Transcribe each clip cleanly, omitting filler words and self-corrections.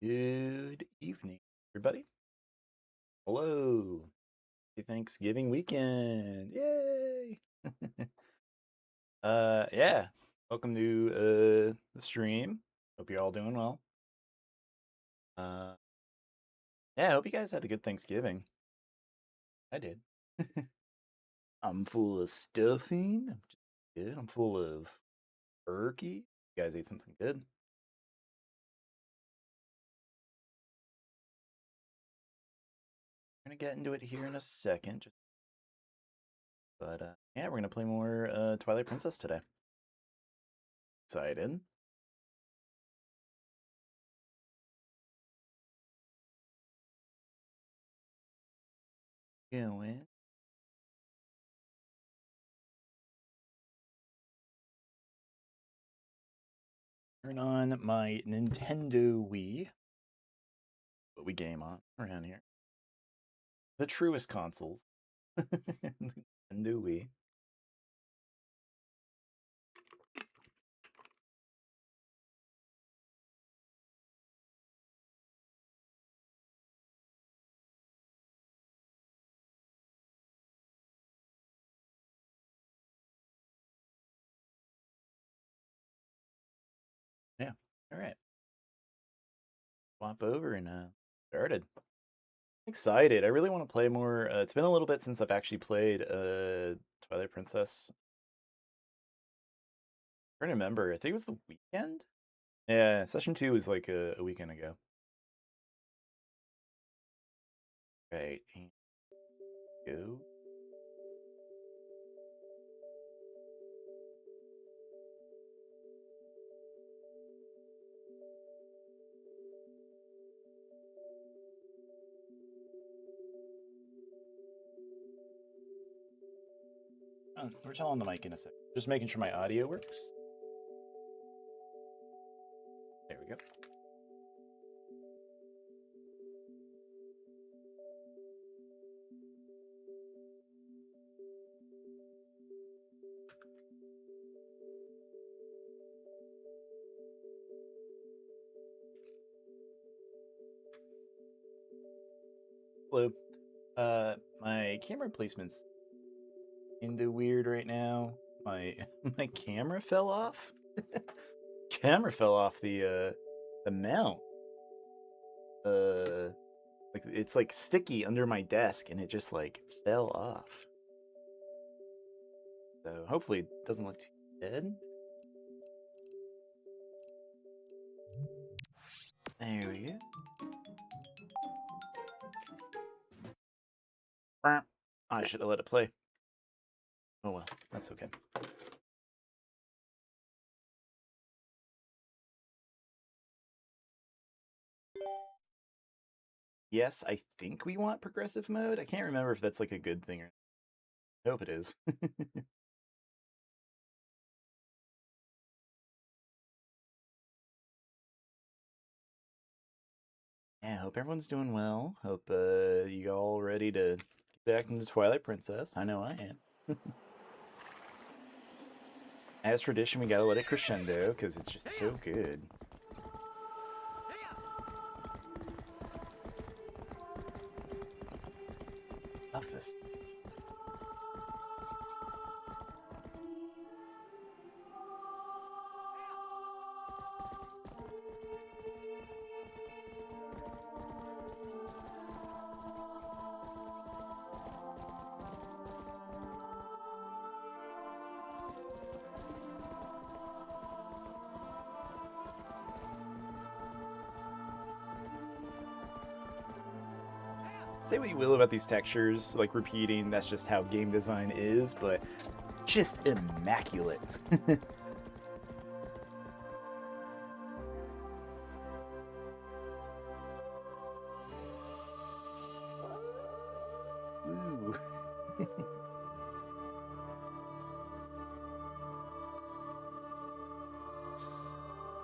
Good evening, everybody. Hello. Happy Thanksgiving weekend. Yay. Yeah. Welcome to the stream. Hope you're all doing well. Uh yeah, I hope you guys had a good Thanksgiving. I did. I'm full of stuffing. I'm just good. I'm full of turkey. You guys ate something good. We're gonna get into it here in a second. But yeah, we're gonna play more Twilight Princess today. Excited. Going. Turn on my Nintendo Wii. What we game on around here. The truest consoles. Nintendo Wii. Yeah. All right. Swap over and started. Excited. I really want to play more. It's been a little bit since I've actually played Twilight Princess. I'm trying to remember. I think it was the weekend. Yeah, session 2 was like a weekend ago. Right. Go. Oh, we're telling the mic in a sec. Just making sure my audio works. There we go. Hello. My camera placement's kinda weird right now. My my camera fell off. Camera fell off the mount. Like it's like sticky under my desk and it just like fell off. So hopefully it doesn't look too dead. There we go. I should have let it play. Oh well, that's okay. Yes, I think we want progressive mode. I can't remember if that's like a good thing or I hope it is. Yeah, hope everyone's doing well. Hope you all ready to get back into Twilight Princess. I know I am. As tradition, we gotta let it crescendo because it's just so good. Love this. Say what you will about these textures, like repeating, that's just how game design is, but just immaculate. Ooh.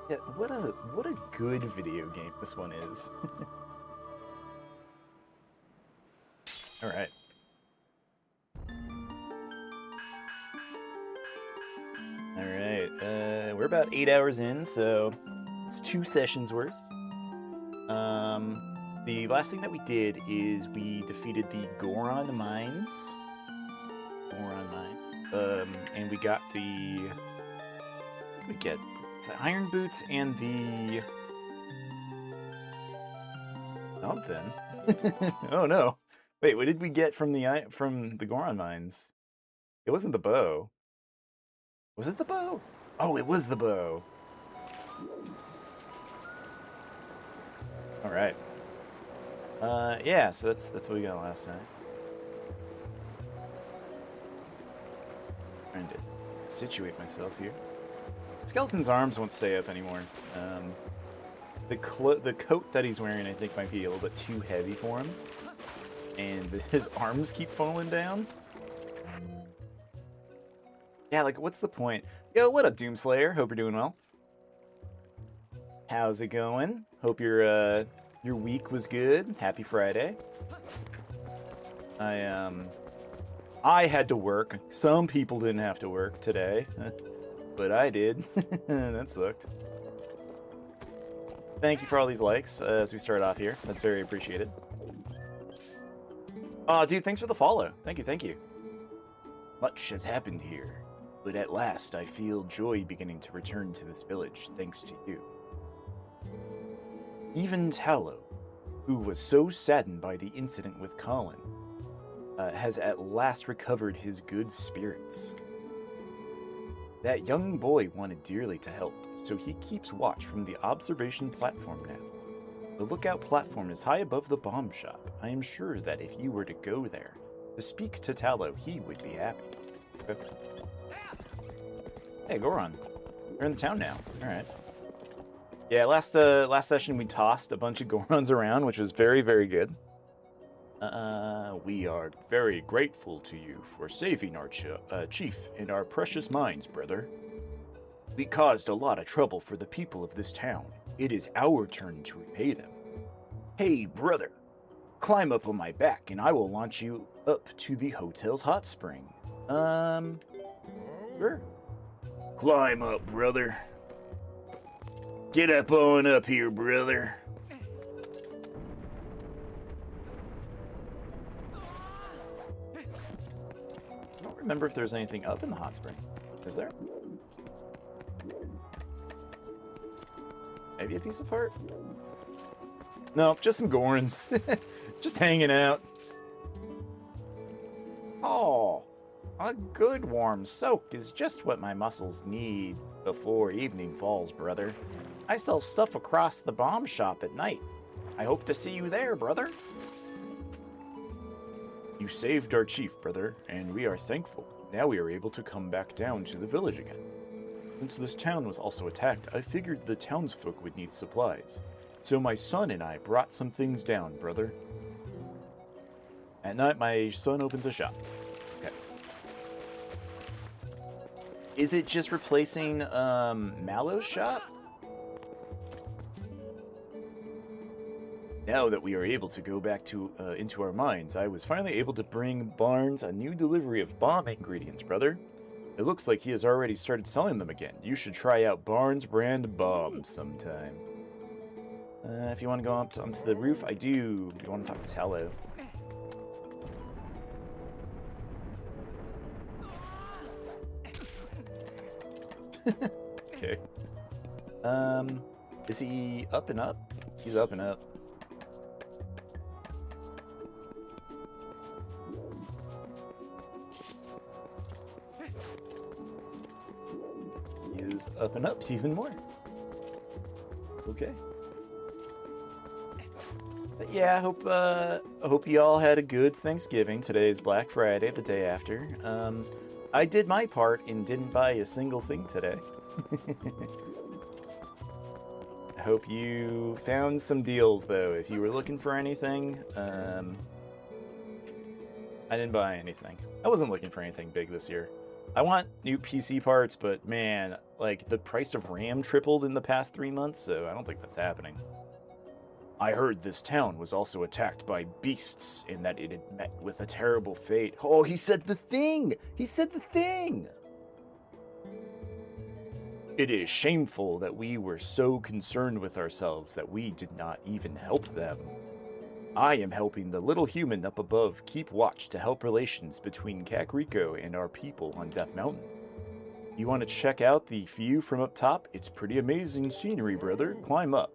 Yeah, what a good video game this one is. All right. All right. We're about 8 hours in, so it's 2 sessions worth. The last thing that we did is we defeated the Goron mines. And we got the... What did we get? It's the iron boots and the... Something. Oh no. Wait, what did we get from the Goron mines? It wasn't the bow. Was it the bow? Oh, it was the bow. All right. Yeah, so that's what we got last night. Trying to situate myself here. Skeleton's arms won't stay up anymore. The coat that he's wearing, I think, might be a little bit too heavy for him, and his arms keep falling down. Yeah, like, what's the point? Yo, what up, Doomslayer? Hope you're doing well. How's it going? Hope your week was good. Happy Friday. I had to work. Some people didn't have to work today, but I did. That sucked. Thank you for all these likes as we start off here. That's very appreciated. Oh, dude, thanks for the follow. Thank you, thank you. Much has happened here, but at last I feel joy beginning to return to this village thanks to you. Even Tallow, who was so saddened by the incident with Colin, has at last recovered his good spirits. That young boy wanted dearly to help, so he keeps watch from the observation platform now. The lookout platform is high above the bomb shop. I am sure that if you were to go there to speak to Tallow, he would be happy. Okay. Hey, Goron. You're in the town now. All right. Yeah, last session we tossed a bunch of Gorons around, which was very, very good. We are very grateful to you for saving our chief and our precious mines, brother. We caused a lot of trouble for the people of this town. It is our turn to repay them. Hey, brother, climb up on my back and I will launch you up to the hotel's hot spring. Sure. Climb up, brother. Get up on up here, brother. I don't remember if there's anything up in the hot spring. Is there? Maybe a piece of heart? No, just some Gorons. Just hanging out. Oh, a good warm soak is just what my muscles need before evening falls, brother. I sell stuff across the bomb shop at night. I hope to see you there, brother. You saved our chief, brother, and we are thankful. Now we are able to come back down to the village again. Since this town was also attacked, I figured the townsfolk would need supplies. So my son and I brought some things down, brother. At night, my son opens a shop. Okay. Is it just replacing Mallow's shop? Now that we are able to go back to into our mines, I was finally able to bring Barnes a new delivery of bomb ingredients, brother. It looks like he has already started selling them again. You should try out Barnes brand bombs sometime. If you want to go up onto the roof, I do. If you want to talk to Tallow. Okay. Is he up and up? He's up and up. He is up and up even more. Okay. But yeah, I hope you all had a good Thanksgiving. Today is Black Friday, the day after. I did my part and didn't buy a single thing today. I hope you found some deals, though. If you were looking for anything, I didn't buy anything. I wasn't looking for anything big this year. I want new PC parts, but man, like, the price of RAM tripled in the past 3 months, so I don't think that's happening. I heard this town was also attacked by beasts and that it had met with a terrible fate. Oh, he said the thing! He said the thing! It is shameful that we were so concerned with ourselves that we did not even help them. I am helping the little human up above keep watch to help relations between Kakariko and our people on Death Mountain. You want to check out the view from up top? It's pretty amazing scenery, brother. Climb up.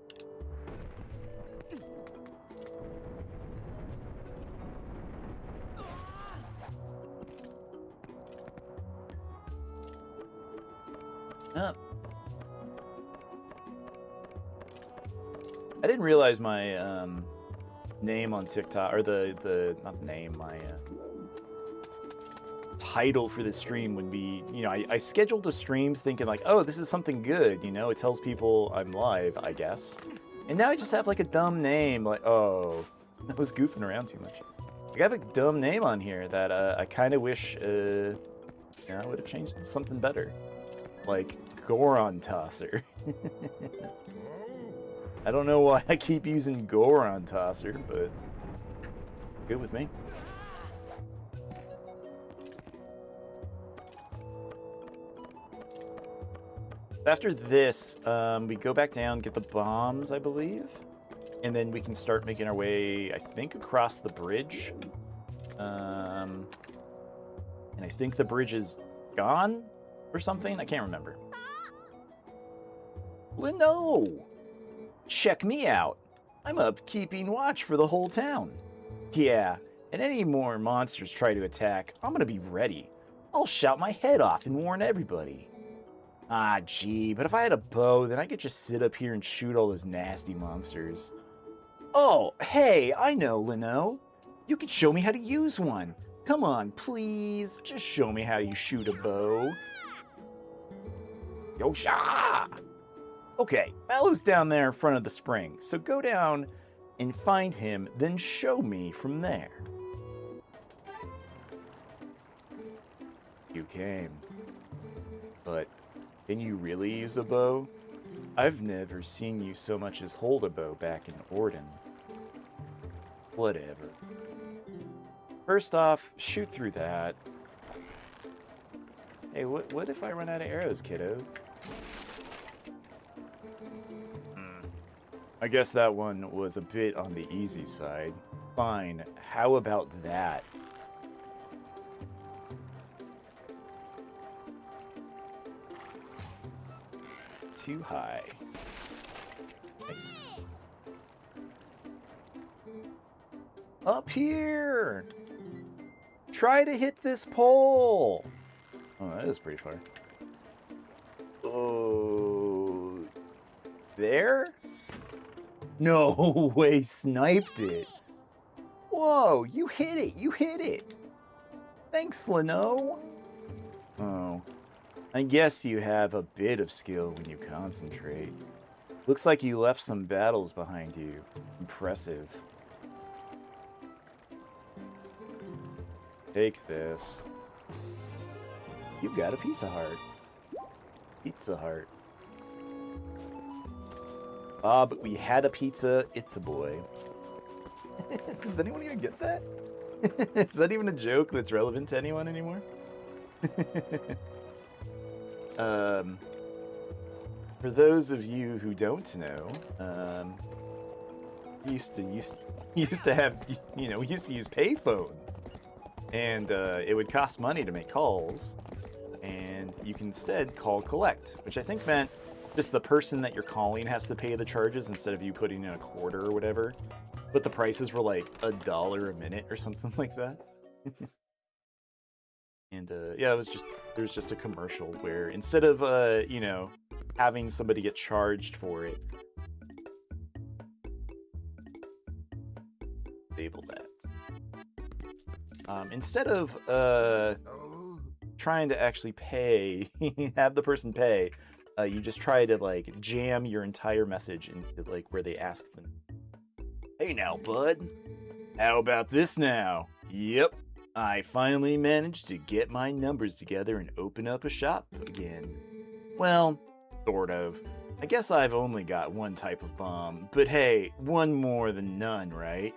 Up. I didn't realize my name on TikTok, or not the name, my title for the stream would be, I scheduled a stream thinking like, oh, this is something good, it tells people I'm live, I guess. And now I just have like a dumb name, like, oh, I was goofing around too much. I have a dumb name on here that I kind of wish, I would have changed to something better. Like, Goron Tosser. I don't know why I keep using Goron Tosser, but good with me. After this, we go back down, get the bombs, I believe. And then we can start making our way, I think, across the bridge. And I think the bridge is gone or something? I can't remember. Well, no! Check me out. I'm up keeping watch for the whole town. Yeah, and any more monsters try to attack, I'm gonna be ready. I'll shout my head off and warn everybody. Ah, gee, but if I had a bow, then I could just sit up here and shoot all those nasty monsters. Oh, hey, I know, Lino. You can show me how to use one. Come on, please. Just show me how you shoot a bow. Yosha! Okay, Mallow's down there in front of the spring, so go down and find him, then show me from there. You came. But can you really use a bow? I've never seen you so much as hold a bow back in Orden. Whatever. First off, shoot through that. Hey, what if I run out of arrows, kiddo? I guess that one was a bit on the easy side. Fine, how about that? Too high. Nice. Up here! Try to hit this pole! Oh, that is pretty far. Oh... There? No way, sniped it. Whoa, you hit it, you hit it. Thanks, Lino. Oh, I guess you have a bit of skill when you concentrate. Looks like you left some battles behind you. Impressive. Take this. You got a pizza heart. Pizza heart. Bob, we had a pizza, it's a boy. Does anyone even get that? Is that even a joke that's relevant to anyone anymore? For those of you who don't know, we used to use payphones, and it would cost money to make calls, and you can instead call collect, which I think meant just the person that you're calling has to pay the charges instead of you putting in a quarter or whatever. But the prices were like $1 a minute or something like that. And yeah, there was just a commercial where instead of having somebody get charged for it, disable that. Instead of trying to actually pay, have the person pay, you just try to like jam your entire message into like where they ask them. Hey now, bud. How about this now? Yep. I finally managed to get my numbers together and open up a shop again. Well, sort of. I guess I've only got one type of bomb, but hey, one more than none, right?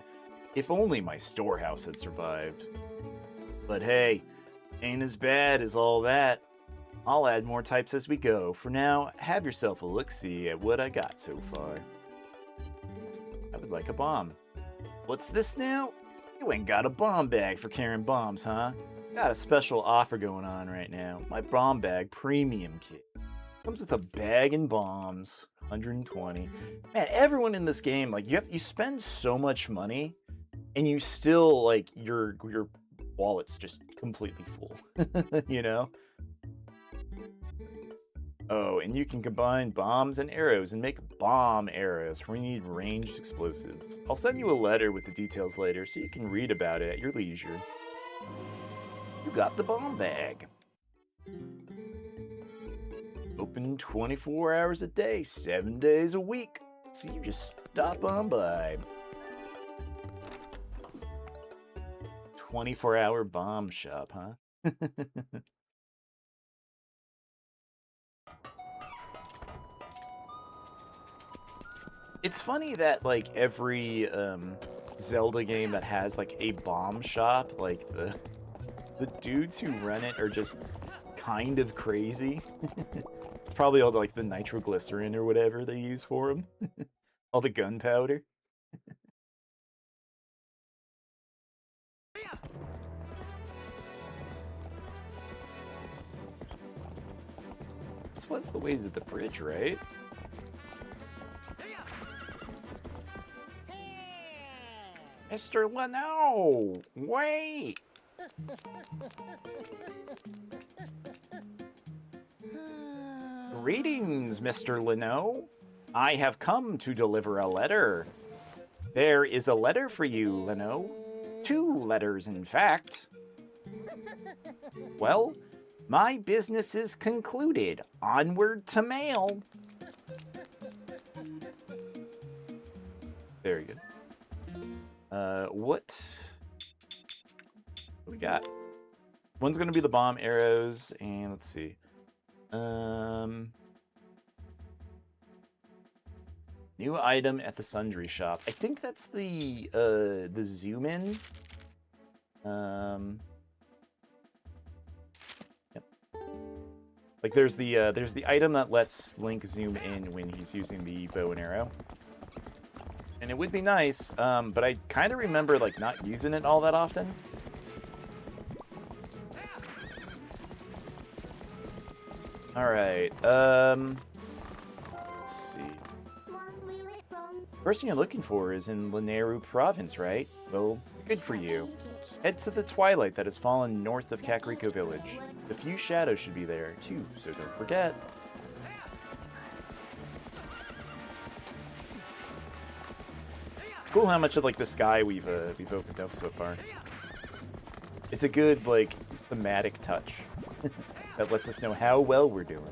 If only my storehouse had survived. But hey, ain't as bad as all that. I'll add more types as we go. For now, have yourself a look-see at what I got so far. I would like a bomb. What's this now? You ain't got a bomb bag for carrying bombs, huh? Got a special offer going on right now. My bomb bag premium kit. Comes with a bag and bombs. 120. Man, everyone in this game, like, you spend so much money, and you still, like, your wallet's just completely full. You know? Oh, and you can combine bombs and arrows and make bomb arrows where you need ranged explosives. I'll send you a letter with the details later so you can read about it at your leisure. You got the bomb bag. Open 24 hours a day, 7 days a week. So you just stop on by. 24-hour bomb shop, huh? It's funny that, like, every Zelda game that has, like, a bomb shop, like, the dudes who run it are just kind of crazy. It's probably all, like, the nitroglycerin or whatever they use for them. All the gunpowder. This was the way to the bridge, right? Mr. Leno, wait! Greetings, Mr. Leno. I have come to deliver a letter. There is a letter for you, Leno. 2 letters, in fact. Well, my business is concluded. Onward to mail. Very good. What we got? One's gonna be the bomb arrows, and let's see. New item at the sundry shop. I think that's the zoom in. Yep. Like there's the item that lets Link zoom in when he's using the bow and arrow. And it would be nice, but I kind of remember, like, not using it all that often. Alright, let's see. The person you're looking for is in Lanayru province, right? Well, good for you. Head to the Twilight that has fallen north of Kakariko village. A few shadows should be there, too, so don't forget. Cool how much of, like, the sky we've opened up so far. It's a good, like, thematic touch that lets us know how well we're doing.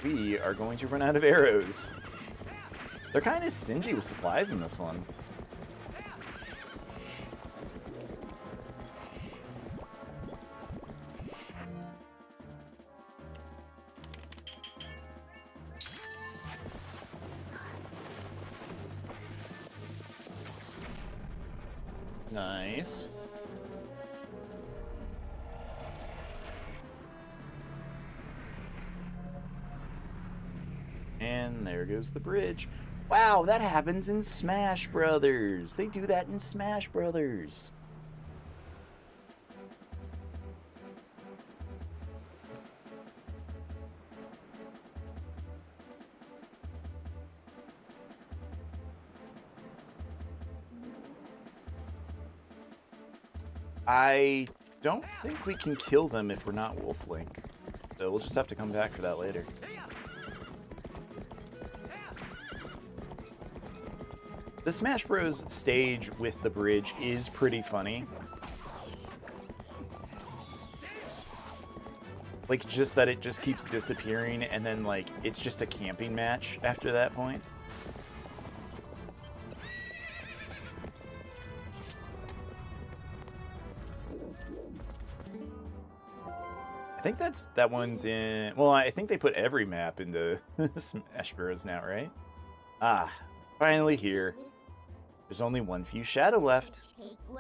We are going to run out of arrows. They're kind of stingy with supplies in this one. Nice. And there goes the bridge. Wow, that happens in Smash Brothers. They do that in Smash Brothers. I don't think we can kill them if we're not Wolf Link. So we'll just have to come back for that later. The Smash Bros. Stage with the bridge is pretty funny. Like, just that it just keeps disappearing, and then, like, it's just a camping match after that point. I think that one's in... Well, I think they put every map into Smash Bros. Now, right? Ah, finally here. There's only one few shadow left,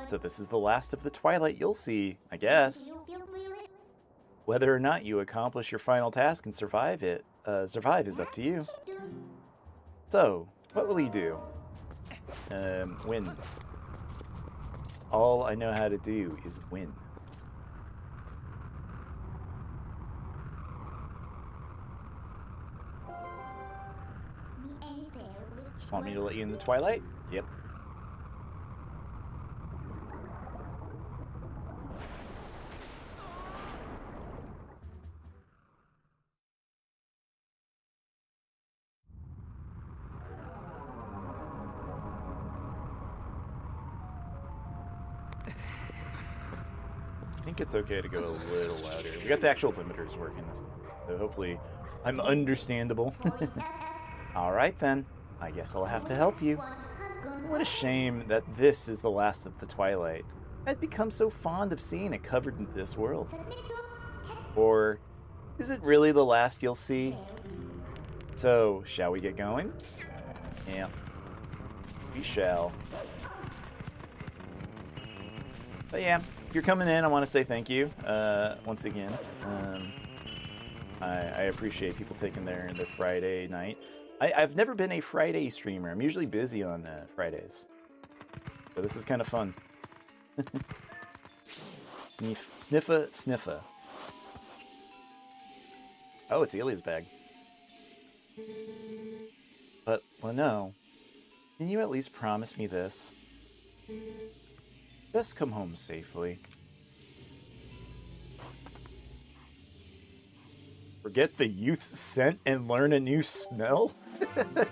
so this is the last of the Twilight you'll see, I guess. Whether or not you accomplish your final task and survive is up to you. So, what will you do? Win. All I know how to do is win. Want me to let you in the Twilight? Yep. I think it's okay to go a little louder. We got the actual limiters working this, so hopefully I'm understandable. Alright then, I guess I'll have to help you. What a shame that this is the last of the Twilight. I'd become so fond of seeing it covered in this world. Or is it really the last you'll see? So, shall we get going? Yeah, we shall. But yeah, if you're coming in, I want to say thank you once again. I appreciate people taking their Friday night. I've never been a Friday streamer. I'm usually busy on Fridays. So this is kind of fun. Sniffa. Oh, it's Elia's bag. But, well, no. Can you at least promise me this? Just come home safely. Forget the youth scent and learn a new smell?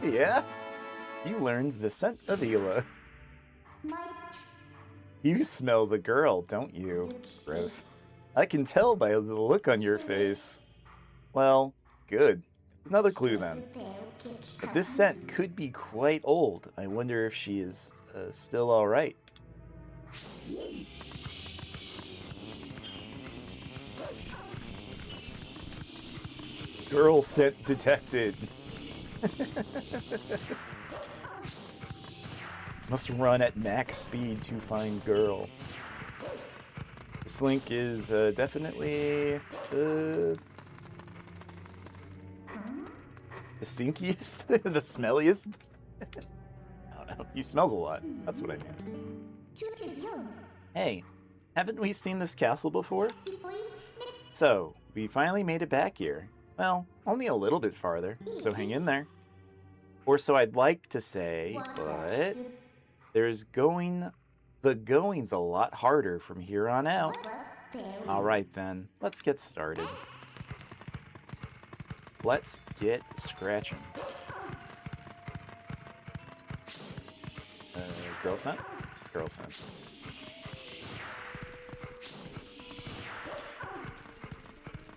Yeah? You learned the scent of Ela. You smell the girl, don't you? Gross. I can tell by the look on your face. Well, good. Another clue then. But this scent could be quite old. I wonder if she is still alright. Girl scent detected. Must run at max speed to find girl. This link is definitely the stinkiest, the smelliest. I don't know. He smells a lot. That's what I meant. Hey, haven't we seen this castle before? So, we finally made it back here. Well, only a little bit farther, so hang in there. Or so I'd like to say, but the going's a lot harder from here on out. Alright then, let's get started. Let's get scratching. Girl scent? Girl scent.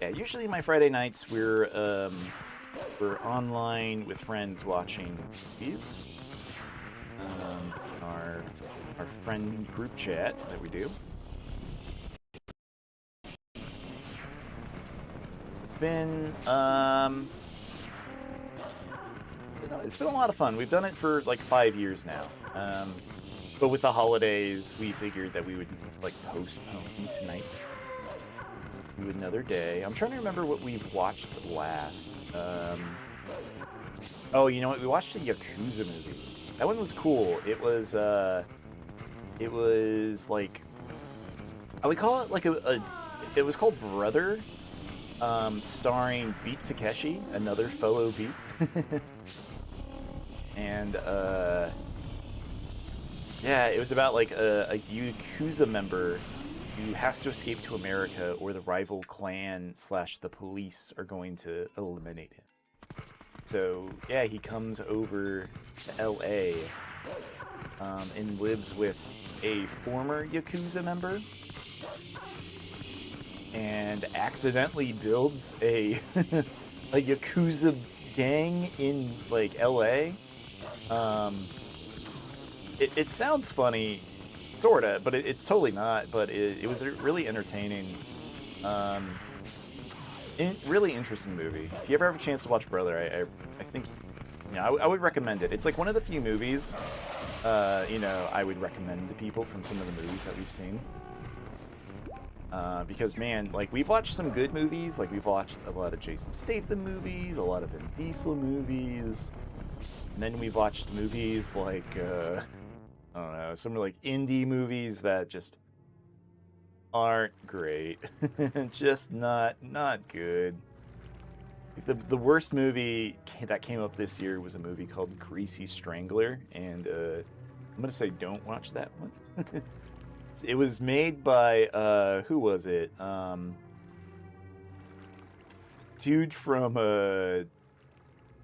Yeah, usually my Friday nights we're online with friends watching movies. Our friend group chat that we do. It's been it's been a lot of fun. We've done it for like 5 years now. But with the holidays, we figured that we would like postpone tonight's to another day. I'm trying to remember what we've watched last. Oh, you know what? We watched a Yakuza movie. That one was cool. It was like, I would call it like it was called Brother, starring Beat Takeshi, another fellow Beat. And yeah, it was about like a Yakuza member who has to escape to America, or the rival clan / the police are going to eliminate him. So yeah, he comes over to LA and lives with a former Yakuza member, and accidentally builds a a Yakuza gang in like LA. It sounds funny, sorta, but it's totally not. But it was a really entertaining, really interesting movie. If you ever have a chance to watch Brother, I think, you know, I would recommend it. It's like one of the few movies you know, I would recommend to people from some of the movies that we've seen. Because, man, like, we've watched some good movies. Like, we've watched a lot of Jason Statham movies, a lot of Vin Diesel movies. And then we've watched movies like, I don't know, some like indie movies that just aren't great. Just not good. The worst movie that came up this year was a movie called Greasy Strangler, and I'm gonna say don't watch that one. It was made by who was it? Dude from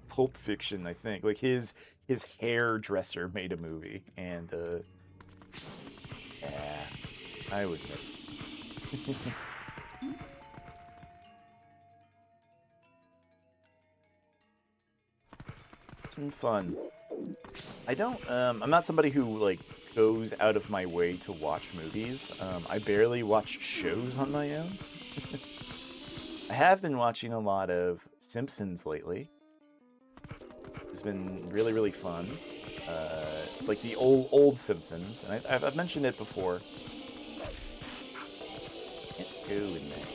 Pulp Fiction, I think. Like his hairdresser made a movie, and yeah, I would never. It's been fun. I don't, I'm not somebody who, like, goes out of my way to watch movies. I barely watch shows on my own. I have been watching a lot of Simpsons lately. It's been really, really fun. Like the old Simpsons, and I've mentioned it before. Can't go in there.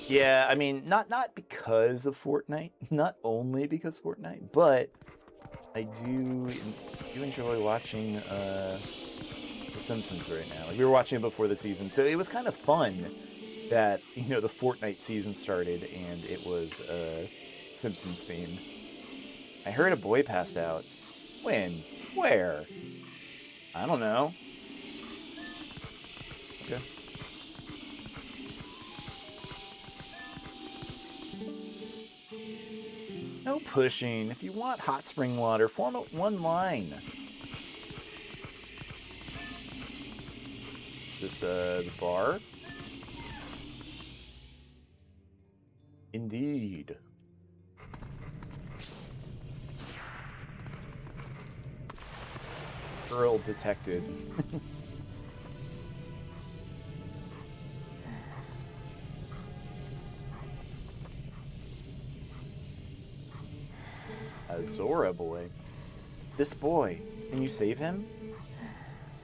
Yeah, I mean, not because of Fortnite, not only because of Fortnite, but I do enjoy watching The Simpsons right now. Like, we were watching it before the season, so it was kind of fun that, you know, the Fortnite season started and it was Simpsons themed. I heard a boy passed out. When? Where? I don't know. Okay. No pushing. If you want hot spring water, form one line. Is this the bar? Indeed. Earl detected. Zora boy. This boy, can you save him?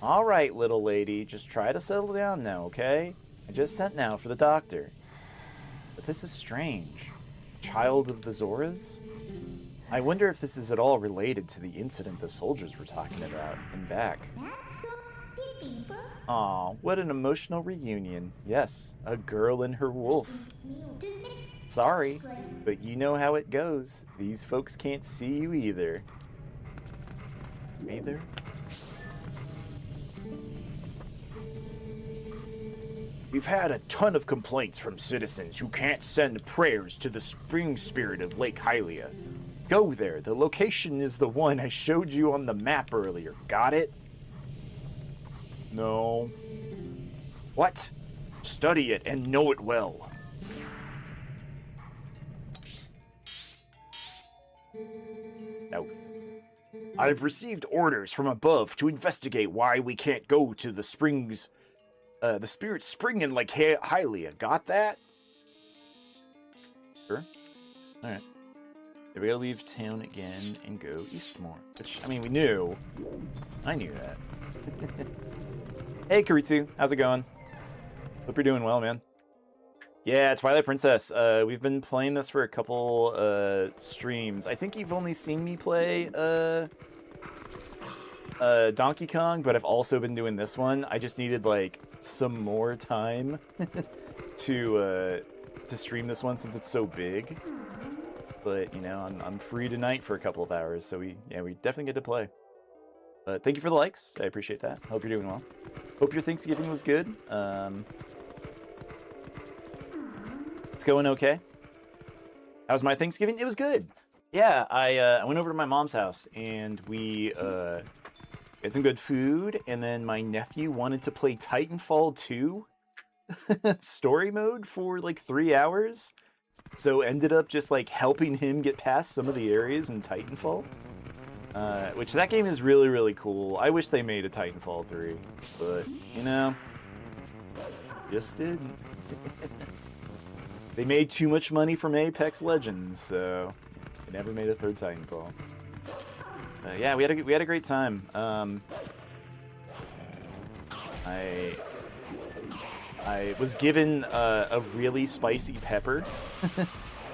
All right, little lady, just try to settle down now, okay? I just sent now for the doctor. But this is strange. Child of the Zoras? I wonder if this is at all related to the incident the soldiers were talking about in back. Aw, what an emotional reunion. Yes, a girl and her wolf. Sorry, but you know how it goes. These folks can't see you either. Either? We've had a ton of complaints from citizens who can't send prayers to the spring spirit of Lake Hylia. Go there. The location is the one I showed you on the map earlier. Got it? No. What? Study it and know it well. South. I've received orders from above to investigate why we can't go to the springs, the spirit spring in Lake Hylia. Got that? Sure. Alright. We gotta leave town again and go east more. Which, I mean, we knew. I knew that. Hey, Karitsu. How's it going? Hope you're doing well, man. Yeah, Twilight Princess. We've been playing this for a couple streams. I think you've only seen me play Donkey Kong, but I've also been doing this one. I just needed like some more time to stream this one since it's so big. But you know, I'm free tonight for a couple of hours, so we definitely get to play. But thank you for the likes. I appreciate that. Hope you're doing well. Hope your Thanksgiving was good. It's going okay. How's my Thanksgiving? It was good. Yeah, I went over to my mom's house and we had some good food, and then my nephew wanted to play Titanfall 2 story mode for like 3 hours. So ended up just like helping him get past some of the areas in Titanfall. Which that game is really, really cool. I wish they made a Titanfall 3, but you know, just didn't. They made too much money from Apex Legends, so they never made a third Titanfall. Yeah, we had a great time. I was given a really spicy pepper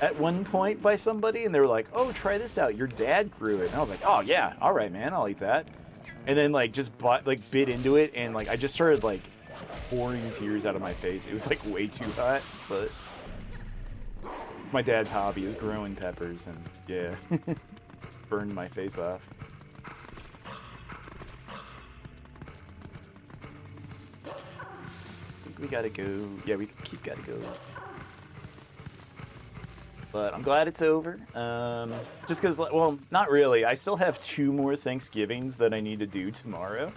at one point by somebody, and they were like, "Oh, try this out. Your dad grew it." And I was like, "Oh yeah, all right, man, I'll eat that." And then like just bit into it, and like I just started like pouring tears out of my face. It was like way too hot, but my dad's hobby is growing peppers, and yeah, burned my face off. We gotta go. Yeah, we gotta go. But I'm glad it's over. Just because, well, not really. I still have 2 more Thanksgivings that I need to do tomorrow.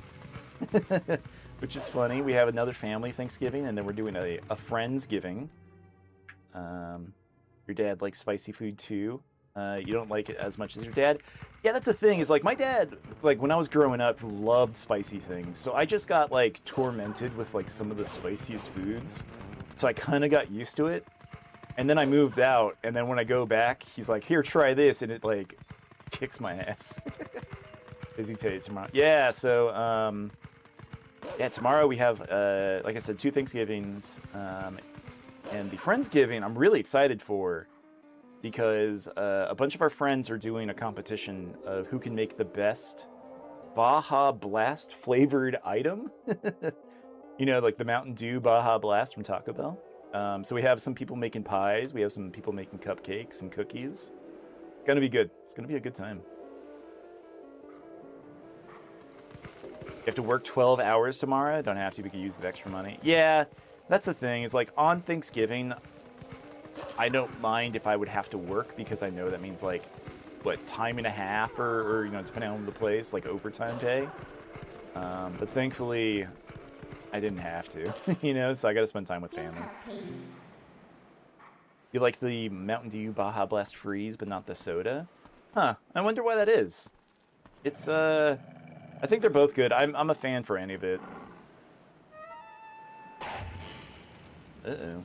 Which is funny. We have another family Thanksgiving, and then we're doing a Friendsgiving. Your dad likes spicy food too. You don't like it as much as your dad. Yeah, that's the thing, is like my dad, like when I was growing up, loved spicy things. So I just got like tormented with like some of the spiciest foods. So I kind of got used to it. And then I moved out, and then when I go back, he's like, "Here, try this," and it like kicks my ass. Busy tomorrow. Yeah, so yeah, tomorrow we have like I said, 2 Thanksgivings, and the Friendsgiving I'm really excited for, because a bunch of our friends are doing a competition of who can make the best Baja Blast flavored item. You know, like the Mountain Dew Baja Blast from Taco Bell. So we have some people making pies. We have some people making cupcakes and cookies. It's gonna be good. It's gonna be a good time. You have to work 12 hours tomorrow. Don't have to. We can use the extra money. Yeah, that's the thing. Is like on Thanksgiving, I don't mind if I would have to work, because I know that means like, what, time and a half, or you know, depending on the place, like overtime pay. But thankfully, I didn't have to, you know, so I got to spend time with family. You like the Mountain Dew Baja Blast Freeze, but not the soda? Huh, I wonder why that is. It's, I think they're both good. I'm a fan for any of it. Uh-oh.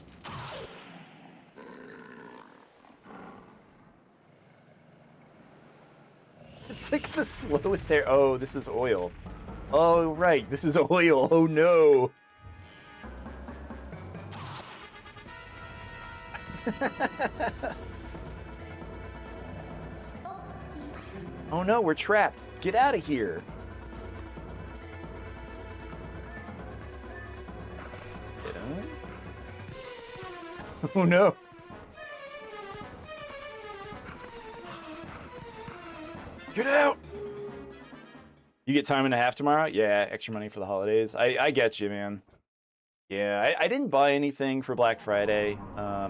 It's like the slowest air. Oh, this is oil. Oh, right. This is oil. Oh, no. Oh, no. We're trapped. Get out of here. Oh, no. Get out! You get time and a half tomorrow? Yeah, extra money for the holidays. I get you, man. Yeah, I didn't buy anything for Black Friday. I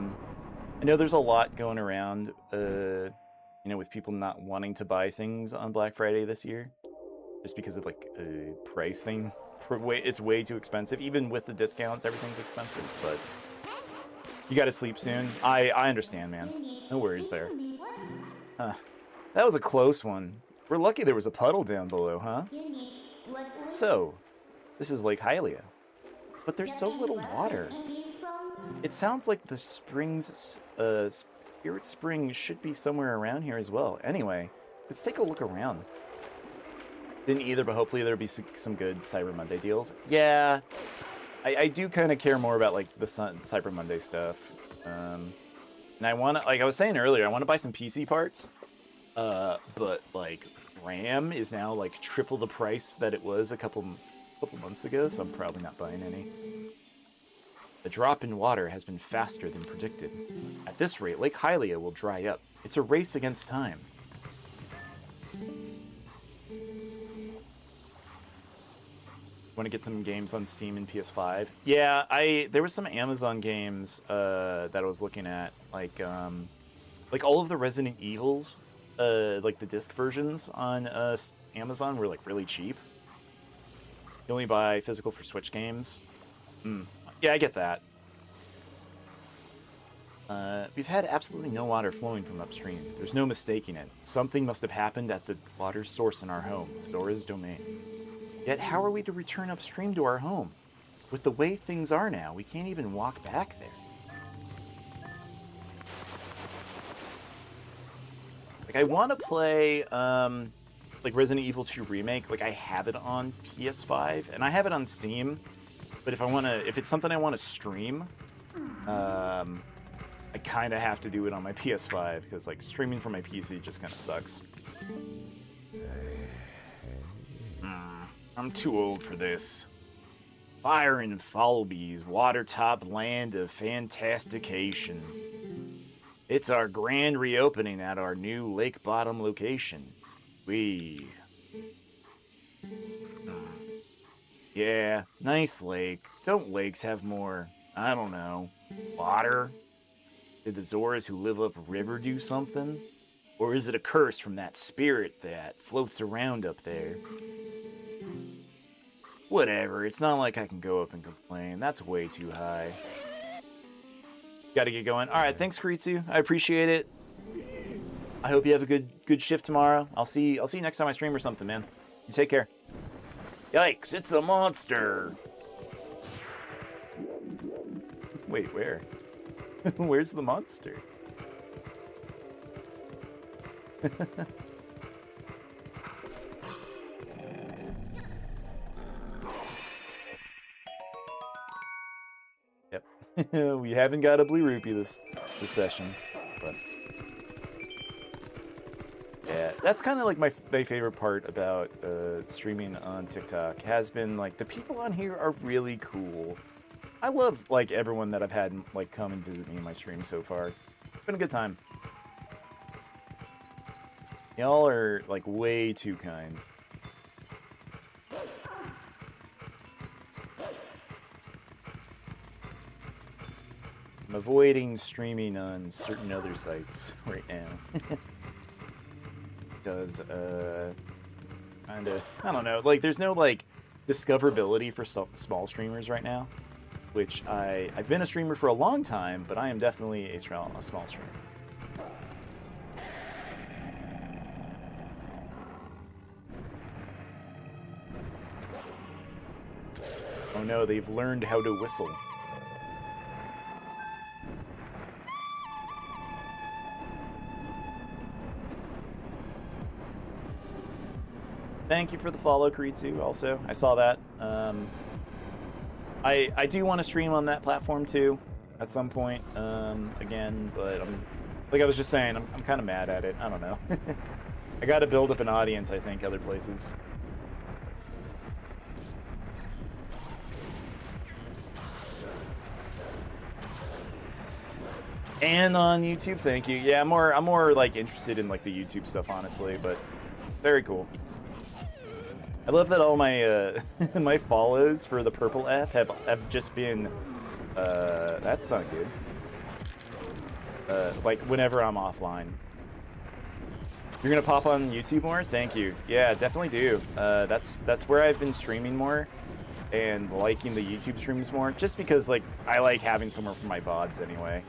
know there's a lot going around, you know, with people not wanting to buy things on Black Friday this year, just because of like a price thing. It's way too expensive. Even with the discounts, everything's expensive. But you got to sleep soon. I understand, man. No worries there. Huh. That was a close one. We're lucky there was a puddle down below, huh? So, this is Lake Hylia. But there's so little water. It sounds like the spring's, Spirit Spring should be somewhere around here as well. Anyway, let's take a look around. Didn't either, but hopefully there'll be some good Cyber Monday deals. Yeah, I do kind of care more about, like, the Cyber Monday stuff. And I want to, like I was saying earlier, I want to buy some PC parts. But like RAM is now like triple the price that it was a couple months ago, so I'm probably not buying any. The drop in water has been faster than predicted. At this rate, Lake Hylia will dry up. It's a race against time. Want to get some games on Steam and PS5? Yeah, there was some Amazon games that I was looking at, like all of the Resident Evils. Like the disc versions on Amazon were like really cheap. You only buy physical for Switch games. Yeah, I get that. We've had absolutely no water flowing from upstream. There's no mistaking it. Something must have happened at the water source in our home, Zora's domain. Yet how are we to return upstream to our home? With the way things are now, we can't even walk back there. Like, I want to play, like, Resident Evil 2 Remake. Like, I have it on PS5, and I have it on Steam. But if it's something I want to stream, I kind of have to do it on my PS5, because, like, streaming from my PC just kind of sucks. I'm too old for this. Fire and Falby's watertop land of fantastication. It's our grand reopening at our new lake bottom location. Yeah, nice lake. Don't lakes have more, I don't know, water? Did the Zoras who live upriver do something? Or is it a curse from that spirit that floats around up there? Whatever, it's not like I can go up and complain. That's way too high. Gotta get going. Alright, thanks, Karitsu. I appreciate it. I hope you have a good shift tomorrow. I'll see you next time I stream or something, man. You take care. Yikes, it's a monster! Wait, where? Where's the monster? Yep. We haven't got a blue rupee this session, but yeah, that's kind of like my favorite part about streaming on TikTok. Has been like the people on here are really cool. I love like everyone that I've had like come and visit me in my stream so far. It's been a good time. Y'all are like way too kind. I'm avoiding streaming on certain other sites right now. Because, kinda, I don't know, like, there's no, like, discoverability for small streamers right now, which I've been a streamer for a long time, but I am definitely a small streamer. Oh no, they've learned how to whistle. Thank you for the follow, Karitsu, also. I saw that. I do want to stream on that platform, too, at some point, again, but like I was just saying, I'm kind of mad at it. I don't know. I got to build up an audience, I think, other places. And on YouTube, thank you. Yeah, I'm more like interested in like the YouTube stuff, honestly, but very cool. I love that all my my follows for the purple app have just been that's not good. Like whenever I'm offline. You're gonna pop on YouTube more? Thank you. Yeah, definitely do. That's where I've been streaming more and liking the YouTube streams more, just because like I like having somewhere for my VODs anyway.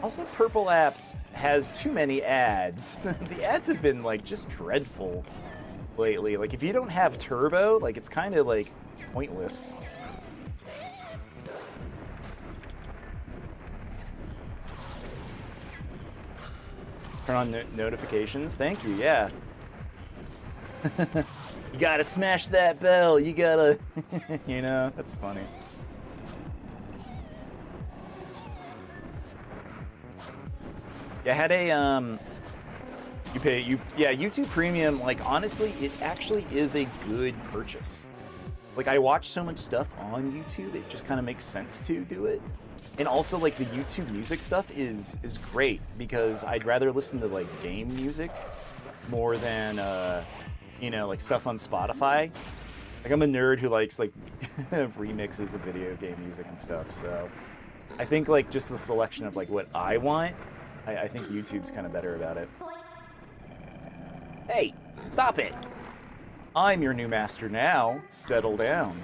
Also, Purple app has too many ads. The ads have been, like, just dreadful lately. Like, if you don't have Turbo, like, it's kind of, like, pointless. Turn on notifications. Thank you, yeah. You gotta smash that bell. You gotta... you know, that's funny. I had a, yeah, YouTube Premium, like, honestly, it actually is a good purchase. Like, I watch so much stuff on YouTube, it just kind of makes sense to do it. And also, like, the YouTube music stuff is great, because I'd rather listen to, like, game music more than, you know, like, stuff on Spotify. Like, I'm a nerd who likes, like, remixes of video game music and stuff, so I think, like, just the selection of, like, what I want, I think YouTube's kind of better about it. Hey, stop it! I'm your new master now. Settle down.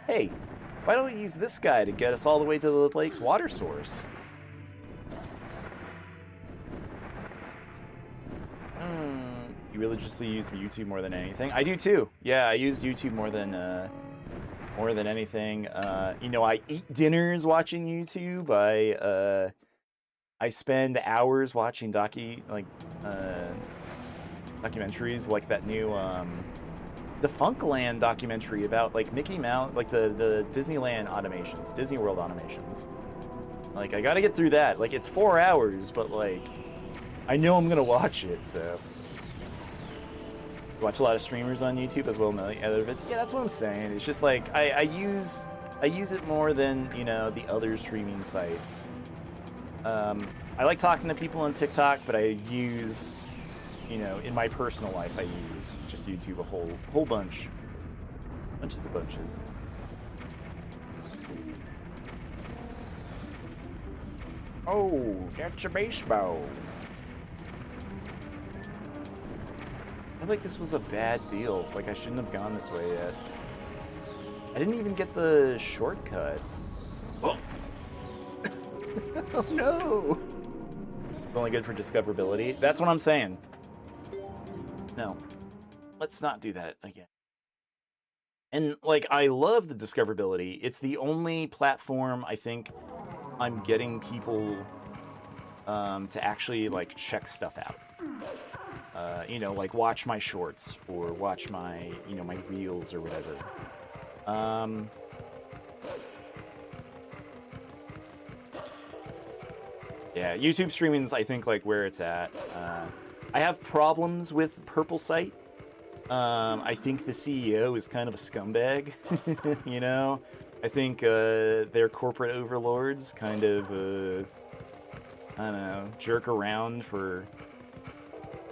Hey, why don't we use this guy to get us all the way to the lake's water source? You religiously use YouTube more than anything? I do too. Yeah, I use YouTube more than more than anything. You know, I eat dinners watching YouTube. I spend hours watching documentaries like that new the Funkland documentary about like Mickey Mouse, like the Disneyland automations, Disney World automations. Like I gotta get through that. Like it's 4 hours, but like I know I'm gonna watch it, so. Watch a lot of streamers on YouTube as well as other vids. Yeah, that's what I'm saying. It's just like I use it more than, you know, the other streaming sites. I like talking to people on TikTok, but I use, you know, in my personal life, I use just YouTube a whole bunch, bunches of bunches. Oh, that's a baseball. I feel like this was a bad deal. Like, I shouldn't have gone this way yet. I didn't even get the shortcut. Oh, oh no! It's only good for discoverability. That's what I'm saying. No. Let's not do that again. And, like, I love the discoverability. It's the only platform, I think, I'm getting people to actually, like, check stuff out. You know, like watch my shorts or watch my, you know, my reels or whatever. Yeah, YouTube streaming's, I think, like where it's at. I have problems with Purple Site. I think the CEO is kind of a scumbag, you know? I think their corporate overlords kind of, I don't know, jerk around for...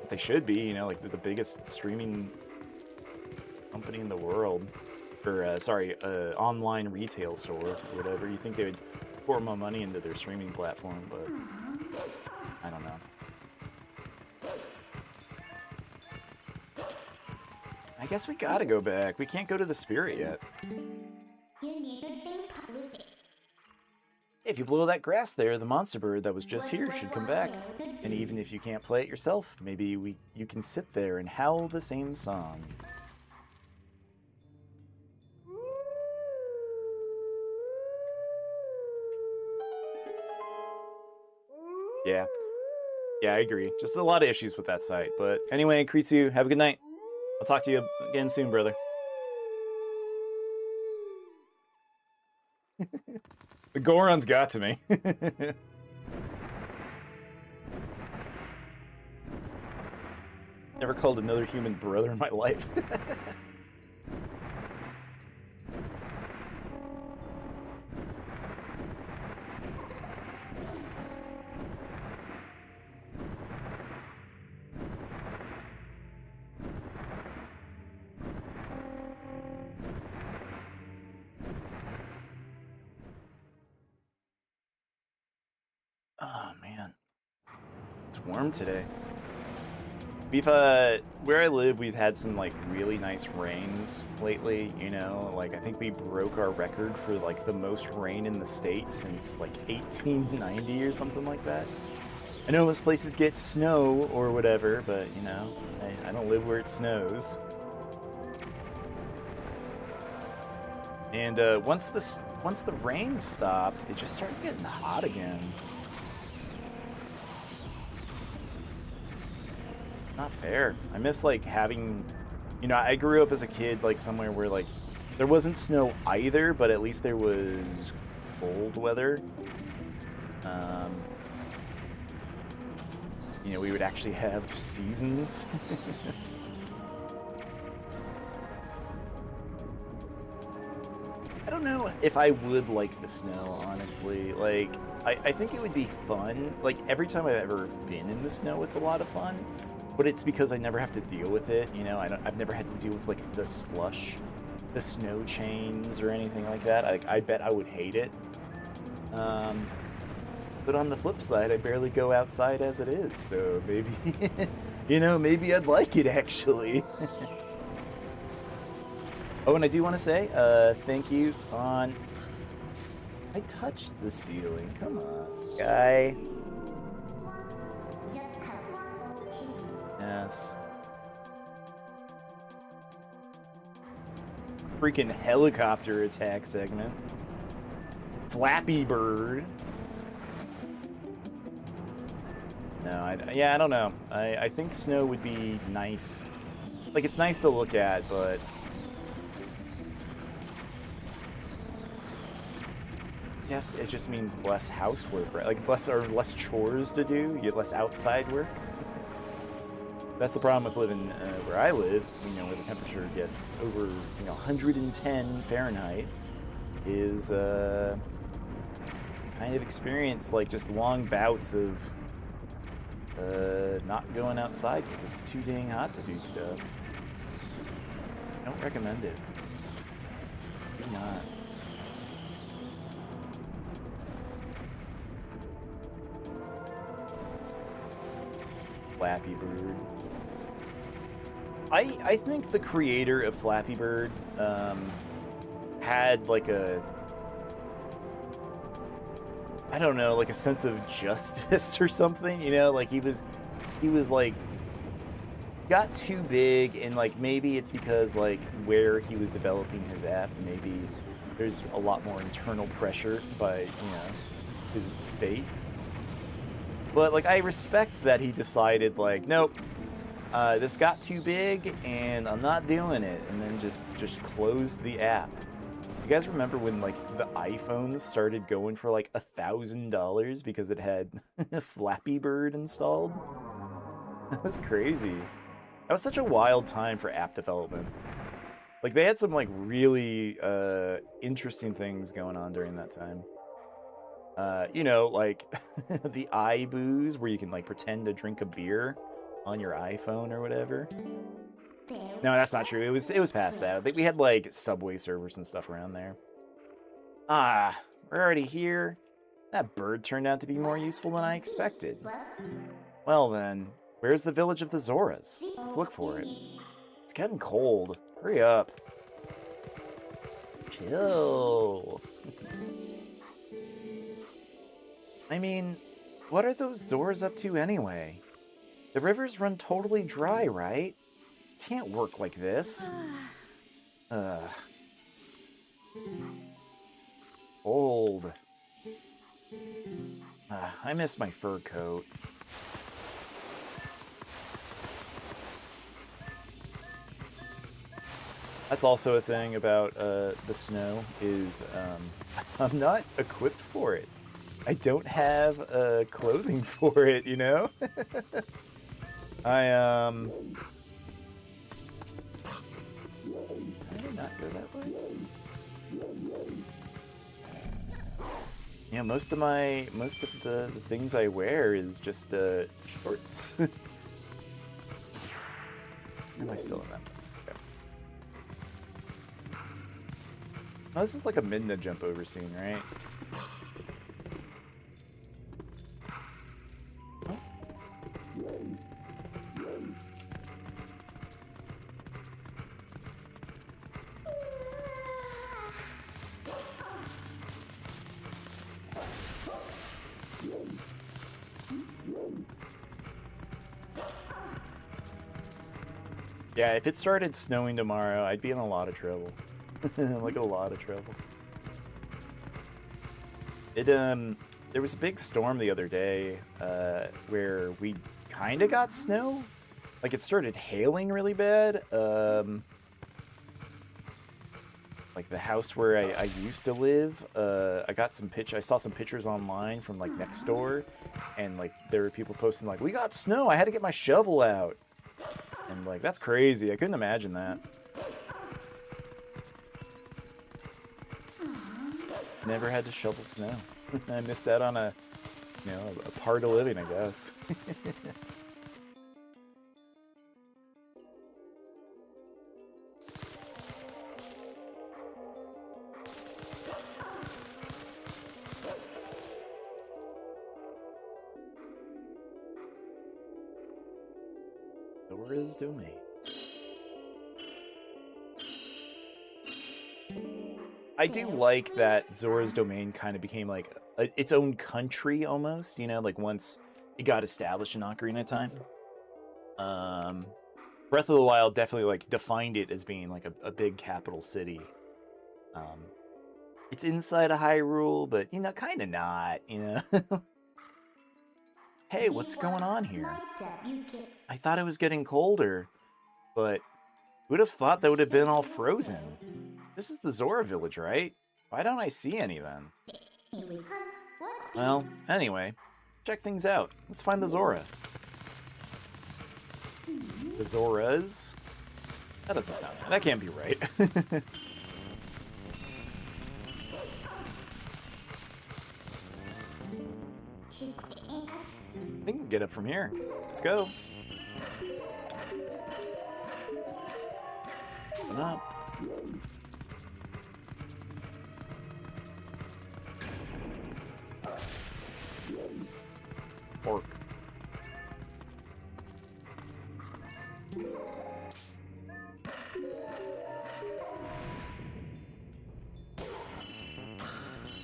They should be, you know, like the biggest streaming company in the world, or sorry, online retail store or whatever. You think they would pour more money into their streaming platform, but I don't know. I guess we gotta go back. We can't go to the spirit yet. If you blow that grass there, the monster bird that was just here should come back. And even if you can't play it yourself, maybe you can sit there and howl the same song. Yeah. Yeah, I agree. Just a lot of issues with that site. But anyway, Kritsu, have a good night. I'll talk to you again soon, brother. The Gorons got to me. Never called another human brother in my life. Oh man, it's warm today. We've where I live, we've had some like really nice rains lately, you know, like I think we broke our record for like the most rain in the state since like 1890 or something like that. I know most places get snow or whatever, but you know, I don't live where it snows. And once the rain stopped, it just started getting hot again. Not fair. I miss like having, you know, I grew up as a kid like somewhere where like there wasn't snow either, but at least there was cold weather. You know, we would actually have seasons. I don't know if I would like the snow, honestly. Like, I think it would be fun. Like, every time I've ever been in the snow, it's a lot of fun. But it's because I never have to deal with it, you know? I've never had to deal with, like, the slush, the snow chains, or anything like that. I bet I would hate it. But on the flip side, I barely go outside as it is, so maybe, you know, maybe I'd like it, actually. Oh, and I do want to say, thank you on... I touched the ceiling. Come on, guy. Yes. freaking helicopter attack segment. Flappy Bird. No, I don't know. I think snow would be nice. Like, it's nice to look at, but yes, it just means less housework, right? Like, less chores to do. You get less outside work. That's the problem with living where I live, you know, where the temperature gets over, you know, 110 Fahrenheit, is kind of experience, like, just long bouts of not going outside because it's too dang hot to do stuff. I don't recommend it. Do not. Flappy Bird. I think the creator of Flappy Bird had like a, I don't know, like a sense of justice or something, you know, like he was like, got too big, and like maybe it's because like where he was developing his app, maybe there's a lot more internal pressure by, you know, his state. But like I respect that he decided like, nope, this got too big and I'm not doing it, and then just closed the app. You guys remember when like the iPhones started going for like $1,000 because it had Flappy Bird installed? That was crazy. That was such a wild time for app development. Like they had some like really interesting things going on during that time. You know, like the iBooze where you can like pretend to drink a beer on your iPhone or whatever. No, that's not true. It was past that. I think we had like Subway servers and stuff around there. Ah, we're already here. That bird turned out to be more useful than I expected. Well then, where's the village of the Zoras? Let's look for it. It's getting cold. Hurry up. Chill. I mean, what are those Zoras up to anyway? The rivers run totally dry, right? Can't work like this. Cold. I miss my fur coat. That's also a thing about the snow, is I'm not equipped for it. I don't have clothing for it, you know? I did not go that way. Yeah, most of the things I wear is just shorts. Am I still in that? Okay. Oh, this is like a Midna jump over scene, right? Yeah, if it started snowing tomorrow, I'd be in a lot of trouble. Like a lot of trouble. There was a big storm the other day, where we kind of got snow. Like it started hailing really bad. Like the house where I used to live, I saw some pictures online from like next door, and like there were people posting like, we got snow, I had to get my shovel out. And like, that's crazy. I couldn't imagine that. Never had to shovel snow. I missed out on a part of living, I guess. Zora's Domain. I do like that Zora's Domain kind of became like its own country almost, you know, like once it got established in Ocarina of Time. Breath of the Wild definitely like defined it as being like a big capital city. It's inside of Hyrule, but you know, kind of not. You know. Hey, what's going on here? I thought it was getting colder, but who'd have thought that would have been all frozen? This is the Zora village, right? Why don't I see any then? Well, anyway, check things out. Let's find the Zora. The Zoras? That doesn't sound right. That can't be right. I think we can get up from here. Let's go. Open up. Pork.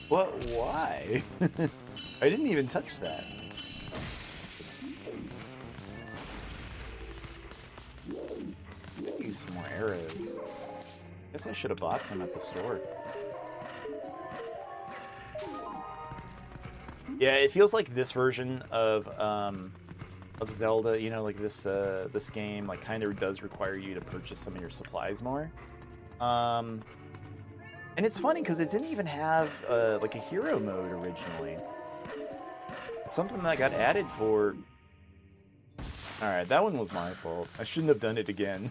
What? Why? I didn't even touch that. Use some more arrows. Guess I should have bought some at the store. Yeah, it feels like this version of Zelda, you know, like this game, like kind of does require you to purchase some of your supplies more. And it's funny because it didn't even have like a hero mode originally. It's something that got added for. All right, that one was my fault. I shouldn't have done it again.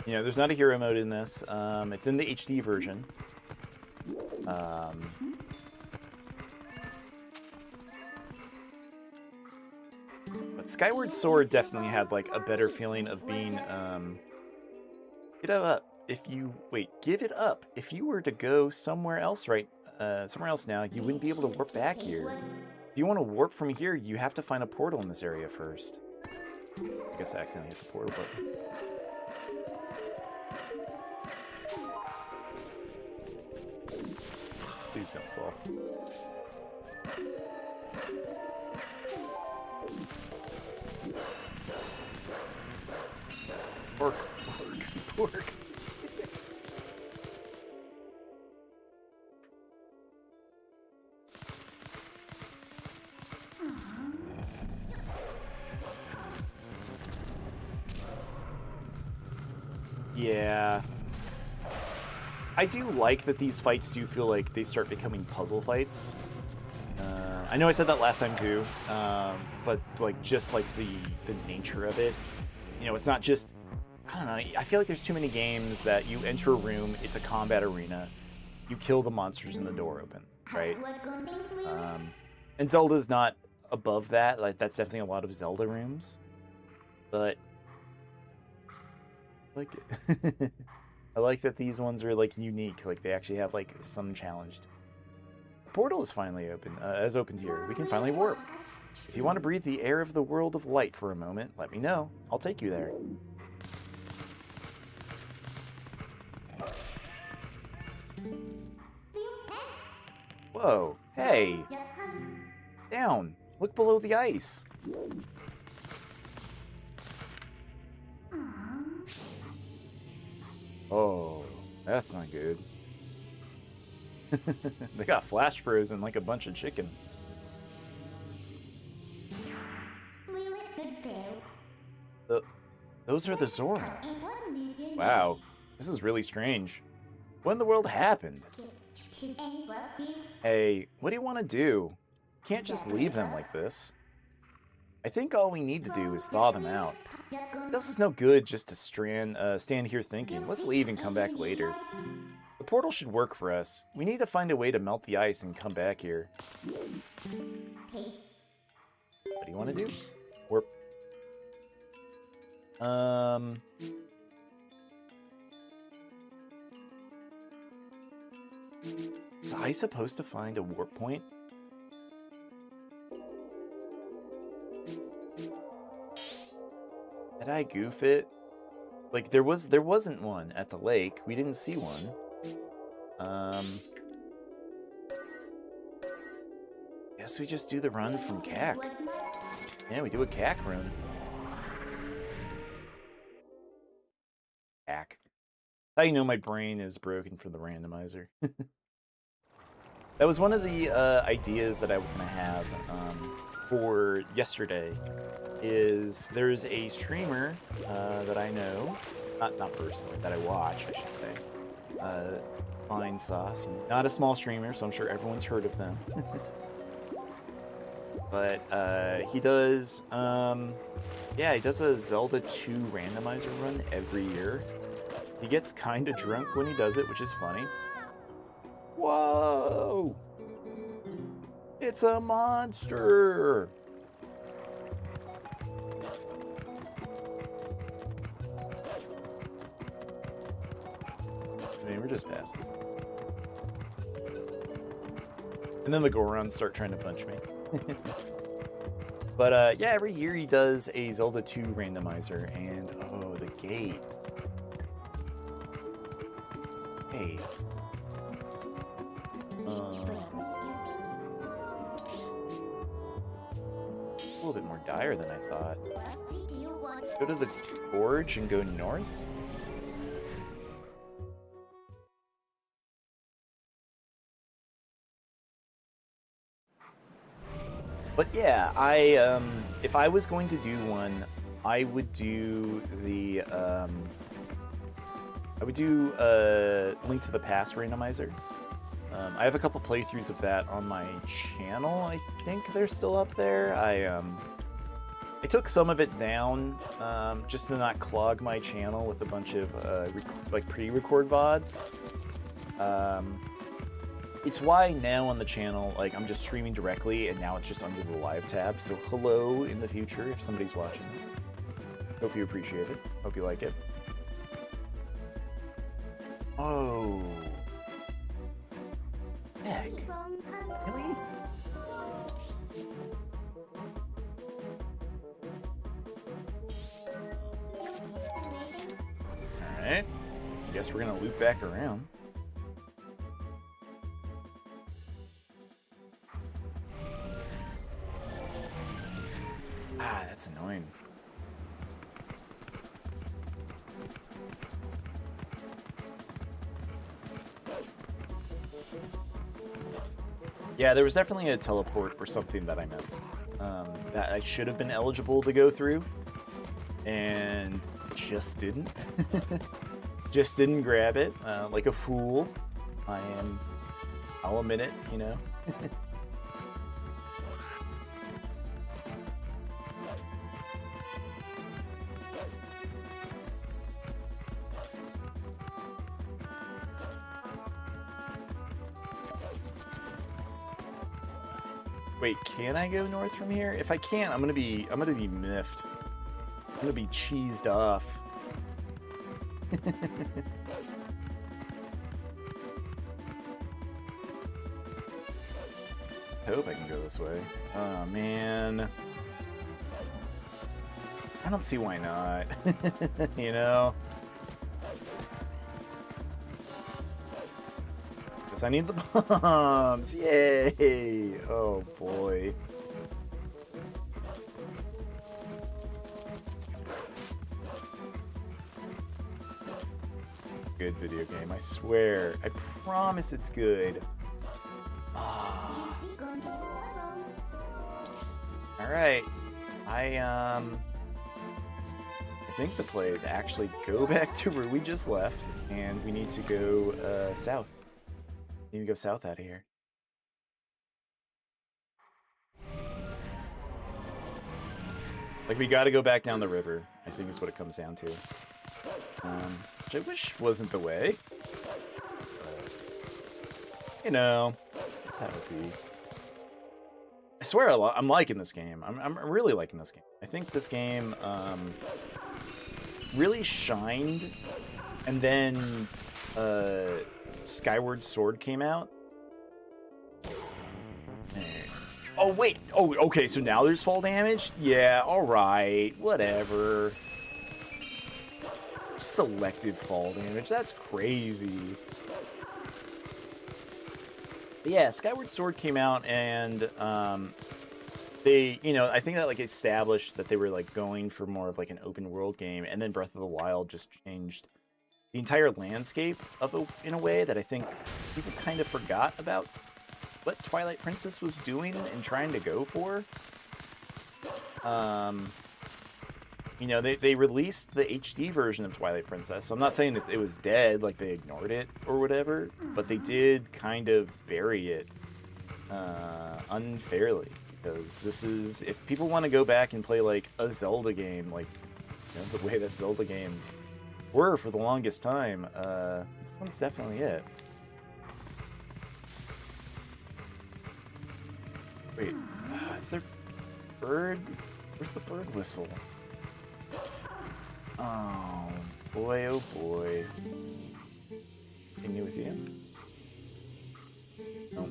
Yeah, there's not a hero mode in this. It's in the HD version. But Skyward Sword definitely had like a better feeling of being. Give it up give it up. If you were to go somewhere else, somewhere else now, you wouldn't be able to warp back here. If you want to warp from here, you have to find a portal in this area first. I guess I accidentally hit the portal button. Please don't fall. Pork. Yeah. I do like that these fights do feel like they start becoming puzzle fights. I know I said that last time too, but like just like the nature of it. You know, it's not just, I don't know, I feel like there's too many games that you enter a room, it's a combat arena, you kill the monsters and the door open, right? And Zelda's not above that, like that's definitely a lot of Zelda rooms, but I like it. I like that these ones are like unique, like they actually have like some challenged. The portal is finally open, has opened here. We can finally warp. If you want to breathe the air of the world of light for a moment, let me know. I'll take you there. Whoa, hey! Down! Look below the ice! Oh, that's not good. They got flash frozen like a bunch of chicken. Those are the Zora. Wow, this is really strange. What in the world happened? Hey, what do you want to do? Can't just leave them like this. I think all we need to do is thaw them out. This is no good just to stand here thinking, let's leave and come back later. The portal should work for us. We need to find a way to melt the ice and come back here. What do you want to do? Warp. Is I supposed to find a warp point? Did I goof it? Like there wasn't one at the lake. We didn't see one. Guess we just do the run from CAC. Yeah, we do a CAC run. CAC. How you know my brain is broken from the randomizer. That was one of the ideas that I was going to have for yesterday. Is there's a streamer that I know, not personally, that I watch, I should say. Fine Sauce. Not a small streamer, so I'm sure everyone's heard of them. But he does, yeah, he does a Zelda 2 randomizer run every year. He gets kind of drunk when he does it, which is funny. Whoa! It's a monster! I mean, we're just past it. And then the Gorons start trying to punch me. But, yeah, every year he does a Zelda 2 randomizer, and, oh, the gate. Hey. A little bit more dire than I thought. Go to the gorge and go north? But yeah, if I was going to do one, I would do the, Link to the Past randomizer. I have a couple playthroughs of that on my channel. I think they're still up there. I took some of it down, just to not clog my channel with a bunch of, like, pre-record VODs. It's why now on the channel, like, I'm just streaming directly, and now it's just under the live tab. So hello in the future if somebody's watching this. Hope you appreciate it. Hope you like it. Oh. Heck. Really? Alright. Guess we're gonna loop back around. Ah, that's annoying. Yeah, there was definitely a teleport or something that I missed. That I should have been eligible to go through, and just didn't. Just didn't grab it, like a fool. I'll admit it, you know. Wait, can I go north from here? If I can't, I'm gonna be miffed. I'm gonna be cheesed off. I hope I can go this way. Oh man. I don't see why not. You know? I need the bombs! Yay! Oh boy. Good video game, I swear. I promise it's good. Ah. Alright. I think the play is actually go back to where we just left, and we need to go south. We need to go south out of here. Like, we gotta go back down the river, I think is what it comes down to. Which I wish wasn't the way. You know, that's how it be. I swear I'm liking this game. I'm really liking this game. I think this game really shined, and then Skyward Sword came out. Oh, wait. Oh, okay, so now there's fall damage? Yeah, alright. Whatever. Selective fall damage. That's crazy. But yeah, Skyward Sword came out, and they, I think that like established that they were like going for more of like an open world game, and then Breath of the Wild just changed the entire landscape in a way that I think people kind of forgot about what Twilight Princess was doing and trying to go for. They released the HD version of Twilight Princess, so I'm not saying that it was dead, like they ignored it or whatever, but they did kind of bury it unfairly. Because this is, if people want to go back and play like a Zelda game, like the way that Zelda games were for the longest time, this one's definitely it. Wait, is there bird? Where's the bird whistle? Oh boy, oh boy. Anything new with you? Nope.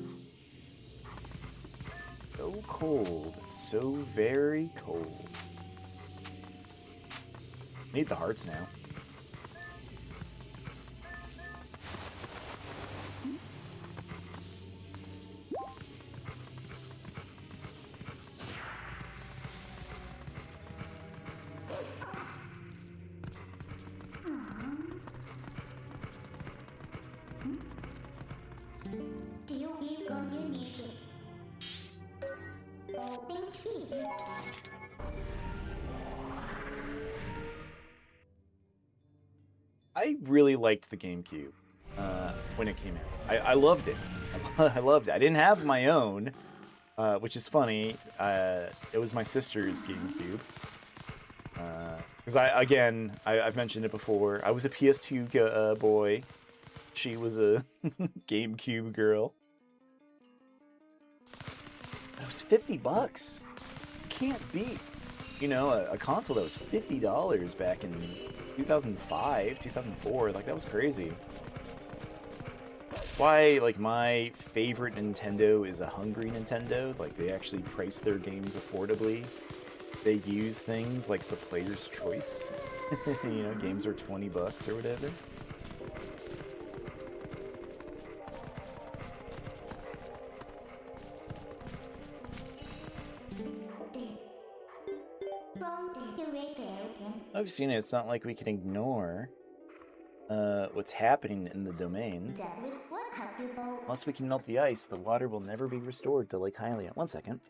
So cold. So very cold. Need the hearts now. I really liked the GameCube when it came out. I loved it. I loved it. I didn't have my own, which is funny. It was my sister's GameCube. Because I've mentioned it before. I was a PS2 boy. She was a GameCube girl. That was $50. Can't beat, a console that was $50 back in 2005, 2004. Like, that was crazy. That's why, like, my favorite Nintendo is a hungry Nintendo. Like, they actually price their games affordably. They use things like the player's choice. Games are $20 or whatever. I've seen it. It's not like we can ignore what's happening in the domain. Unless we can melt the ice, the water will never be restored to Lake Hylia. 1 second.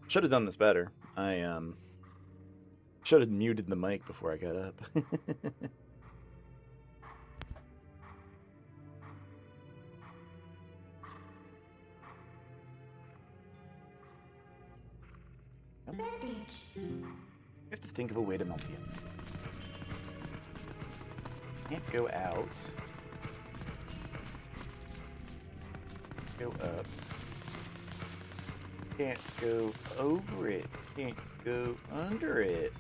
Should have done this better. I should have muted the mic before I got up. We have to think of a way to melt the ice. Can't go out. Go up. Can't go over it. Can't go under it.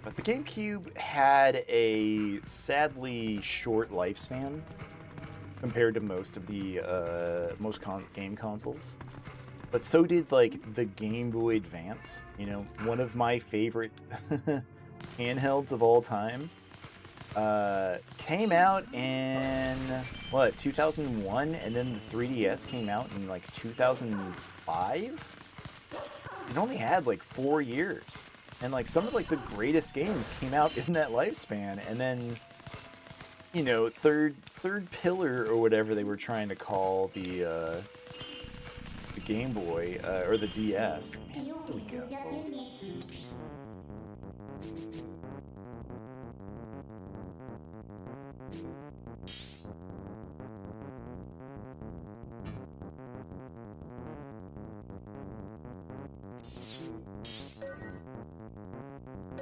But the GameCube had a sadly short lifespan compared to most of the game consoles. But so did, like, the Game Boy Advance, one of my favorite handhelds of all time. Came out in, 2001? And then the 3DS came out in, 2005? It only had, 4 years. And, some of, the greatest games came out in that lifespan. And then, third pillar or whatever they were trying to call the Game Boy, or the DS. Man, here we go.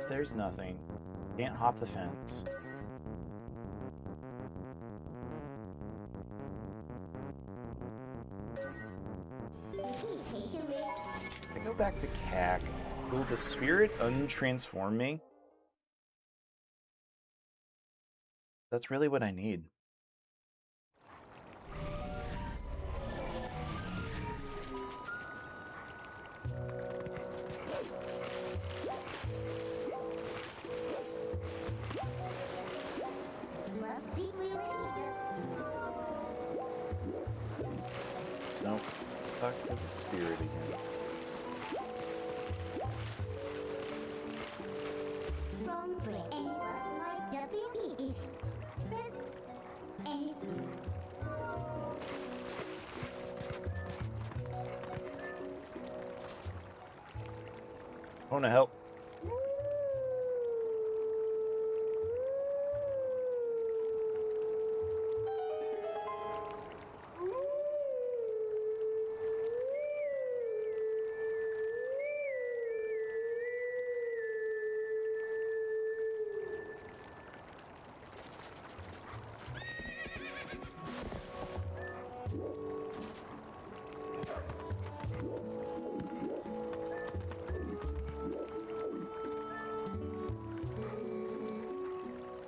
There's nothing. Can't hop the fence. back to CAC. Will the spirit untransform me? That's really what I need. Nope. Talk to the spirit again. I want to help.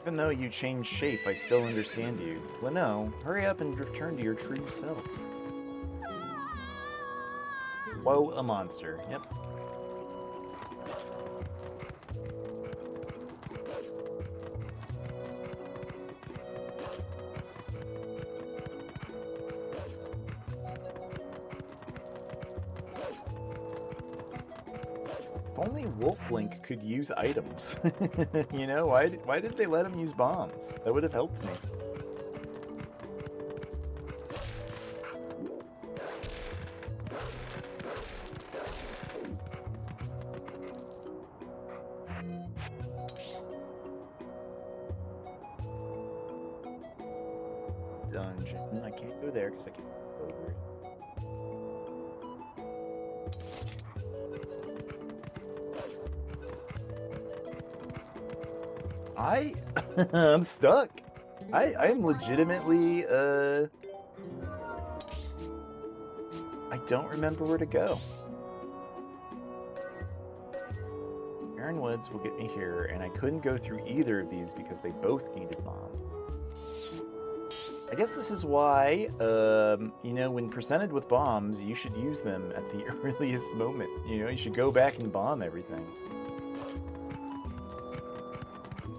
Even though you change shape, I still understand you. Leno, hurry up and return to your true self. Whoa, a monster. Yep. Only Wolflink could use items. You know, why did they let him use bombs? That would have helped me. Dungeon. I can't go there because I can't go over it. I'm stuck. I'm legitimately, I don't remember where to go. Barren Woods will get me here, and I couldn't go through either of these because they both needed bombs. I guess this is why, you know, when presented with bombs, you should use them at the earliest moment. You know, you should go back and bomb everything.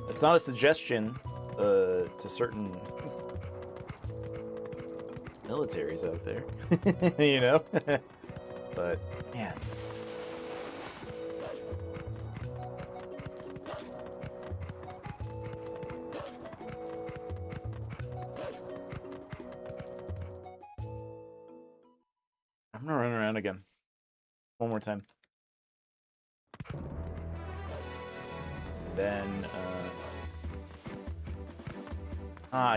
It's not a suggestion to certain militaries out there, you know? But, man. I'm gonna run around again. One more time. Then,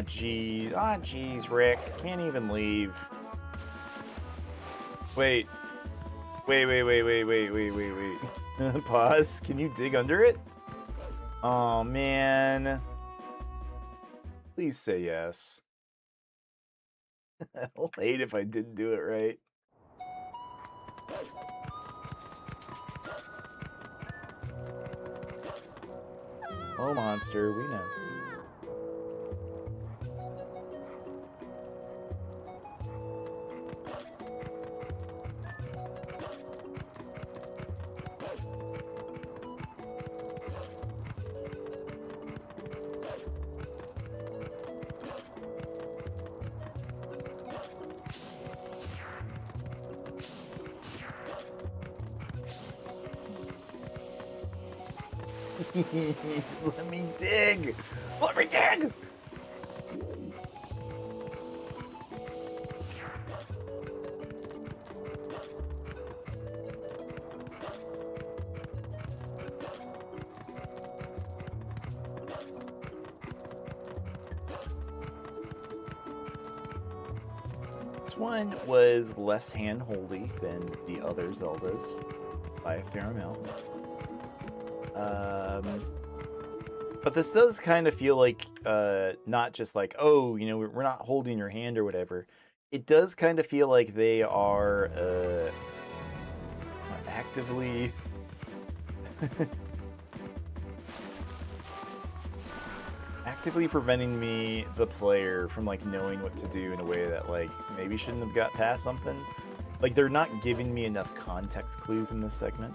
geez, Rick. Can't even leave. Wait. Pause. Can you dig under it? Oh, man. Please say yes. I'll hate if I didn't do it right. Oh, monster, we know. Let me dig! Let me dig! This one was less hand-holdy than the other Zeldas by a fair amount. But this does kind of feel like, not just like, oh, you know, we're not holding your hand or whatever. It does kind of feel like they are actively actively preventing me, the player, from like knowing what to do in a way that like maybe shouldn't have got past something. Like they're not giving me enough context clues in this segment.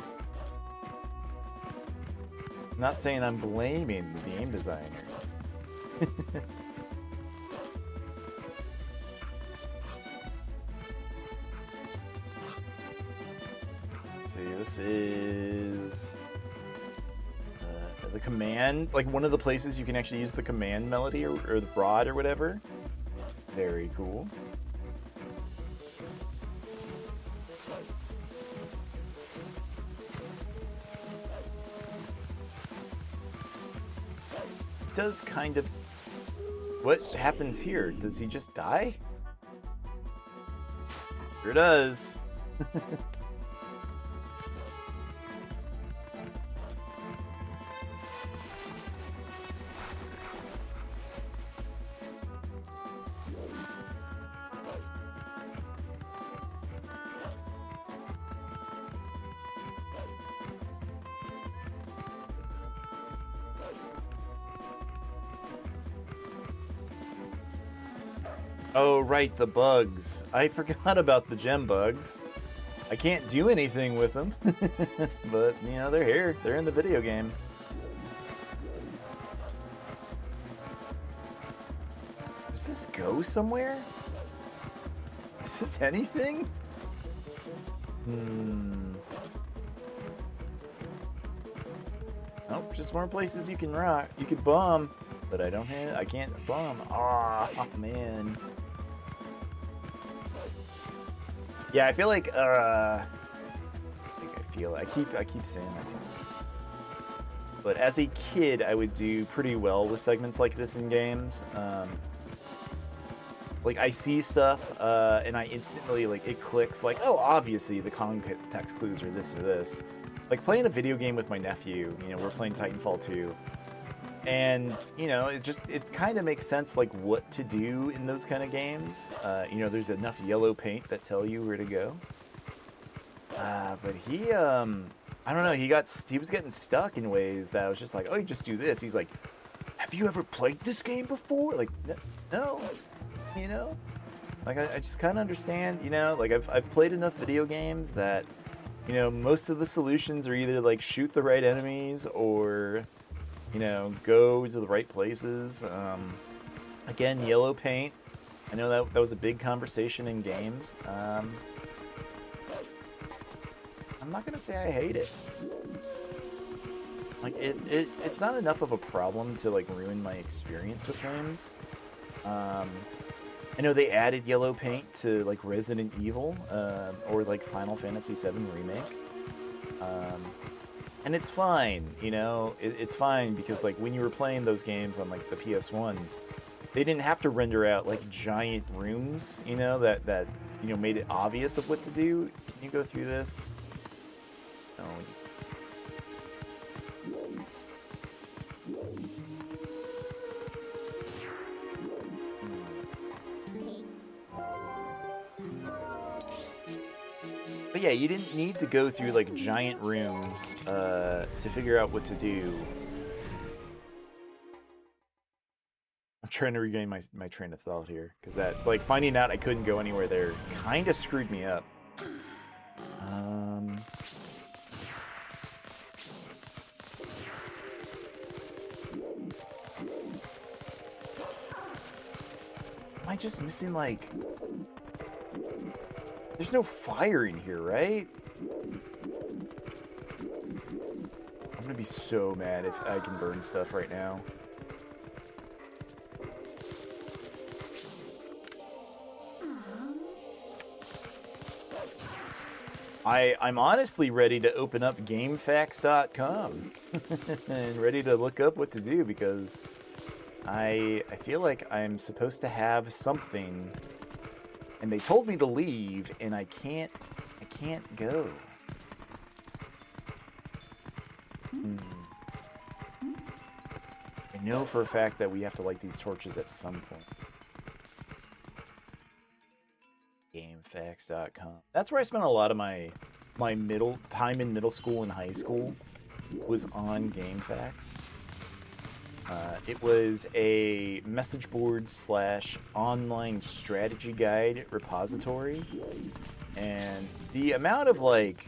I'm not saying I'm blaming the game designer. Let's see, this is the command, like one of the places you can actually use the command melody or the rod or whatever. Very cool. It does kind of... What happens here? Does he just die? Sure does. Oh, right, the bugs. I forgot about the gem bugs. I can't do anything with them. But, you know, they're here. They're in the video game. Does this go somewhere? Is this anything? Nope, just more places you can rock. You could bomb, but I can't bomb. Oh, man. Yeah, I feel like, I keep saying that too. But as a kid, I would do pretty well with segments like this in games. Like, I see stuff, and I instantly, like, it clicks, like, oh, obviously the context clues are this or this. Like, playing a video game with my nephew, you know, we're playing Titanfall 2. And, you know, it kind of makes sense, like, what to do in those kind of games. You know, there's enough yellow paint that tell you where to go. But he, I don't know, he was getting stuck in ways that I was just like, oh, you just do this. He's like, have you ever played this game before? Like, no, you know? Like, I just kind of understand, you know? Like, I've played enough video games that, you know, most of the solutions are either, like, shoot the right enemies or... you know, go to the right places. Again, yellow paint. I know that was a big conversation in games. I'm not gonna say I hate it. Like it's not enough of a problem to like ruin my experience with games. I know they added yellow paint to like Resident Evil or like Final Fantasy VII Remake. And it's fine, you know, it's fine because, like, when you were playing those games on, like, the PS1, they didn't have to render out, like, giant rooms, you know, that you know, made it obvious of what to do. Can you go through this? No. But yeah, you didn't need to go through like giant rooms to figure out what to do. I'm trying to regain my train of thought here, because that, like, finding out I couldn't go anywhere there kind of screwed me up. Am I just missing, like... There's no fire in here, right? I'm gonna be so mad if I can burn stuff right now. I'm honestly ready to open up GameFAQs.com and ready to look up what to do, because I feel like I'm supposed to have something, and they told me to leave, and I can't go. I know for a fact that we have to light these torches at some point. GameFAQs.com. That's where I spent a lot of my my time in middle school and high school was on GameFAQs. It was a message board / online strategy guide repository, and the amount of like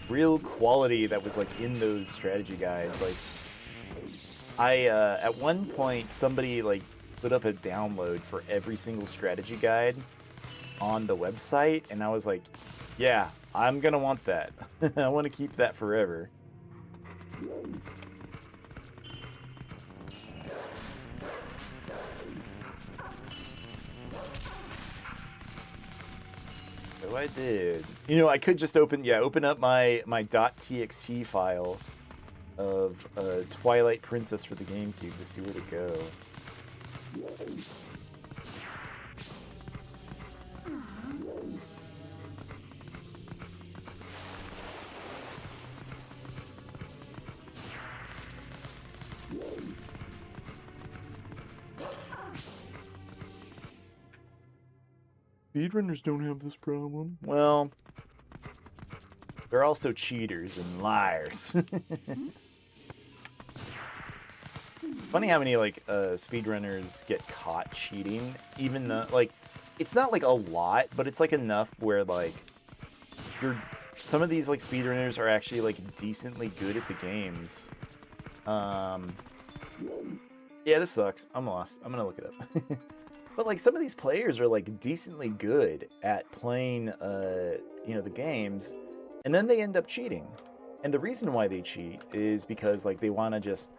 real quality that was like in those strategy guides, like I at one point somebody like put up a download for every single strategy guide on the website, and I was like, yeah, I'm gonna want that. I want to keep that forever. So I did. You know, I could just open up my .txt file of Twilight Princess for the GameCube to see where to go. Speedrunners don't have this problem. Well, they're also cheaters and liars. Funny how many like speedrunners get caught cheating, even though like it's not like a lot, but it's like enough where like some of these like speedrunners are actually like decently good at the games. Yeah, this sucks. I'm lost. I'm gonna look it up. But like some of these players are like decently good at playing you know, the games, and then they end up cheating. And the reason why they cheat is because like they want to just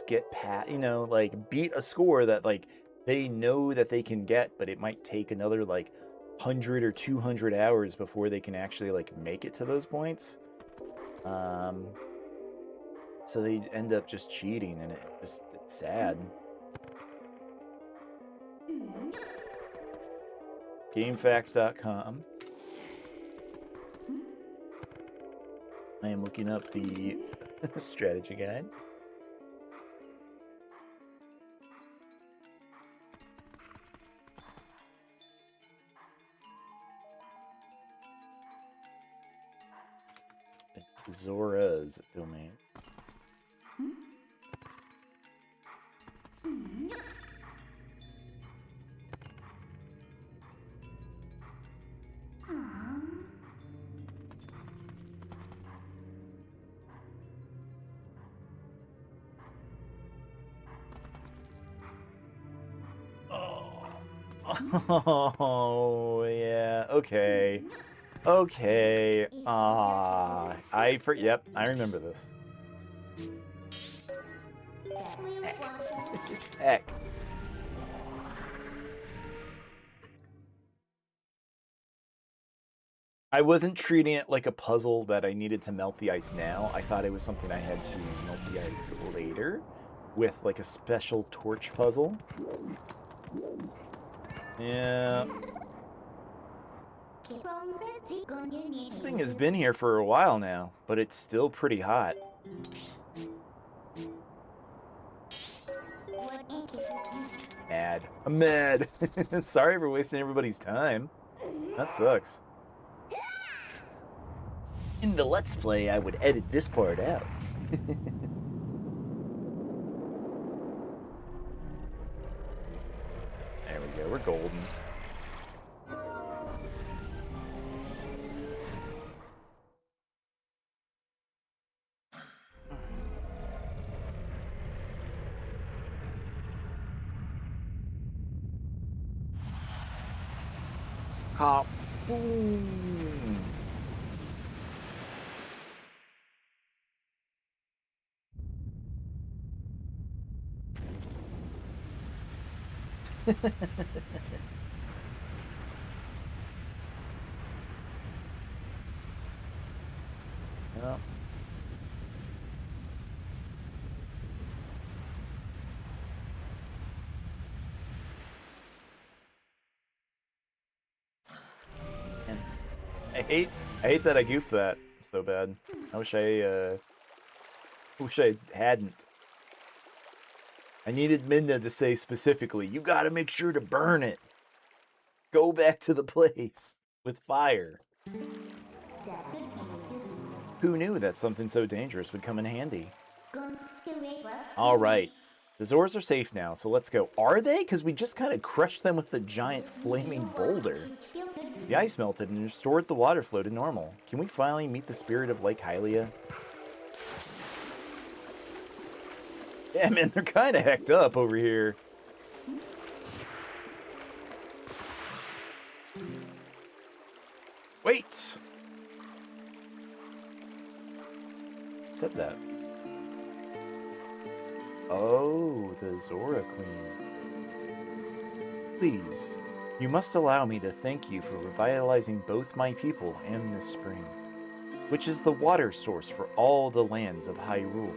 get you know, like beat a score that like they know that they can get, but it might take another like 100 or 200 hours before they can actually like make it to those points. So they end up just cheating, and it's sad. GameFAQs.com. I am looking up the strategy guide. Zora's domain. Oh, yeah. Okay. Okay. Yep, I remember this. Heck. I wasn't treating it like a puzzle that I needed to melt the ice now. I thought it was something I had to melt the ice later with like a special torch puzzle. Yeah. This thing has been here for a while now, but it's still pretty hot. Mad. I'm mad. Sorry for wasting everybody's time. That sucks. In the Let's Play, I would edit this part out. There we go, we're golden. Boom. Well. I hate that I goofed that so bad. I wish I hadn't. I needed Minna to say specifically, you gotta make sure to burn it. Go back to the place. with fire. Who knew that something so dangerous would come in handy? All right. The Zors are safe now, so let's go. Are they? Because we just kind of crushed them with a giant flaming boulder. The ice melted and restored the water flow to normal. Can we finally meet the spirit of Lake Hylia? Yeah, man, they're kind of hecked up over here. Wait! Said that. Oh, the Zora Queen. Please, you must allow me to thank you for revitalizing both my people and this spring, which is the water source for all the lands of Hyrule.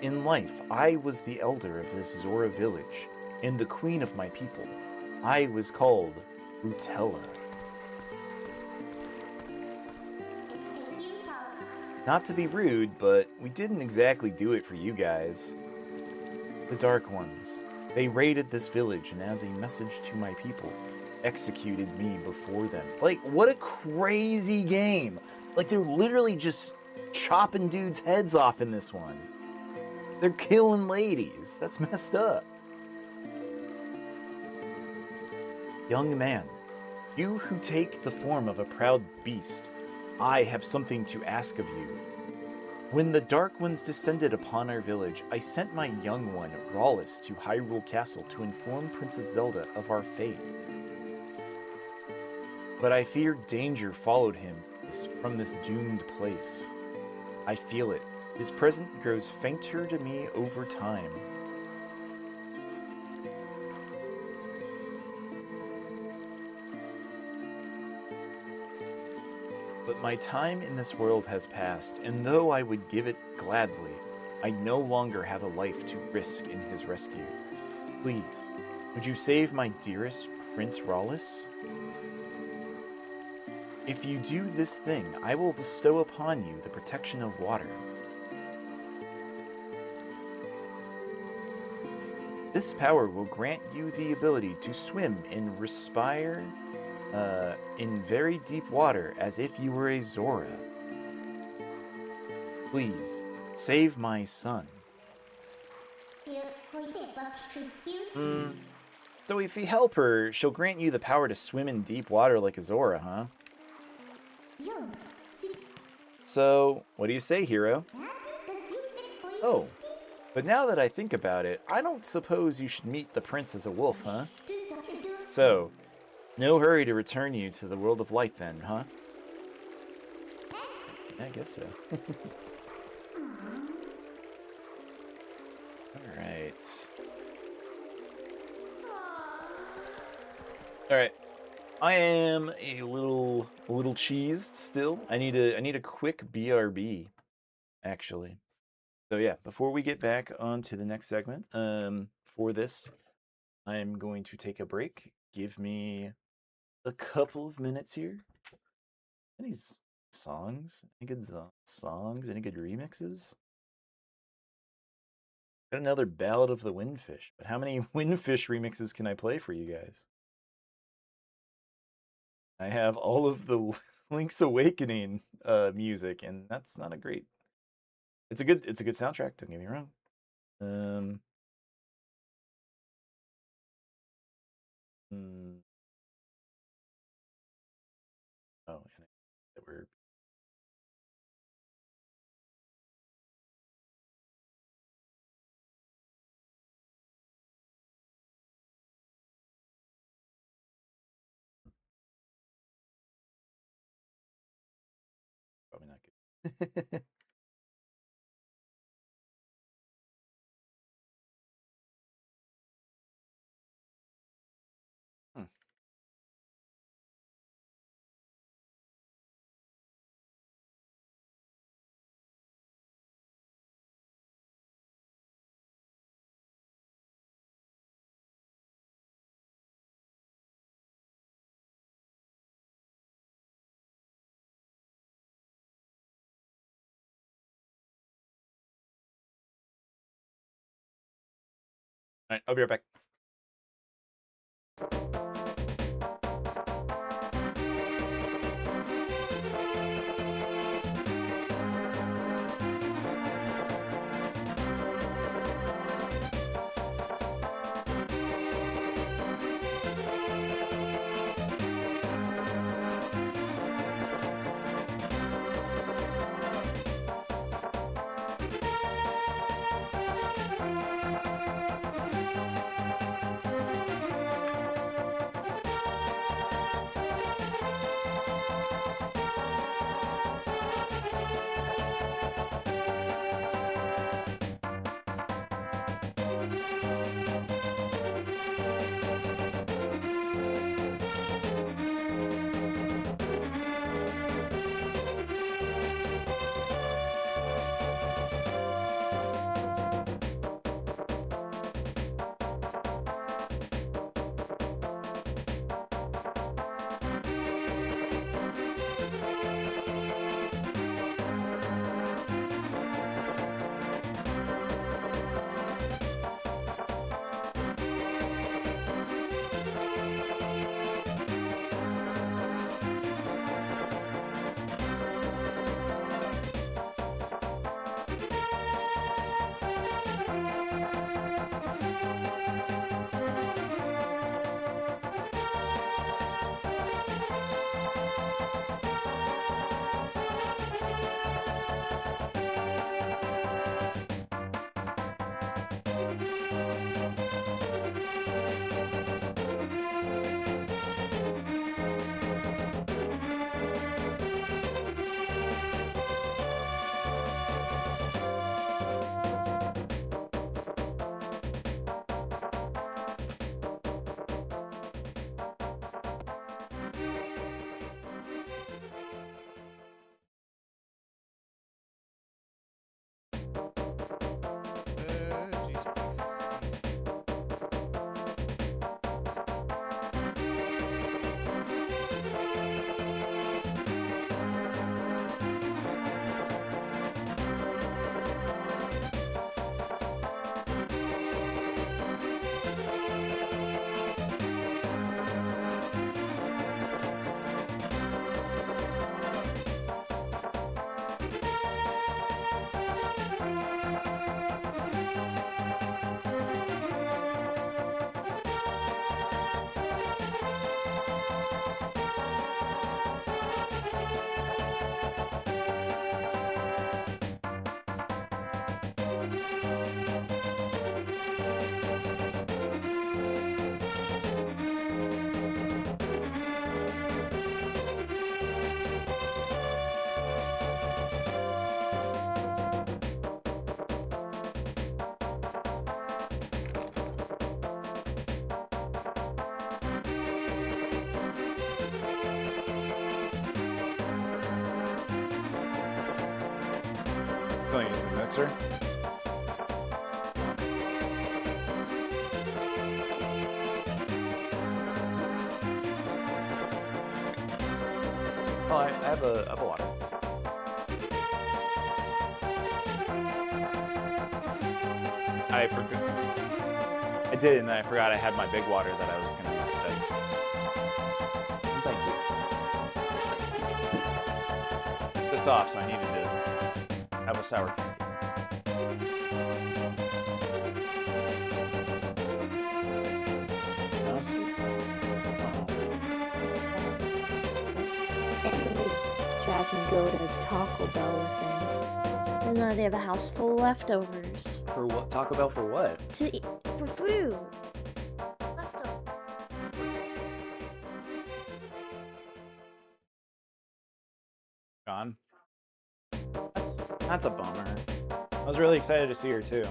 In life, I was the elder of this Zora village, and the queen of my people. I was called Rutella. Not to be rude, but we didn't exactly do it for you guys. The Dark Ones. They raided this village and as a message to my people, executed me before them. Like, what a crazy game. Like, they're literally just chopping dudes' heads off in this one. They're killing ladies. That's messed up. Young man, you who take the form of a proud beast, I have something to ask of you. When the Dark Ones descended upon our village, I sent my young one, Rawless, to Hyrule Castle to inform Princess Zelda of our fate. But I fear danger followed him from this doomed place. I feel it. His presence grows fainter to me over time. But my time in this world has passed, and though I would give it gladly, I no longer have a life to risk in his rescue. Please, would you save my dearest Prince Rawless? If you do this thing, I will bestow upon you the protection of water. This power will grant you the ability to swim and respire in very deep water as if you were a Zora. Please, save my son. So if you help her, she'll grant you the power to swim in deep water like a Zora, huh? So, what do you say, hero? Oh, but now that I think about it, I don't suppose you should meet the prince as a wolf, huh? So, no hurry to return you to the world of light then, huh? Yeah, I guess so. Alright. Alright. I am a little cheesed still. I need a quick BRB, actually. So yeah, before we get back on to the next segment, for this, I'm going to take a break. Give me a couple of minutes here. Any songs? Any good songs? Any good remixes? Got another Ballad of the Windfish, but how many Windfish remixes can I play for you guys? I have all of the Link's Awakening music, and that's not a great. It's a good soundtrack. Don't get me wrong. Oh, and that we're. Probably not good. Hmm. All right, I'll be right back. Still using the mixer. Oh, I have a water. I forgot. I did, and then I forgot I had my big water that I was going to use instead. Thank you. Just off, so I needed to have a sour candy. Drives me go to Taco Bell with him. And then they have a house full of leftovers. For what? Taco Bell for what? To eat, for food. Leftovers. Gone. That's a bummer. I was really excited to see her too.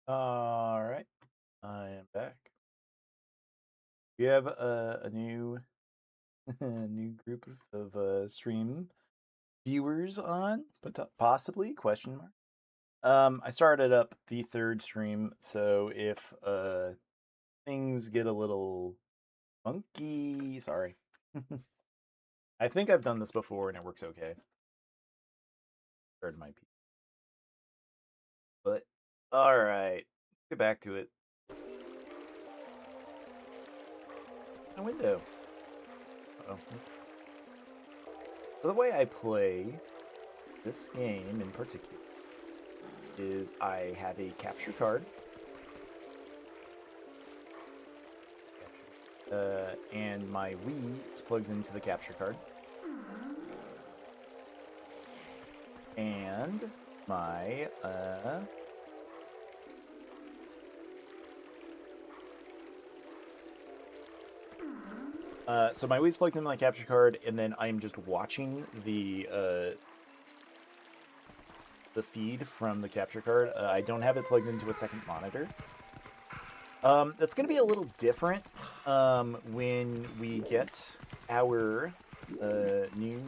All right, I am back. We have a new a new group of stream viewers on, but possibly question mark. I started up the third stream, so if things get a little funky, sorry. I think I've done this before and it works okay. Started my piece, but all right, get back to it. A window. Uh-oh. So the way I play this game in particular is I have a capture card. And my Wii is plugged into the capture card. And my so my Wii's plugged into my capture card, and then I'm just watching the feed from the capture card. I don't have it plugged into a second monitor. That's going to be a little different when we get our new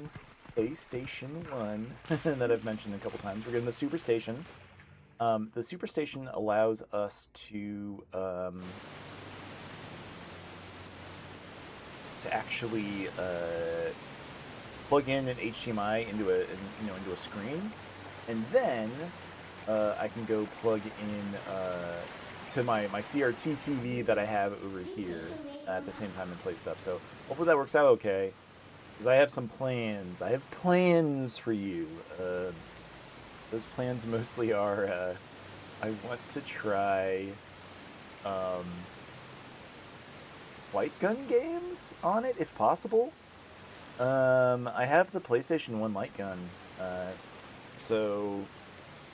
PlayStation 1 that I've mentioned a couple times. We're getting the Super Station. The Super Station allows us to actually plug in an HDMI into a screen, and then I can go plug in to my CRT TV that I have over here at the same time and play stuff. So hopefully that works out okay, because I have some plans. I have plans for you. Those plans mostly are I want to try light gun games on it if possible. I have the PlayStation 1 light gun, so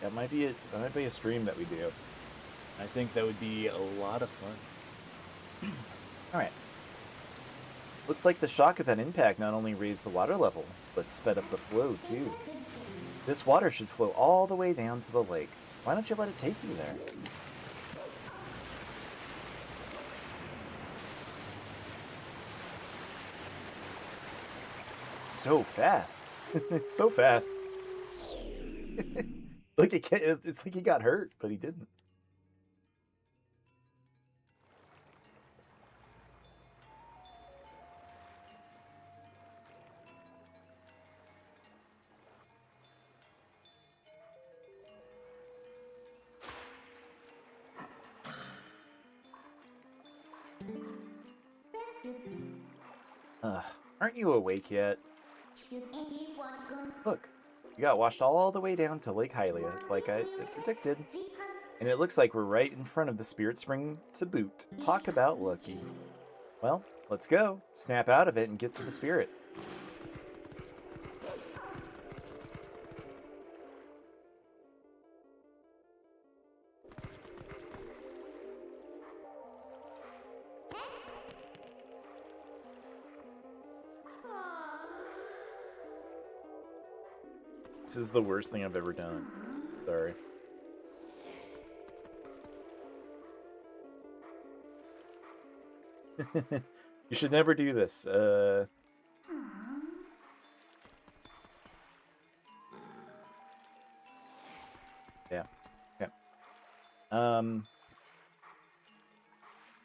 that might be a stream that we do. I think that would be a lot of fun. All right. Looks like the shock of that impact not only raised the water level, but sped up the flow too. This water should flow all the way down to the lake. Why don't you let it take you there? It's so fast. It's so fast. Like it's like he got hurt, but he didn't. Aren't you awake yet? Look, you got washed all the way down to Lake Hylia, like I predicted. And it looks like we're right in front of the Spirit Spring to boot. Talk about lucky. Well, let's go. Snap out of it and get to the Spirit. This is the worst thing I've ever done. Sorry. You should never do this. Yeah. Yeah.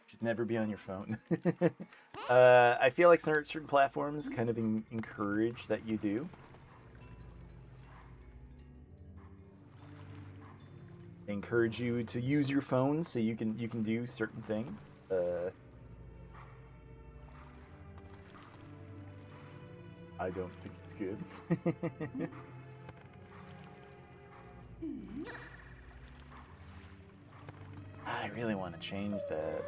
Should never be on your phone. I feel like certain platforms kind of encourage that you do. They encourage you to use your phone so you can do certain things. I don't think it's good. I really want to change that.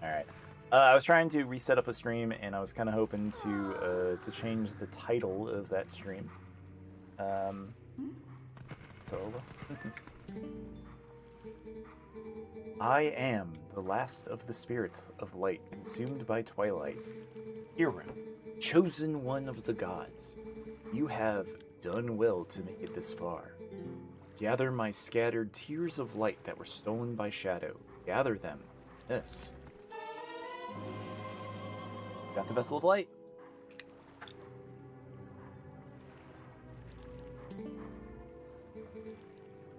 All right. I was trying to reset up a stream, and I was kind of hoping to change the title of that stream. So, I am the last of the spirits of light, consumed by Twilight. Hero, chosen one of the gods. You have done well to make it this far. Gather my scattered tears of light that were stolen by shadow. Gather them. This. Got the vessel of light.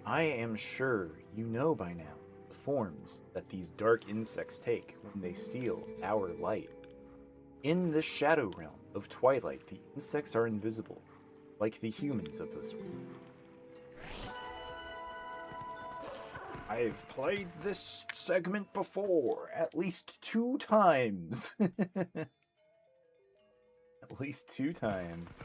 I am sure you know by now the forms that these dark insects take when they steal our light. In this shadow realm of Twilight, the insects are invisible, like the humans of this world. I've played this segment before, at least 2 times. At least 2 times.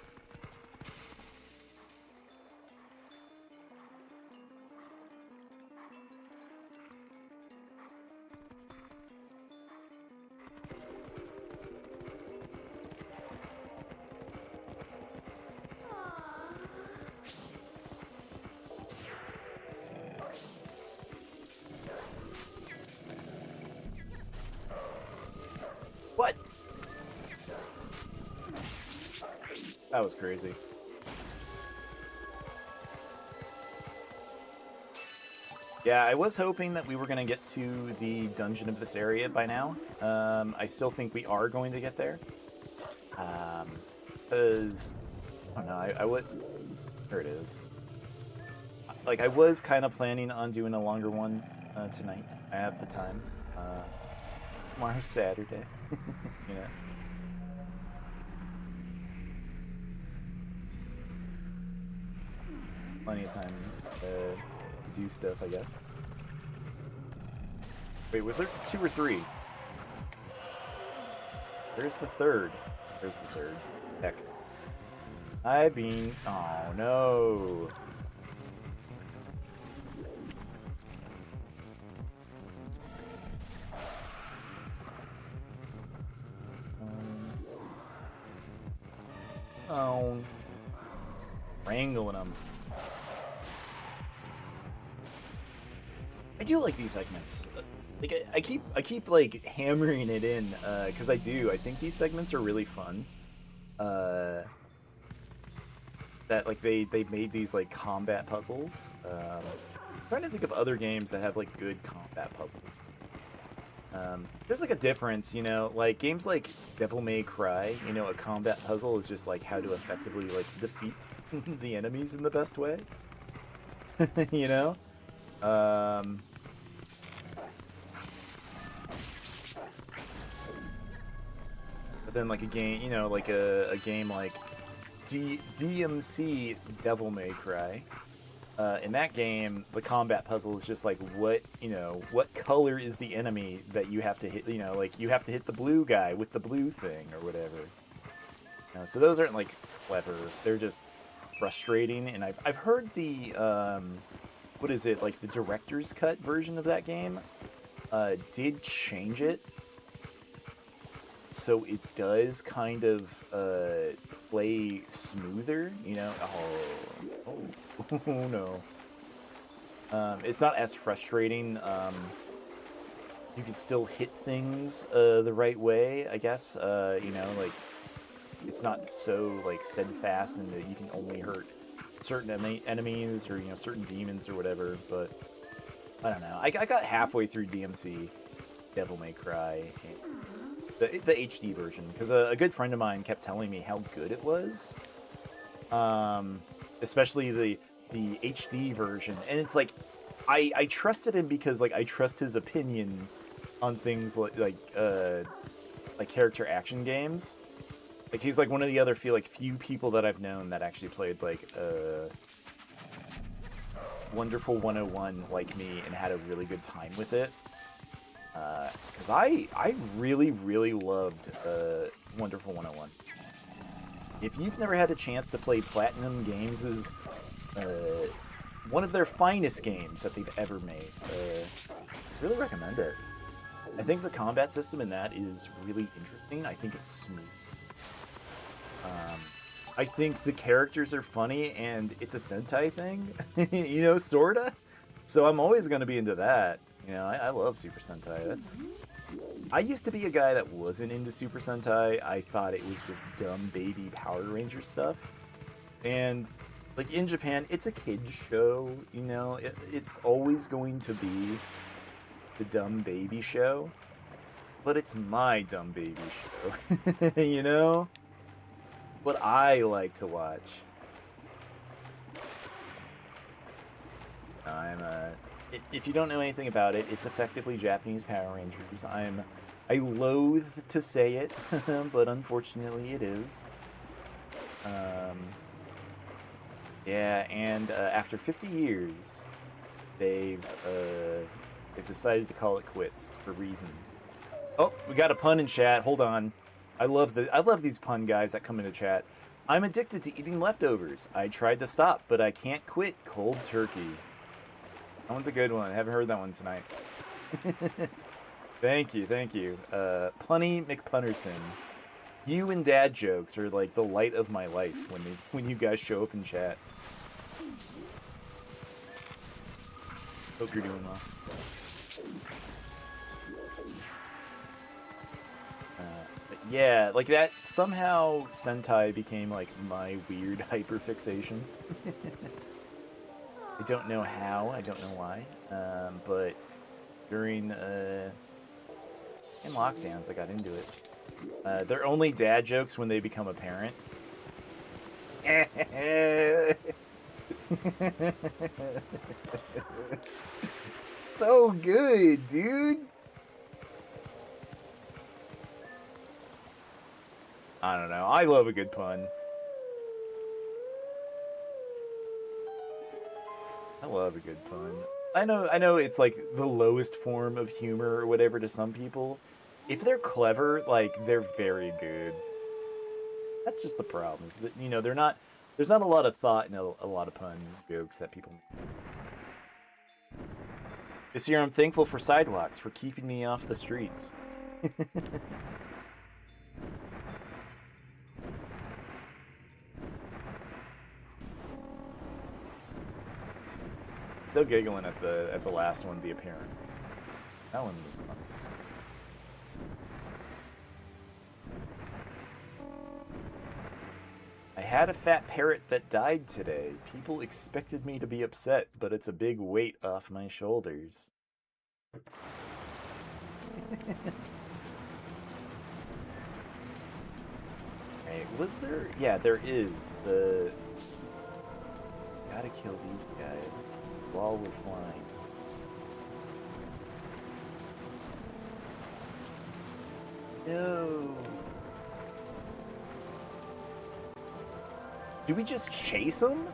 What? That was crazy. Yeah, I was hoping that we were going to get to the dungeon of this area by now. I still think we are going to get there. Because, I don't know, I would... There it is. Like, I was kind of planning on doing a longer one tonight. I have the time. Tomorrow's Saturday. You know. Plenty of time to do stuff, I guess. Wait, was there 2 or 3? There's the 3rd. There's the 3rd. Heck. Oh no. Oh. Wrangling them. I do like these segments. Like I keep like hammering it in because I do. I think these segments are really fun. That like they made these like combat puzzles. I'm trying to think of other games that have like good combat puzzles. There's like a difference, you know, like games like Devil May Cry, you know, a combat puzzle is just like how to effectively like defeat the enemies in the best way. You know? But then like a game, you know, like a game like DMC Devil May Cry. In that game, the combat puzzle is just like what color is the enemy that you have to hit, you know, like you have to hit the blue guy with the blue thing or whatever. You know, so those aren't like clever, they're just frustrating, and I've heard the, what is it, like the director's cut version of that game did change it. So it does kind of play smoother, you know. Oh no. It's not as frustrating. You can still hit things the right way, I guess. You know, like it's not so like steadfast, and that you can only hurt certain enemies or you know certain demons or whatever. But I don't know. I got halfway through DMC Devil May Cry. The HD version, because a good friend of mine kept telling me how good it was, especially the HD version, and it's like I trusted him because like I trust his opinion on things like character action games. Like he's like one of the other few people that I've known that actually played like Wonderful 101 like me and had a really good time with it. Because I really loved Wonderful 101. If you've never had a chance to play Platinum Games' one of their finest games that they've ever made, really recommend it. I think the combat system in that is really interesting. I think it's smooth. I think the characters are funny, and it's a Sentai thing, you know, sorta. So I'm always going to be into that. You know, I love Super Sentai. I used to be a guy that wasn't into Super Sentai. I thought it was just dumb baby Power Ranger stuff. And like in Japan, it's a kids show. You know, it's always going to be the dumb baby show, but it's my dumb baby show. You know, what I like to watch. If you don't know anything about it, it's effectively Japanese Power Rangers. I loathe to say it, but unfortunately it is. Yeah, and after 50 years, they've decided to call it quits for reasons. Oh, we got a pun in chat. Hold on. I love these pun guys that come into chat. I'm addicted to eating leftovers. I tried to stop, but I can't quit cold turkey. That one's a good one. I haven't heard that one tonight. Thank you, thank you. Punny McPunnerson. You and dad jokes are like the light of my life when you guys show up in chat. Hope you're doing well. But yeah, like that somehow Sentai became like my weird hyperfixation. I don't know how, I don't know why, but during in lockdowns I got into it. They're only dad jokes when they become apparent. So good, dude. I don't know. I love a good pun. I love a good pun. I know it's like the lowest form of humor or whatever to some people. If they're clever, like they're very good. That's just the problem. Is that, you know, there's not a lot of thought in a lot of pun jokes that people make. This year I'm thankful for sidewalks for keeping me off the streets. Still giggling at the last one, the apparent. That one was fun. I had a fat parrot that died today. People expected me to be upset, but it's a big weight off my shoulders. Hey, was there? Yeah, there is. Gotta kill these guys while we're flying. No. Do we just chase them?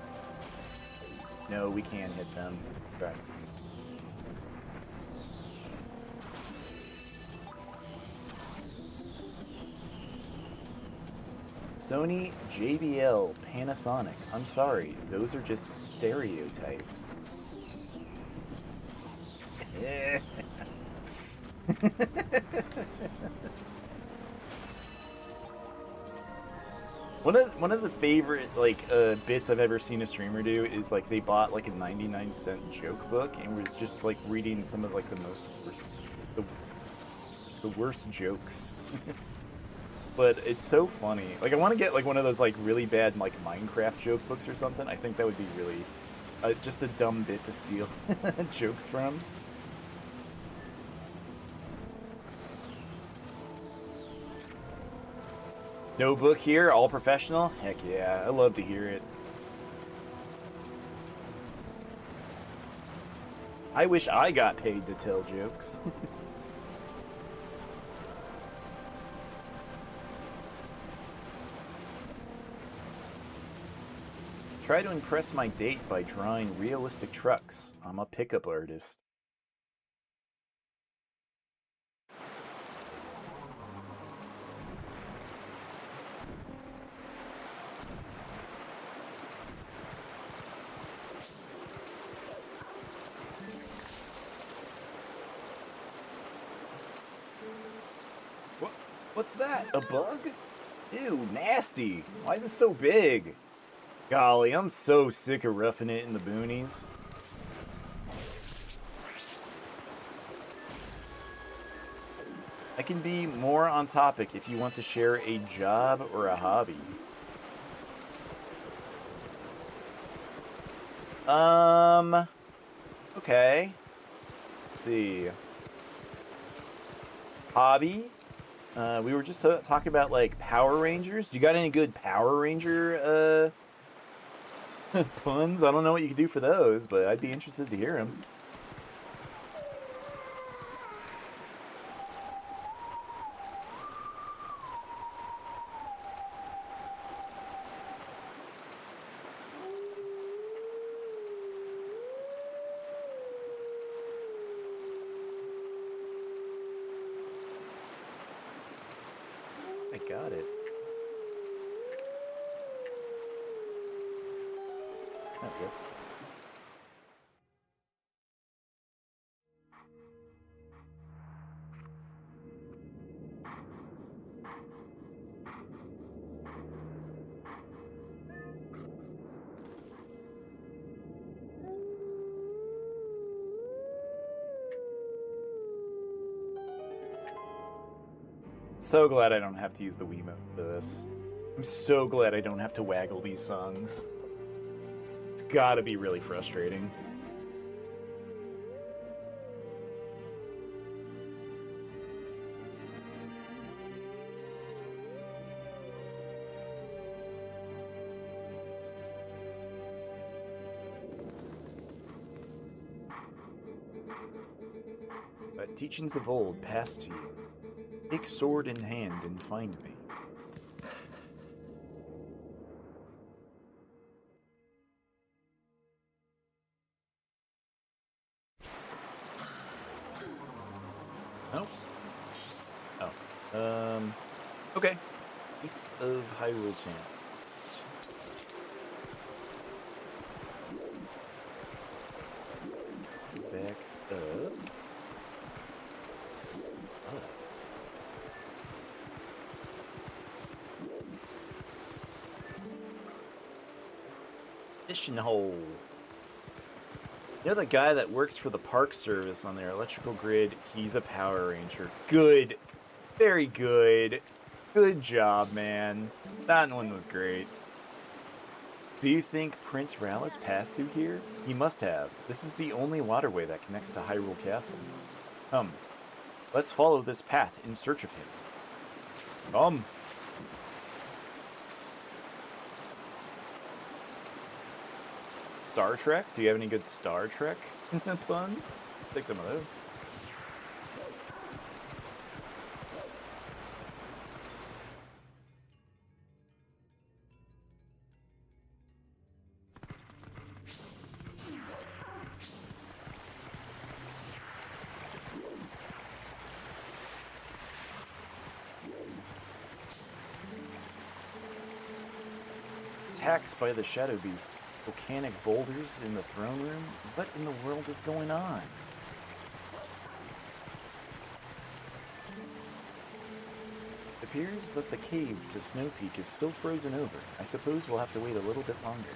No, we can't hit them. Right. Sony, JBL, Panasonic. I'm sorry, those are just stereotypes. One of the favorite bits I've ever seen a streamer do is like they bought like a 99-cent joke book and was just like reading some of like the worst jokes. But it's so funny. Like I want to get like one of those like really bad like Minecraft joke books or something. I think that would be really just a dumb bit to steal jokes from. No book here, all professional? Heck yeah, I love to hear it. I wish I got paid to tell jokes. Try to impress my date by drawing realistic trucks. I'm a pickup artist. What's that? A bug? Ew, nasty. Why is it so big? Golly, I'm so sick of roughing it in the boonies. I can be more on topic if you want to share a job or a hobby. Okay. Let's see. Hobby. We were just talking about like Power Rangers. Do you got any good Power Ranger puns? I don't know what you could do for those, but I'd be interested to hear them. I got it. There we go. So glad I don't have to use the Wiimote for this. I'm so glad I don't have to waggle these songs. It's gotta be really frustrating. But teachings of old passed to you. Take sword in hand and find me. Nope. Oh. Okay. East of Hyrule Town. Back up. Fishing hole. You know the guy that works for the park service on their electrical grid? He's a Power Ranger. Good. Very good. Good job, man. That one was great. Do you think Prince Rallis passed through here? He must have. This is the only waterway that connects to Hyrule Castle. Come. Let's follow this path in search of him. Come. Star Trek? Do you have any good Star Trek puns? Take some of those. Attacks by the Shadow Beast. Volcanic boulders in the throne room? What in the world is going on? It appears that the cave to Snow Peak is still frozen over. I suppose we'll have to wait a little bit longer.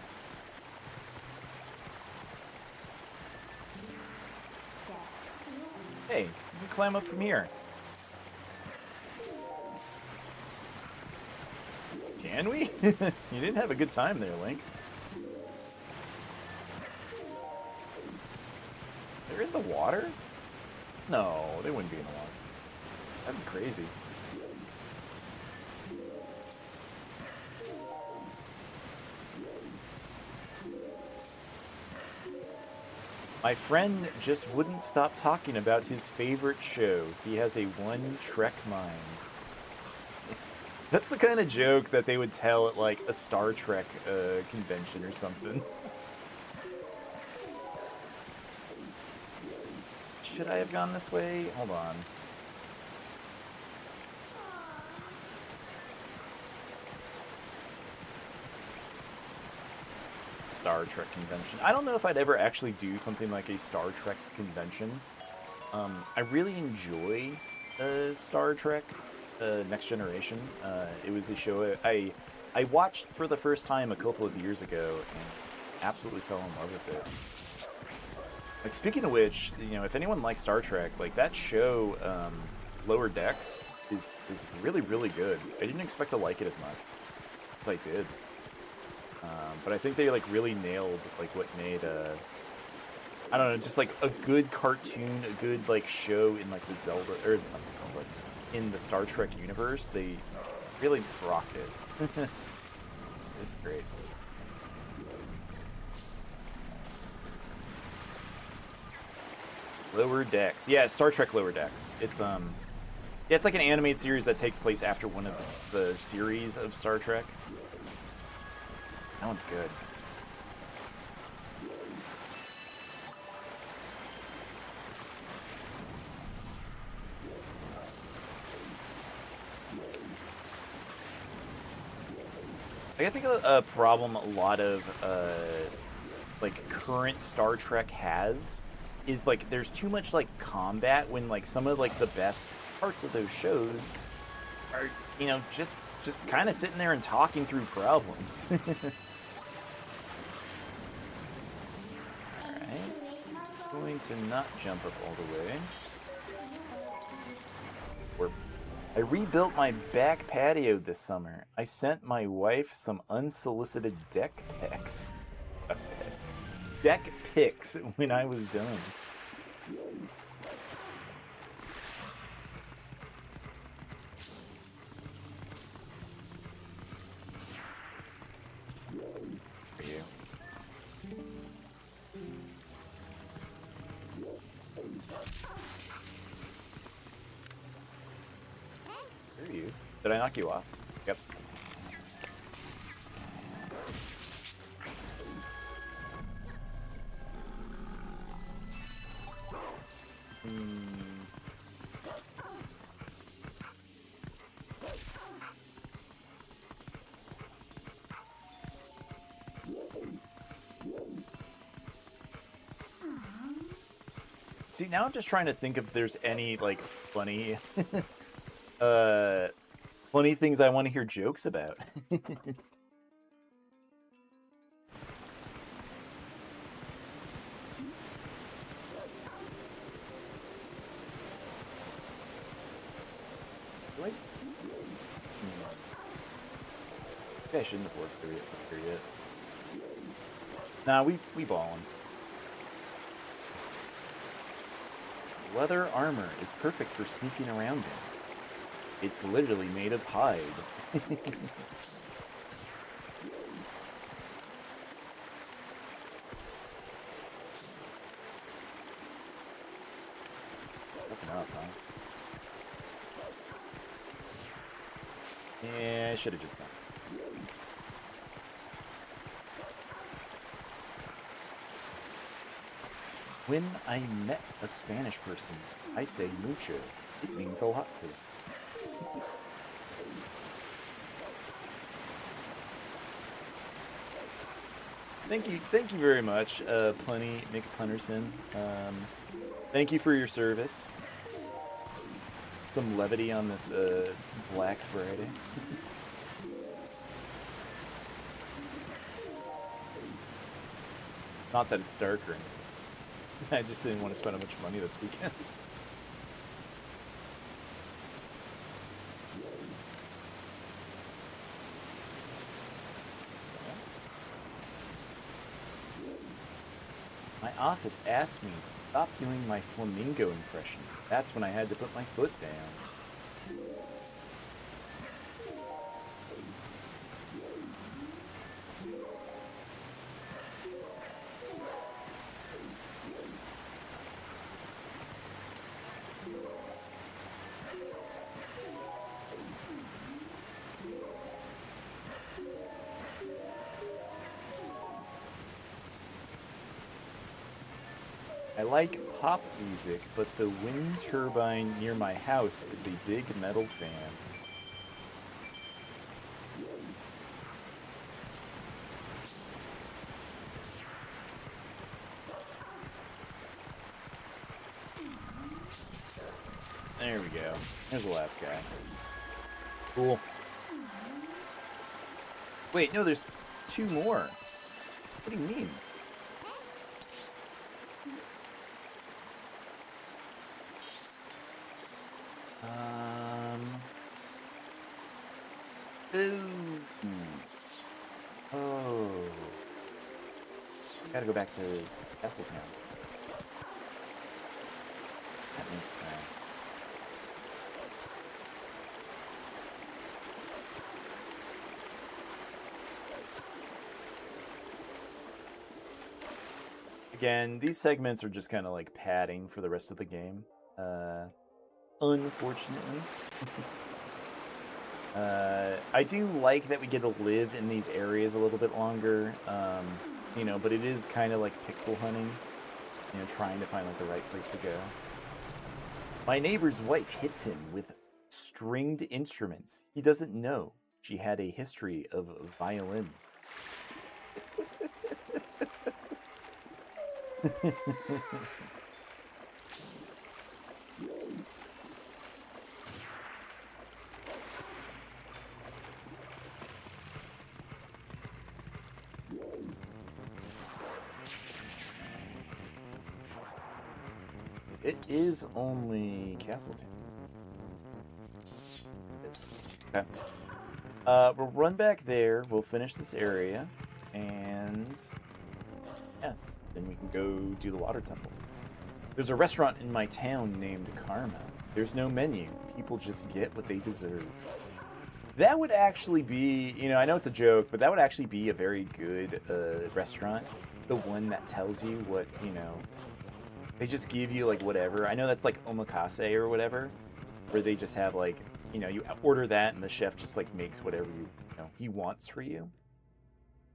Hey, you can climb up from here. Can we? You didn't have a good time there, Link. They're in the water? No, they wouldn't be in the water. That'd be crazy. My friend just wouldn't stop talking about his favorite show. He has a one-Trek mind. That's the kind of joke that they would tell at, like, a Star Trek convention or something. Should I have gone this way? Hold on. Star Trek convention. I don't know if I'd ever actually do something like a Star Trek convention. I really enjoy Star Trek Next Generation. It was a show I watched for the first time a couple of years ago and absolutely fell in love with it. Like, speaking of which, you know, if anyone likes Star Trek, like, that show, Lower Decks, is really, really good. I didn't expect to like it as much as I did. But I think they like really nailed like what made I don't know, just like a good cartoon, a good like show in like the Zelda or not the Zelda, in the Star Trek universe. They really rocked it. It's great. Lower Decks, yeah, Star Trek Lower Decks. Yeah, it's like an animated series that takes place after one of the series of Star Trek. That one's good. Like, I think a problem a lot of like current Star Trek has is like there's too much like combat when like some of like the best parts of those shows are just kind of sitting there and talking through problems. All right, going to not jump up all the way. I rebuilt my back patio this summer. I sent my wife some unsolicited deck pics. Deck pics when I was done. For you. For you. Did I knock you off? Yep. See, now I'm just trying to think if there's any like funny funny things I want to hear jokes about. Like, I shouldn't have worked through it yet. Nah, we ballin'. Leather armor is perfect for sneaking around in. It's literally made of hide. Open up, huh? Yeah, I should have just done it. When I met a Spanish person, I say mucho. It means a lot to them. Thank you very much, Plenty McPunderson. Thank you for your service. Some levity on this Black Friday. Not that it's dark or anything. I just didn't want to spend a bunch of money this weekend. My office asked me to stop doing my flamingo impression. That's when I had to put my foot down. I like pop music, but the wind turbine near my house is a big metal fan. There we go. There's the last guy. Cool. Wait, no, there's two more. What do you mean? Ooh. Oh. Gotta go back to Castletown. That makes sense. Again, these segments are just kind of like padding for the rest of the game. Unfortunately. I do like that we get to live in these areas a little bit longer, you know, but it is kind of like pixel hunting, you know, trying to find like the right place to go. My neighbor's wife hits him with stringed instruments. He doesn't know she had a history of violins. It is only Castletown. Okay. We'll run back there. We'll finish this area, and yeah, then we can go do the water temple. There's a restaurant in my town named Karma. There's no menu. People just get what they deserve. That would actually be, you know, I know it's a joke, but that would actually be a very good restaurant. The one that tells you what, you know, they just give you like whatever. I know that's like omakase or whatever, where they just have like, you know, you order that and the chef just like makes whatever you know he wants for you.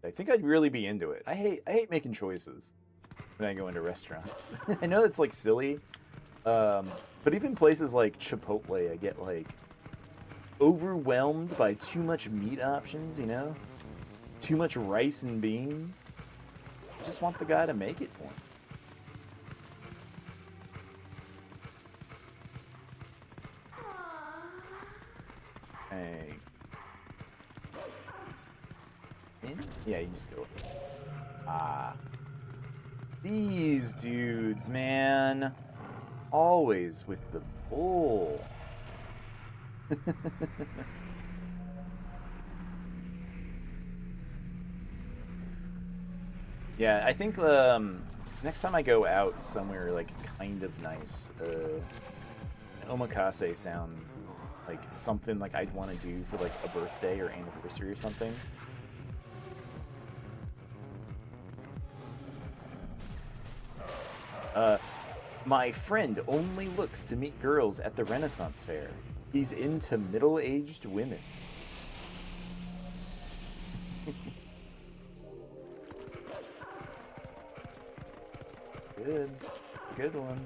I think I'd really be into it. I hate making choices when I go into restaurants. I know it's like silly, but even places like Chipotle, I get like overwhelmed by too much meat options. You know, too much rice and beans. I just want the guy to make it for me. Hey. In? Yeah, you can just go. Ah. These dudes, man. Always with the bull. Yeah, I think next time I go out somewhere like kind of nice, omakase sounds like something like I'd want to do for like a birthday or anniversary or something. My friend only looks to meet girls at the Renaissance Fair. He's into middle-aged women. Good. Good one.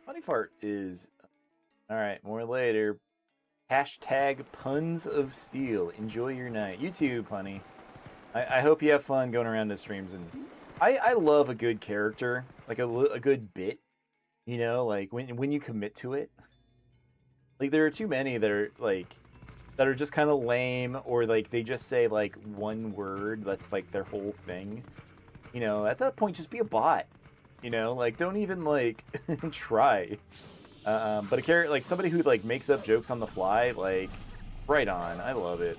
Funny part is, all right, more later. Hashtag puns of steel. Enjoy your night. You too, Punny. I hope you have fun going around the streams. And I love a good character, like a good bit, you know, like when you commit to it. Like there are too many that are like, that are just kind of lame, or like they just say like one word that's like their whole thing. You know, at that point, just be a bot. You know, like don't even like try. But a character like somebody who like makes up jokes on the fly, like right on. I love it.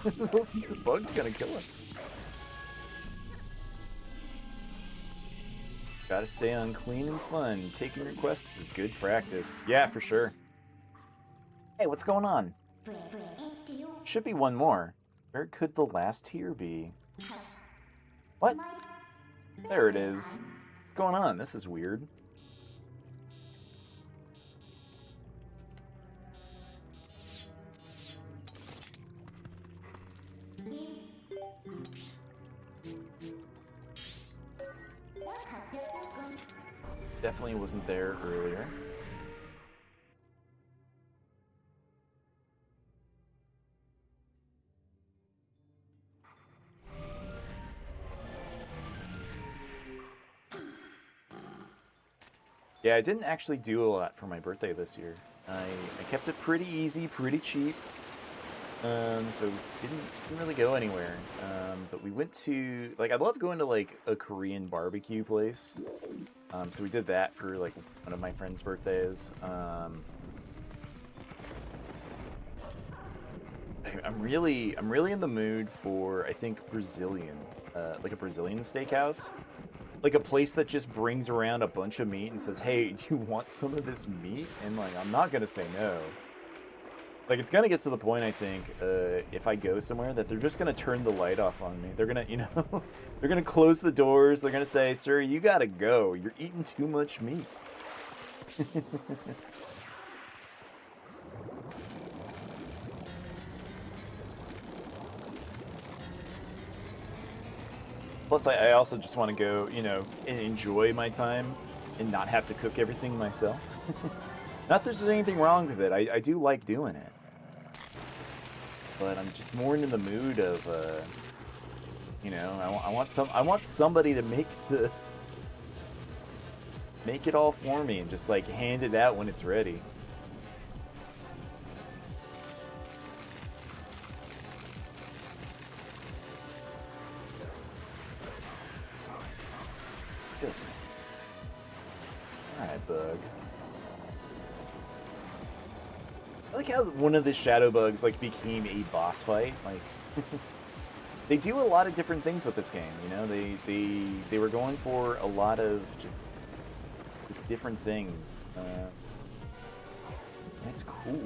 The bug's gonna kill us. Gotta stay on clean and fun. Taking requests is good practice. Yeah, for sure. Hey, what's going on? Should be one more. Where could the last tier be? What? There it is. What's going on? This is weird. Definitely wasn't there earlier. Yeah, I didn't actually do a lot for my birthday this year. I kept it pretty easy, pretty cheap. So didn't really go anywhere. But we went to like I love going to like a Korean barbecue place. So we did that for like one of my friends' birthdays. I'm really in the mood for I think Brazilian, like a Brazilian steakhouse, like a place that just brings around a bunch of meat and says, "Hey, do you want some of this meat?" And like I'm not gonna say no. Like it's gonna get to the point I think if I go somewhere that they're just gonna turn the light off on me. They're gonna they're gonna close the doors. They're gonna say, "Sir, you gotta go. You're eating too much meat." Plus, I also just want to go, and enjoy my time and not have to cook everything myself. Not that there's anything wrong with it. I do like doing it. But I'm just more in the mood of, I want somebody to make it all for me and just like hand it out when it's ready. Just alright, bug. I like how one of the shadow bugs like became a boss fight. Like they do a lot of different things with this game. They were going for a lot of just different things. It's cool.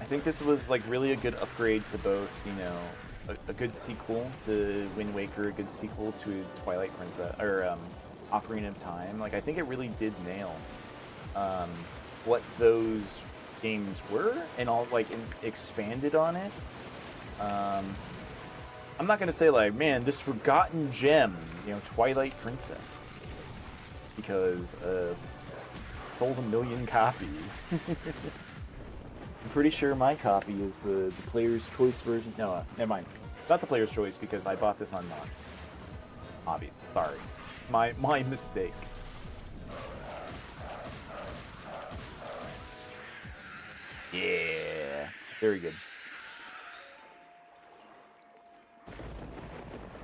I think this was like really a good upgrade to both, a good sequel to Wind Waker, a good sequel to Twilight Princess or Ocarina of Time. Like I think it really did nail what those games were and all like expanded on it. I'm not gonna say like, man, this forgotten gem, Twilight Princess, because it sold 1 million copies. I'm pretty sure my copy is the player's choice version. No, never mind. Not the player's choice because I bought this on launch. Obvious. Sorry. My mistake. Yeah. Very good.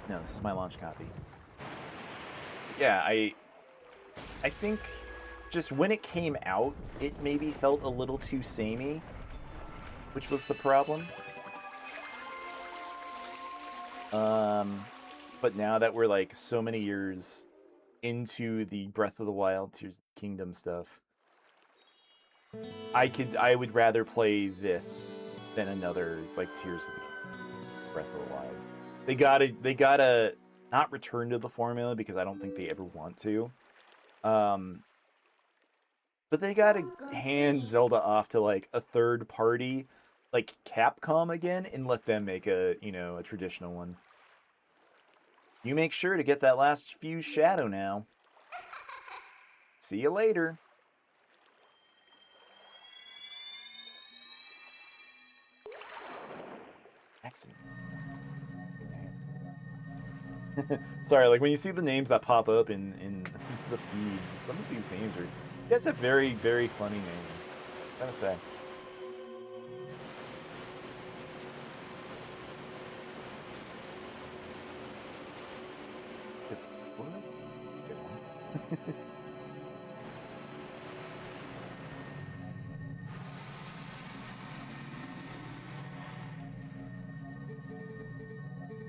No, this is my launch copy. Yeah, I think just when it came out, it maybe felt a little too samey, which was the problem. But now that we're like so many years into the Breath of the Wild, Tears of the Kingdom stuff, I would rather play this than another like Tears of the Kingdom, Breath of the Wild. They gotta not return to the formula because I don't think they ever want to. But they gotta hand Zelda off to like a third party, like Capcom again, and let them make a traditional one. You make sure to get that last Fuse Shadow now. See you later. Excellent. Sorry, like when you see the names that pop up in the feed, some of these names are... You guys have very, very funny names. I gotta say.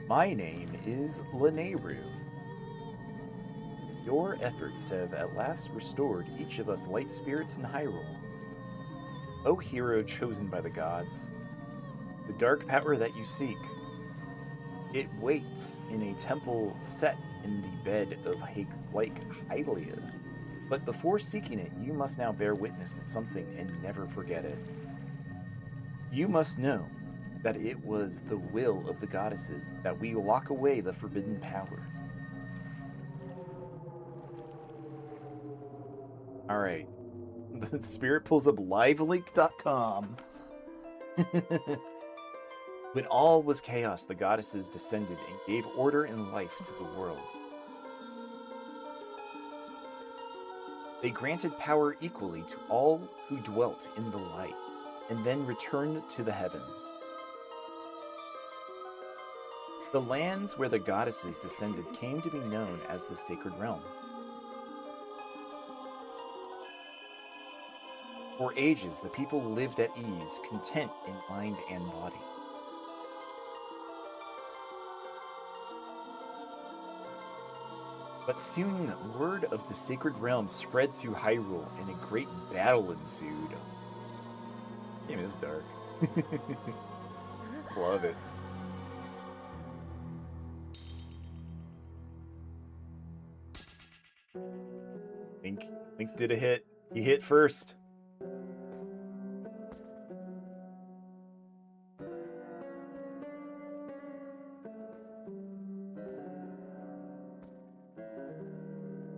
My name is Lanayru. Your efforts have at last restored each of us light spirits in Hyrule. O hero chosen by the gods, the dark power that you seek, it waits in a temple set in the bed of Lake Hylia. But before seeking it, you must now bear witness to something and never forget it. You must know that it was the will of the goddesses that we lock away the forbidden power. Alright. The spirit pulls up livelink.com. When all was chaos, the goddesses descended and gave order and life to the world. They granted power equally to all who dwelt in the light, and then returned to the heavens. The lands where the goddesses descended came to be known as the Sacred Realm. For ages, the people lived at ease, content in mind and body. But soon, word of the Sacred Realm spread through Hyrule, and a great battle ensued. Game is dark. Love it. Link did a hit. He hit first.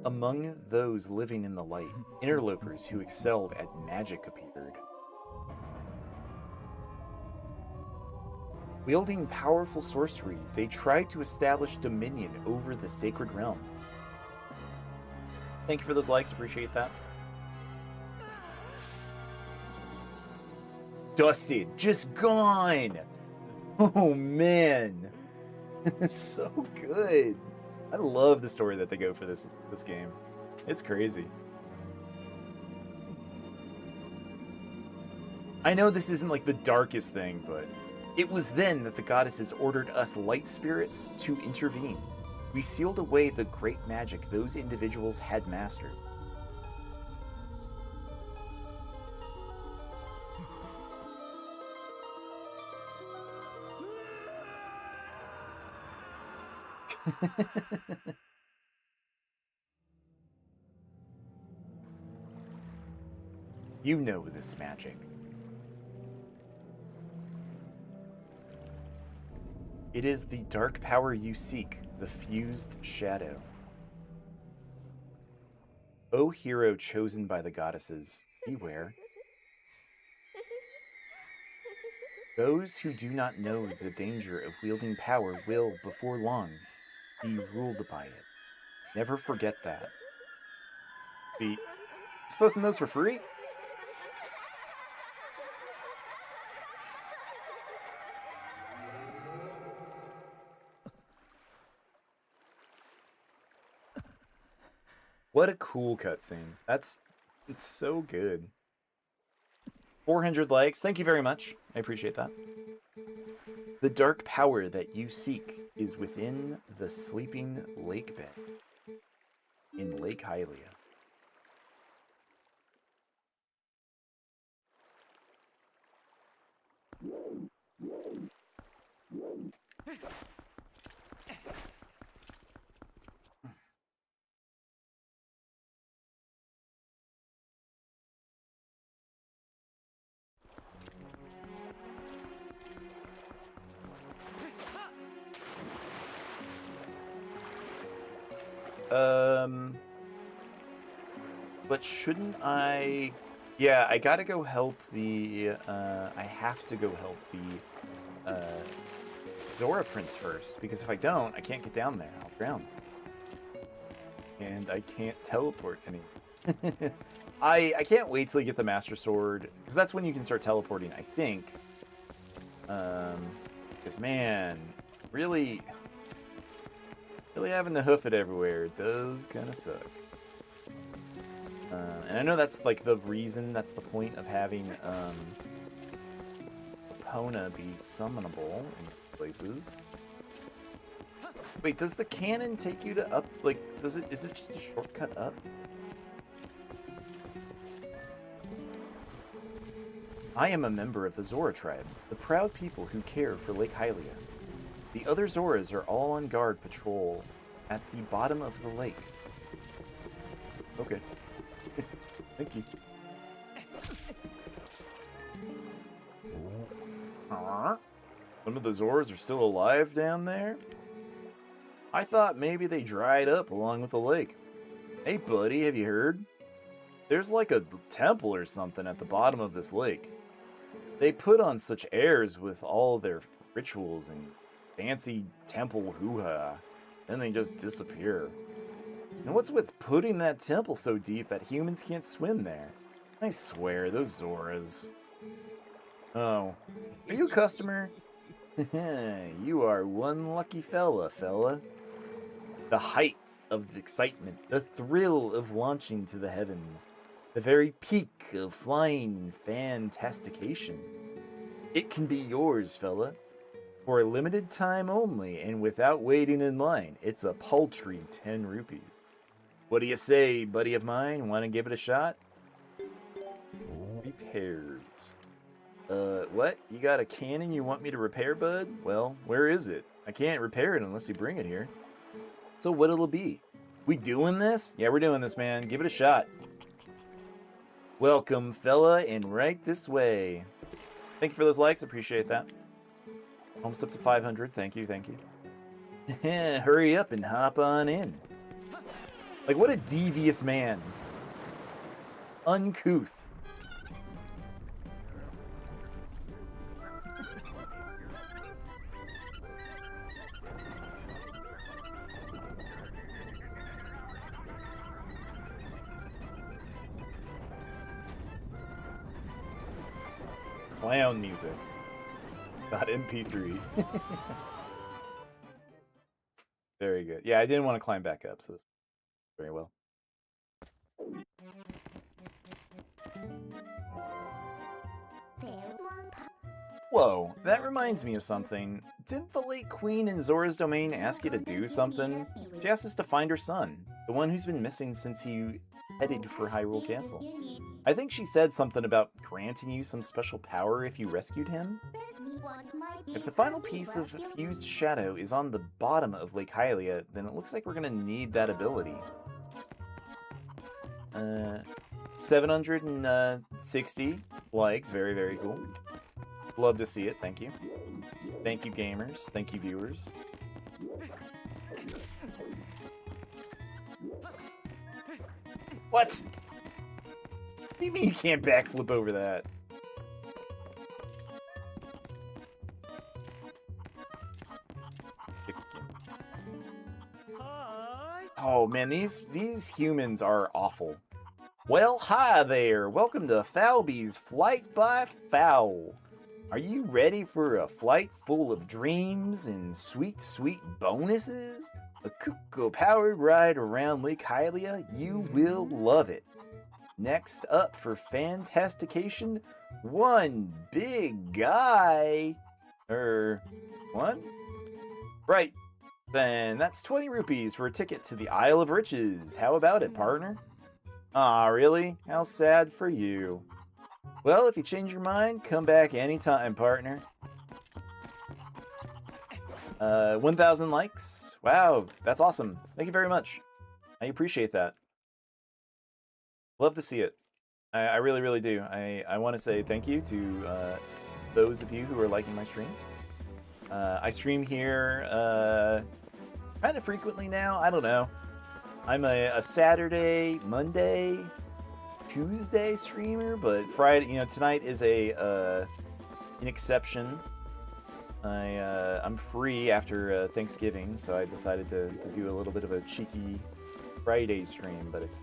Among those living in the light, interlopers who excelled at magic appeared. Wielding powerful sorcery, they tried to establish dominion over the Sacred Realm. Thank you for those likes, appreciate that. Dusted, just gone! Oh man! So good! I love the story that they go for this game. It's crazy. I know this isn't like the darkest thing, but it was then that the goddesses ordered us light spirits to intervene. We sealed away the great magic those individuals had mastered. You know this magic. It is the dark power you seek, the fused shadow. O hero chosen by the goddesses, beware. Those who do not know the danger of wielding power will, before long, be ruled by it. Never forget that. You're posting those for free? What a cool cutscene. It's so good. 400 likes. Thank you very much. I appreciate that. The dark power that you seek is within the sleeping lake bed in Lake Hylia. But shouldn't I... Yeah, I gotta go help the, I have to go help the, Zora Prince first, because if I don't, I can't get down there. I'll drown. And I can't teleport any. I can't wait till you get the Master Sword, because that's when you can start teleporting, I think. Because, man, really having to hoof it everywhere does kind of suck. And I know that's like the reason, that's the point of having Epona be summonable in places. Wait, does the cannon take you to up? Like, is it just a shortcut up? I am a member of the Zora tribe, the proud people who care for Lake Hylia. The other Zoras are all on guard patrol at the bottom of the lake. Okay. Thank you. Some of the Zoras are still alive down there? I thought maybe they dried up along with the lake. Hey buddy, have you heard? There's like a temple or something at the bottom of this lake. They put on such airs with all their rituals and fancy temple hoo-ha, then they just disappear. And what's with putting that temple so deep that humans can't swim there? I swear, those Zoras. Oh, are you a customer? You are one lucky fella. The height of the excitement, the thrill of launching to the heavens, the very peak of flying fantastication. It can be yours, fella, for a limited time only and without waiting in line. It's a paltry 10 rupees. What do you say, buddy of mine? Want to give it a shot? Repairs. What? You got a cannon you want me to repair, bud? Well, where is it? I can't repair it unless you bring it here. So what it'll be? We doing this? Yeah, we're doing this, man. Give it a shot. Welcome, fella, and right this way. Thank you for those likes. Appreciate that. Almost up to 500. Thank you. Hurry up and hop on in. Like, what a devious man. Uncouth. Clown music. .mp3. Very good. Yeah, I didn't want to climb back up, so this very well. Whoa, that reminds me of something. Didn't the late queen in Zora's domain ask you to do something? She asked us to find her son, the one who's been missing since he headed for Hyrule Castle. I think she said something about granting you some special power if you rescued him. If the final piece of fused shadow is on the bottom of Lake Hylia, then it looks like we're gonna need that ability. 760 likes, very cool. Love to see it, thank you. Thank you, gamers. Thank you, viewers. What? What do you mean you can't backflip over that? Oh man, these humans are awful. Well, hi there. Welcome to Falby's Flight by Fowl. Are you ready for a flight full of dreams and sweet bonuses? A Kuko-powered ride around Lake Hylia? You will love it. Next up for Fantastication, one big guy. One? Right. Then that's 20 rupees for a ticket to the Isle of Riches. How about it, partner? Aw, really? How sad for you. Well, if you change your mind, come back anytime, partner. 1,000 likes. Wow, that's awesome. Thank you very much. I appreciate that. Love to see it. I really do. I want to say thank you to those of you who are liking my stream. I stream here kind of frequently now. I don't know. I'm a Saturday, Monday, Tuesday streamer, but Friday, tonight is an exception. I'm free after Thanksgiving, so I decided to do a little bit of a cheeky Friday stream, but it's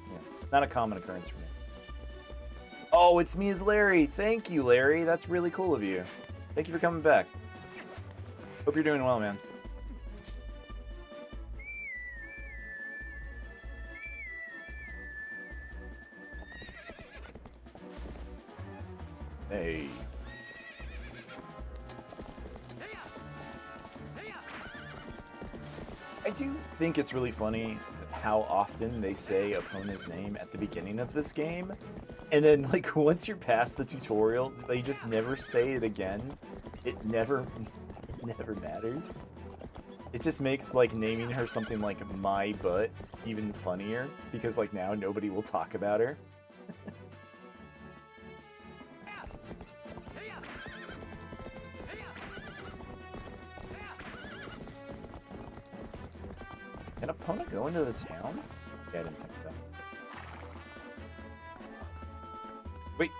not a common occurrence for me. Oh, it's me as Larry. Thank you, Larry. That's really cool of you. Thank you for coming back. Hope you're doing well, man. Hey. I do think it's really funny how often they say Epona's name at the beginning of this game, and then like once you're past the tutorial, they just never say it again. It never matters. It just makes like naming her something like my butt even funnier, because like now nobody will talk about her. Can Epona go into the town? Yeah, I didn't think so. Wait.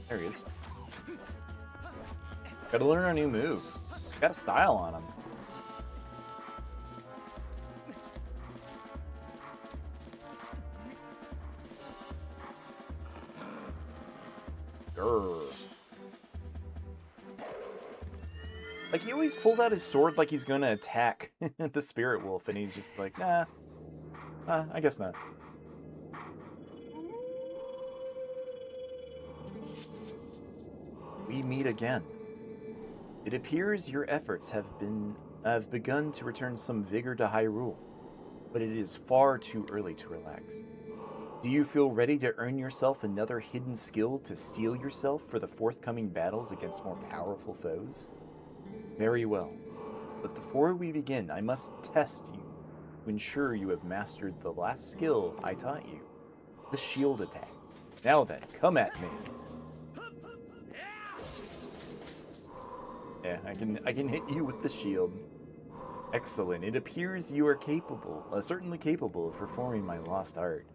There he is. Gotta learn our new move. Got a style on him. Grr. Like, he always pulls out his sword like he's gonna attack the spirit wolf, and he's just like, nah. I guess not. We meet again. It appears your efforts have begun to return some vigor to Hyrule, but it is far too early to relax. Do you feel ready to earn yourself another hidden skill to steel yourself for the forthcoming battles against more powerful foes? Very well. But before we begin, I must test you to ensure you have mastered the last skill I taught you, the shield attack. Now then, come at me. Yeah, I can hit you with the shield. Excellent. It appears you are capable, certainly capable of performing my lost art.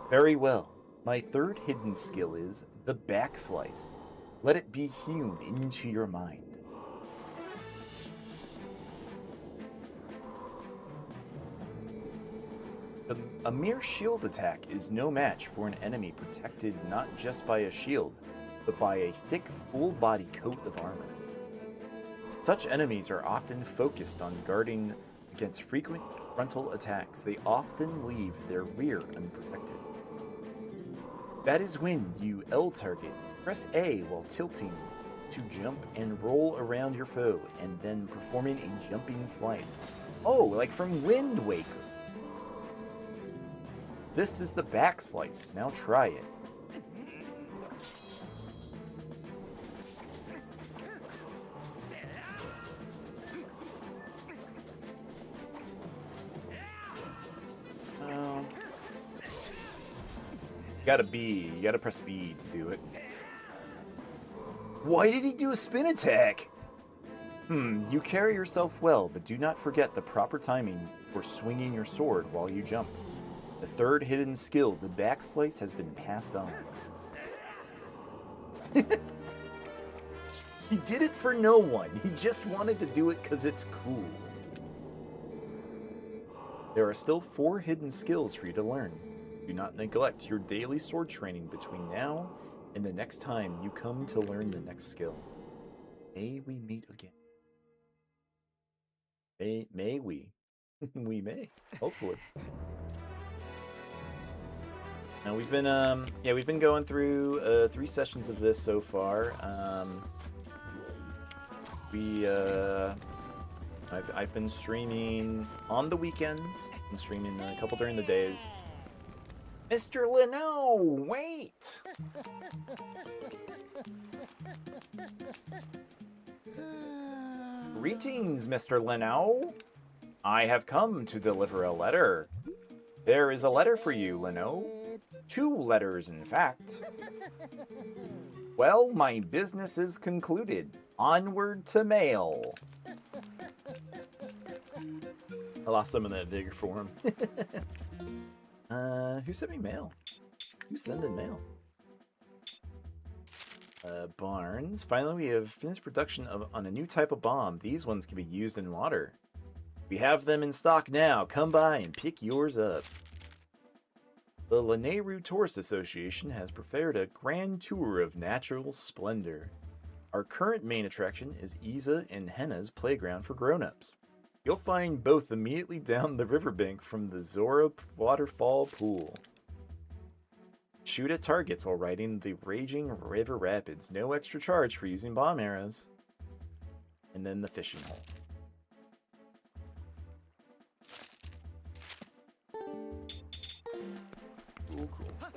Very well. My third hidden skill is the backslice. Let it be hewn into your mind. A mere shield attack is no match for an enemy protected not just by a shield, but by a thick, full-body coat of armor. Such enemies are often focused on guarding against frequent frontal attacks. They often leave their rear unprotected. That is when you L target, press A while tilting to jump and roll around your foe, and then performing a jumping slice. Oh, like from Wind Waker. This is the back slice. Now try it. You gotta press B to do it. Why did he do a spin attack? You carry yourself well, but do not forget the proper timing for swinging your sword while you jump. The third hidden skill, the backslice, has been passed on. He did it for no one. He just wanted to do it because it's cool. There are still 4 hidden skills for you to learn. Do not neglect your daily sword training between now and the next time you come to learn the next skill. May we meet again. May we? We may. Hopefully. Now we've been going through 3 sessions of this so far. I've been streaming on the weekends. I've been streaming a couple during the days. Mr. Leno, wait! Greetings, Mr. Leno. I have come to deliver a letter. There is a letter for you, Leno. 2 letters, in fact. Well, my business is concluded. Onward to mail. I lost some of that vigor for him. Who sent me mail? Who's sending mail? Barnes. Finally, we have finished production on a new type of bomb. These ones can be used in water. We have them in stock now. Come by and pick yours up. The Lanayru Tourist Association has prepared a grand tour of natural splendor. Our current main attraction is Isa and Henna's playground for grown-ups. You'll find both immediately down the riverbank from the Zora Waterfall Pool. Shoot at targets while riding the raging river rapids. No extra charge for using bomb arrows. And then the fishing hole. Cool, cool.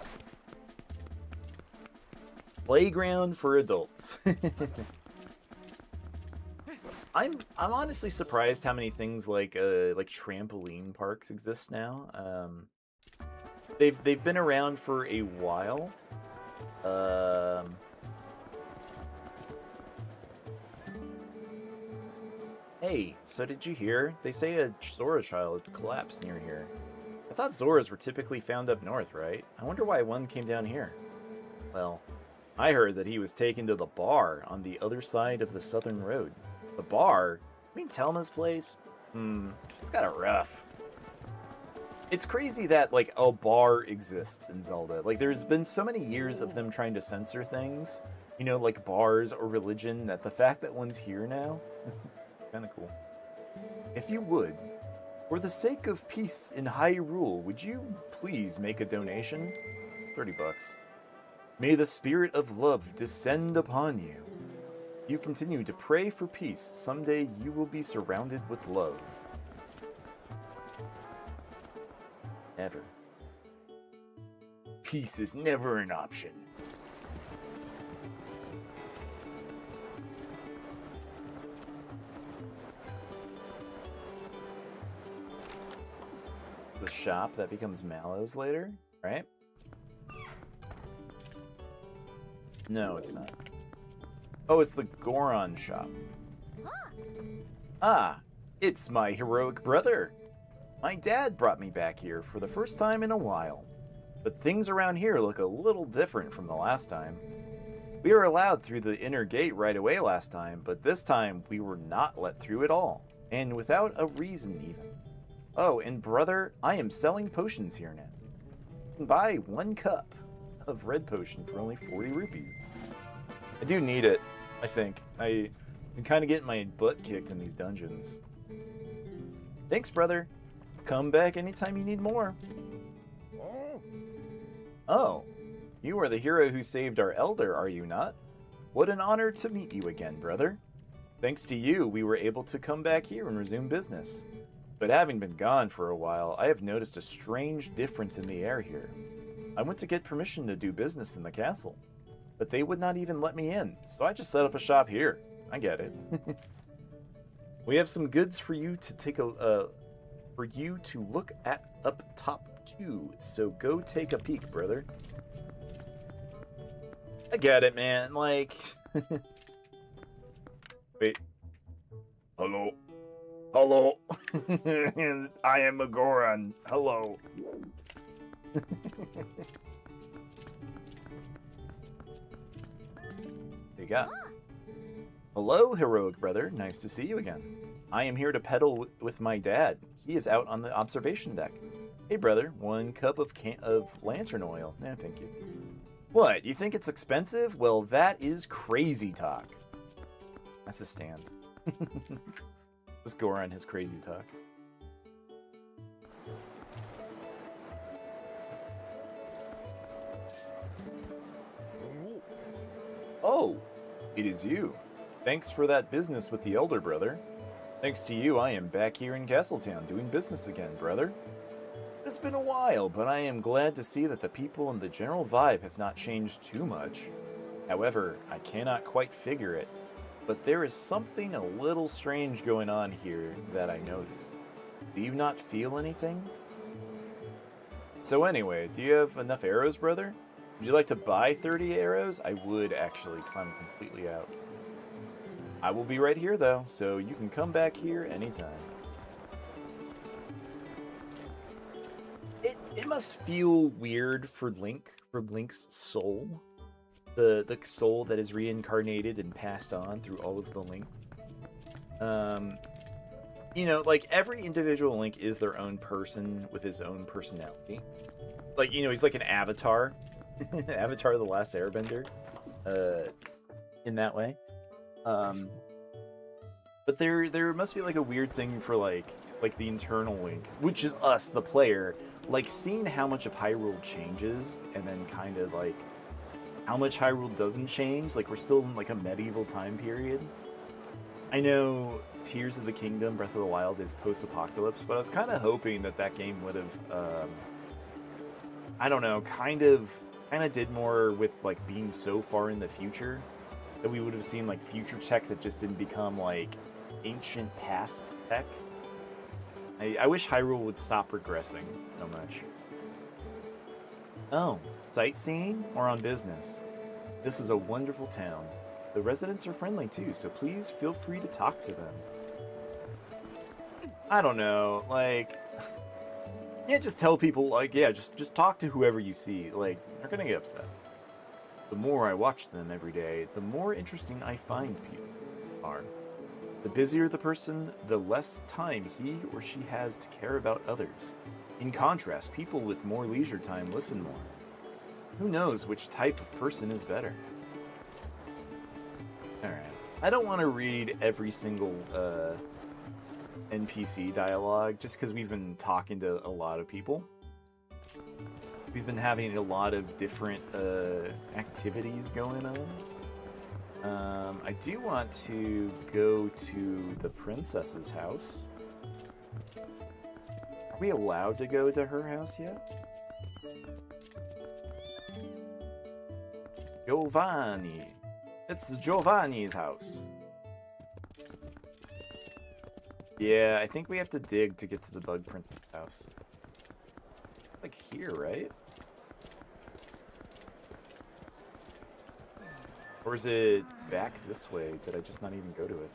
Playground for adults. I'm honestly surprised how many things like trampoline parks exist now. They've been around for a while. Hey, so did you hear? They say a Zora child collapsed near here. I thought Zoras were typically found up north, right? I wonder why one came down here. Well, I heard that he was taken to the bar on the other side of the southern road. The bar? mean Telma's place? It's kind of rough. It's crazy that, like, a bar exists in Zelda. Like, there's been so many years of them trying to censor things, you know, like bars or religion, that the fact that one's here now, kind of cool. If you would, for the sake of peace in Hyrule, would you please make a donation? 30 bucks. May the spirit of love descend upon you. You continue to pray for peace. Someday you will be surrounded with love. Never. Peace is never an option. The shop that becomes Mallow's later, right? No, it's not. Oh, it's the Goron shop. Ah, it's my heroic brother. My dad brought me back here for the first time in a while. But things around here look a little different from the last time. We were allowed through the inner gate right away last time, but this time we were not let through at all. And without a reason even. Oh, and brother, I am selling potions here now. You can buy 1 cup of red potion for only 40 rupees. I do need it, I think. I've been kind of getting my butt kicked in these dungeons. Thanks, brother. Come back anytime you need more. Oh, you are the hero who saved our elder, are you not? What an honor to meet you again, brother. Thanks to you, we were able to come back here and resume business. But having been gone for a while, I have noticed a strange difference in the air here. I went to get permission to do business in the castle, but they would not even let me in, so I just set up a shop here. I get it. We have some goods for you to take for you to look at up top too, so go take a peek, brother. I get it, man. Like, wait. Hello. Hello. I am a Goron. Hello. There you go. Hello, heroic brother. Nice to see you again. I am here to peddle with my dad. He is out on the observation deck. Hey, brother, 1 cup of lantern oil. No, thank you. What, you think it's expensive? Well, that is crazy talk. That's a stand. This Goron has crazy talk. Oh, it is you. Thanks for that business with the elder brother. Thanks to you, I am back here in Castletown doing business again, brother. It's been a while, but I am glad to see that the people and the general vibe have not changed too much. However, I cannot quite figure it, but there is something a little strange going on here that I notice. Do you not feel anything? So anyway, do you have enough arrows, brother? Would you like to buy 30 arrows? I would, actually, because I'm completely out. I will be right here, though, so you can come back here anytime. It must feel weird for Link's soul. The soul that is reincarnated and passed on through all of the Links. You know, like, every individual Link is their own person with his own personality. Like, you know, he's like an avatar. Avatar the Last Airbender. In that way. But there must be, like, a weird thing for, like the internal Link, which is us, the player, like, seeing how much of Hyrule changes, and then kind of, like, how much Hyrule doesn't change. Like, we're still in, like, a medieval time period. I know Tears of the Kingdom, Breath of the Wild is post-apocalypse, but I was kind of hoping that that game would have, I don't know, kind of did more with, like, being so far in the future that we would have seen, like, future tech that just didn't become, like, ancient past tech. I wish Hyrule would stop regressing so much. Oh, sightseeing or on business? This is a wonderful town. The residents are friendly too, so please feel free to talk to them. I don't know, like, yeah, just tell people, like, yeah, just talk to whoever you see. Like, they're gonna get upset. The more I watch them every day, the more interesting I find people are. The busier the person, the less time he or she has to care about others. In contrast, people with more leisure time listen more. Who knows which type of person is better? Alright. I don't want to read every single NPC dialogue just because we've been talking to a lot of people. We've been having a lot of different activities going on. I do want to go to the princess's house. Are we allowed to go to her house yet? Giovanni. It's Giovanni's house. Yeah, I think we have to dig to get to the Bug Princess house. Like here, right? Or is it back this way? Did I just not even go to it?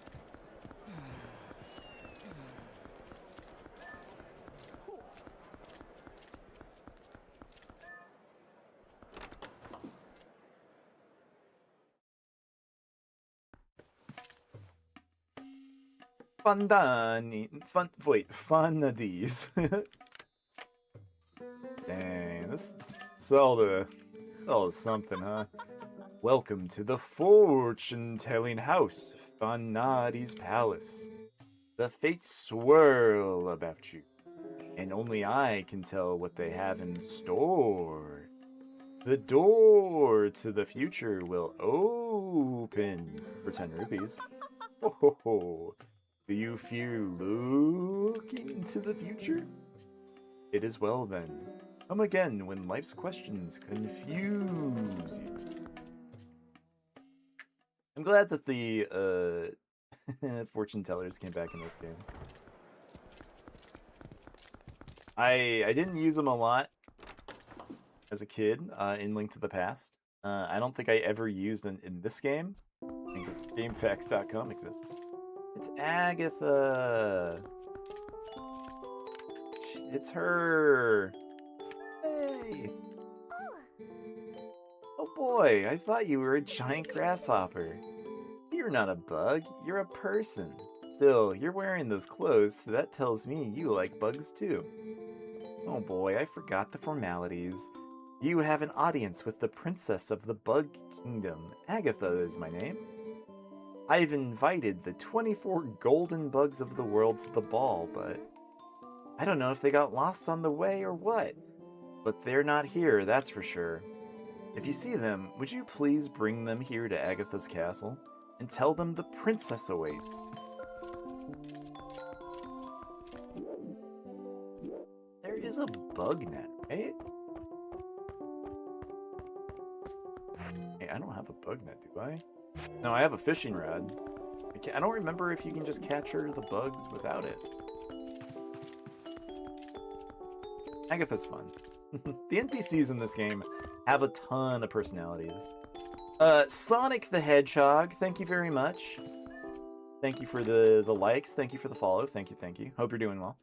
Funadies. Dang, this Zelda is something, huh? Welcome to the fortune-telling house, Fanadi's palace. The fates swirl about you, and only I can tell what they have in store. The door to the future will open for 10 rupees. Ho ho ho. Do you fear looking into the future? It is well then. Come again when life's questions confuse you. I'm glad that the fortune tellers came back in this game. I didn't use them a lot as a kid in Link to the Past. I don't think I ever used them in this game, because GameFAQs.com exists. It's Agatha. It's her. Hey. Oh boy, I thought you were a giant grasshopper. You're not a bug, you're a person. Still, you're wearing those clothes, so that tells me you like bugs too. Oh boy, I forgot the formalities. You have an audience with the princess of the Bug Kingdom. Agatha is my name. I've invited the 24 golden bugs of the world to the ball, but I don't know if they got lost on the way or what. But they're not here, that's for sure. If you see them, would you please bring them here to Agatha's castle and tell them the princess awaits? There is a bug net, right? Hey, I don't have a bug net, do I? No, I have a fishing rod. I don't remember if you can just capture the bugs without it. Agatha's fun. The NPCs in this game have a ton of personalities. Sonic the Hedgehog, thank you very much. Thank you for the likes. Thank you for the follow. Thank you, thank you. Hope you're doing well.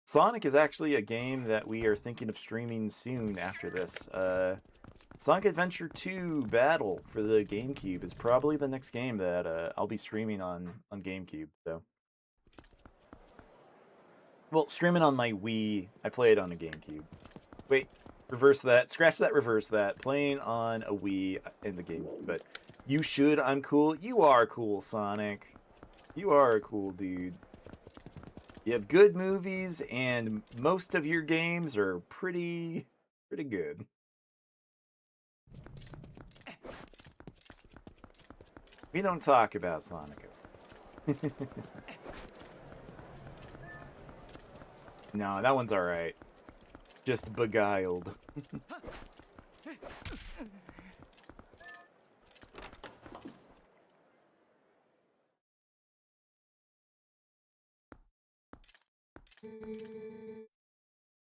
Sonic is actually a game that we are thinking of streaming soon after this. Sonic Adventure 2 Battle for the GameCube is probably the next game that I'll be streaming on GameCube. So, well, streaming on my Wii. I play it on a GameCube. Wait, reverse that. Scratch that, reverse that. Playing on a Wii in the GameCube. But you should. I'm cool. You are cool, Sonic. You are a cool dude. You have good movies, and most of your games are pretty good. We don't talk about Sonic. No, that one's alright. Just beguiled.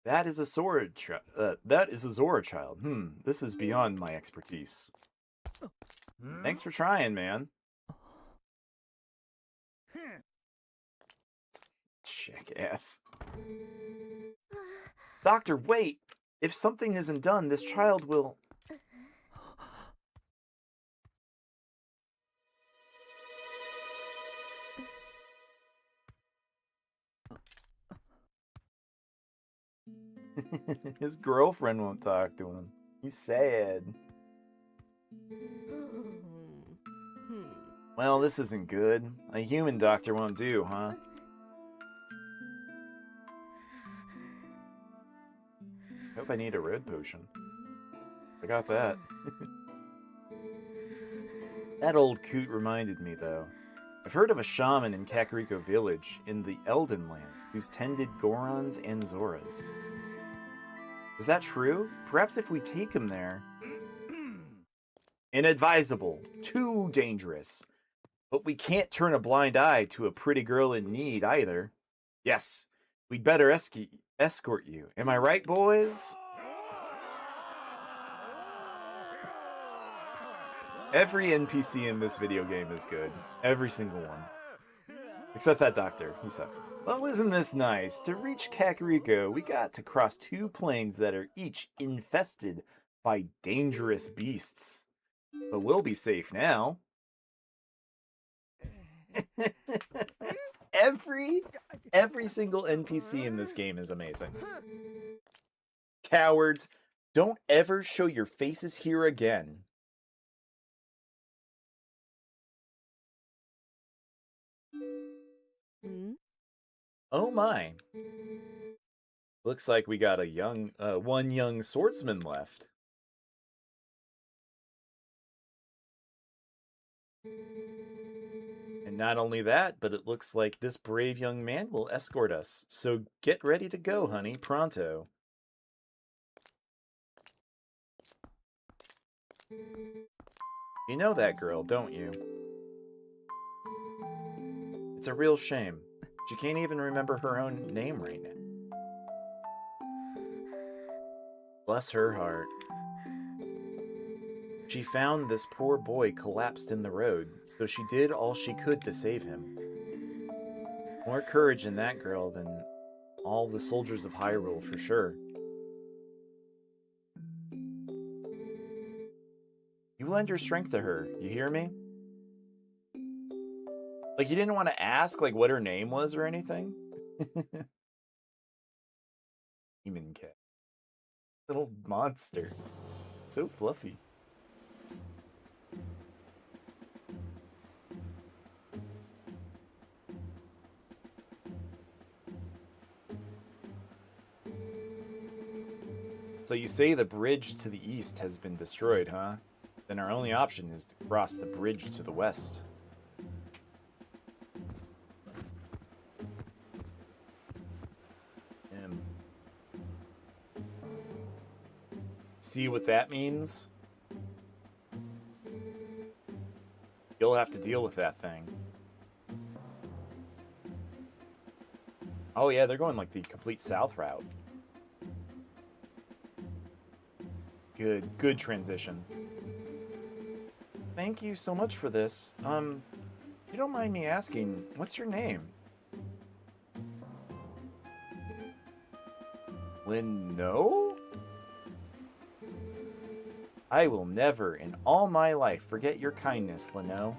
That is a Zora child. This is beyond my expertise. Thanks for trying, man. Jackass. Doctor, wait! If something isn't done, this child will... His girlfriend won't talk to him. He's sad. Well, this isn't good. A human doctor won't do, huh? Hope I need a road potion. I got that. That old coot reminded me, though. I've heard of a shaman in Kakariko Village in the Elden Land who's tended Gorons and Zoras. Is that true? Perhaps if we take him there... Inadvisable. Too dangerous. But we can't turn a blind eye to a pretty girl in need, either. Yes, we'd better escort you. Am I right, boys? Every NPC in this video game is good. Every single one. Except that doctor. He sucks. Well, isn't this nice? To reach Kakariko, we got to cross 2 plains that are each infested by dangerous beasts. But we'll be safe now. Every single NPC in this game is amazing. Cowards, don't ever show your faces here again. Oh my. Looks like we got a one young swordsman left. And not only that, but it looks like this brave young man will escort us. So get ready to go, honey, pronto. You know that girl, don't you? It's a real shame. She can't even remember her own name right now. Bless her heart. She found this poor boy collapsed in the road, so she did all she could to save him. More courage in that girl than all the soldiers of Hyrule, for sure. You lend your strength to her, you hear me? Like, you didn't want to ask, like, what her name was or anything? Demon cat. Little monster. So fluffy. So you say the bridge to the east has been destroyed, huh? Then our only option is to cross the bridge to the west. See what that means? You'll have to deal with that thing. Oh yeah, they're going like the complete south route. Good transition. Thank you so much for this. You don't mind me asking, what's your name? Lynn, no? I will never in all my life forget your kindness, Lino.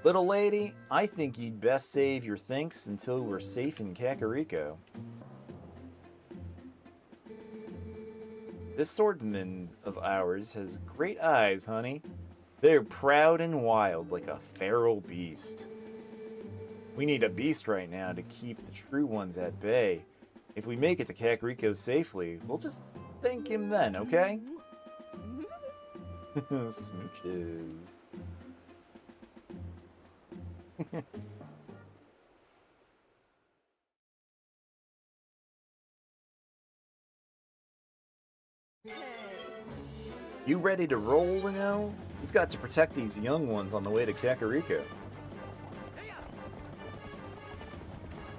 Little lady, I think you'd best save your thanks until we're safe in Kakariko. This swordman of ours has great eyes, honey. They're proud and wild like a feral beast. We need a beast right now to keep the true ones at bay. If we make it to Kakariko safely, we'll just thank him then, okay? Smooches. You ready to roll, Lino? You've got to protect these young ones on the way to Kakariko.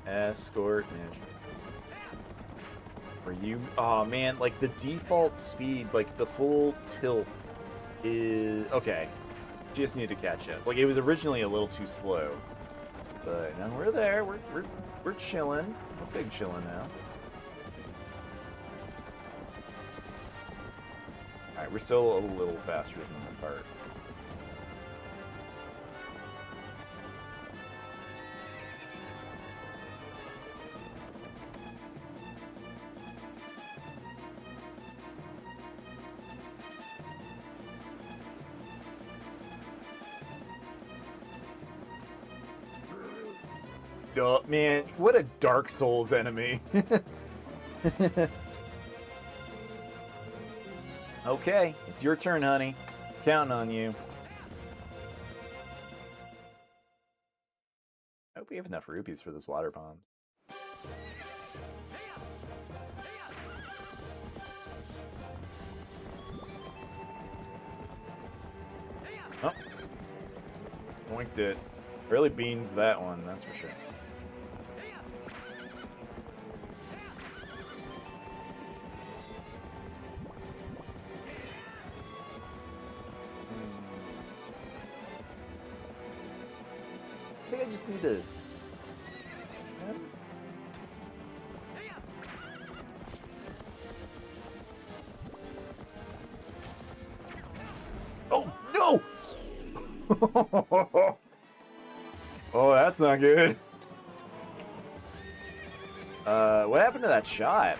Escort mission. For you, oh man, like the default speed, like the full tilt is okay. Just need to catch up. Like it was originally a little too slow, but now we're there. We're chilling. We're big chilling now. All right, we're still a little faster than the part. Man, what a Dark Souls enemy. Okay, it's your turn, honey. Counting on you. I hope we have enough rupees for this water bomb. Oh. Boinked it. Really beans that one, that's for sure. I think I just need this. Oh no! Oh, that's not good. What happened to that shot?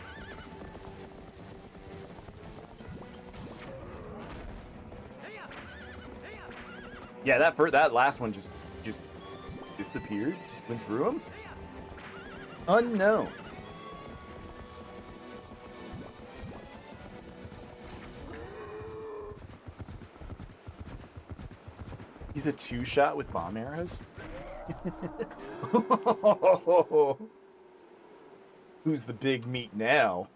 Yeah, that last one just disappeared. Just went through him. Unknown. He's a two-shot with bomb arrows? Who's the big meat now?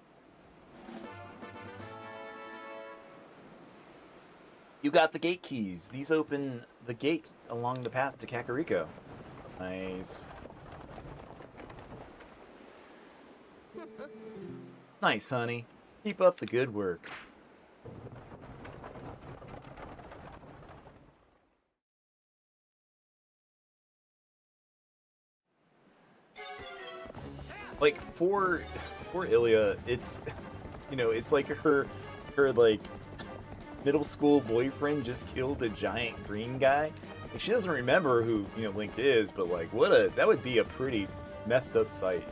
You got the gate keys. These open the gates along the path to Kakariko. Nice. Nice, honey. Keep up the good work. Like for Ilya, it's it's like her like middle school boyfriend just killed a giant green guy. Like, she doesn't remember who Link is, but like that would be a pretty messed up sight.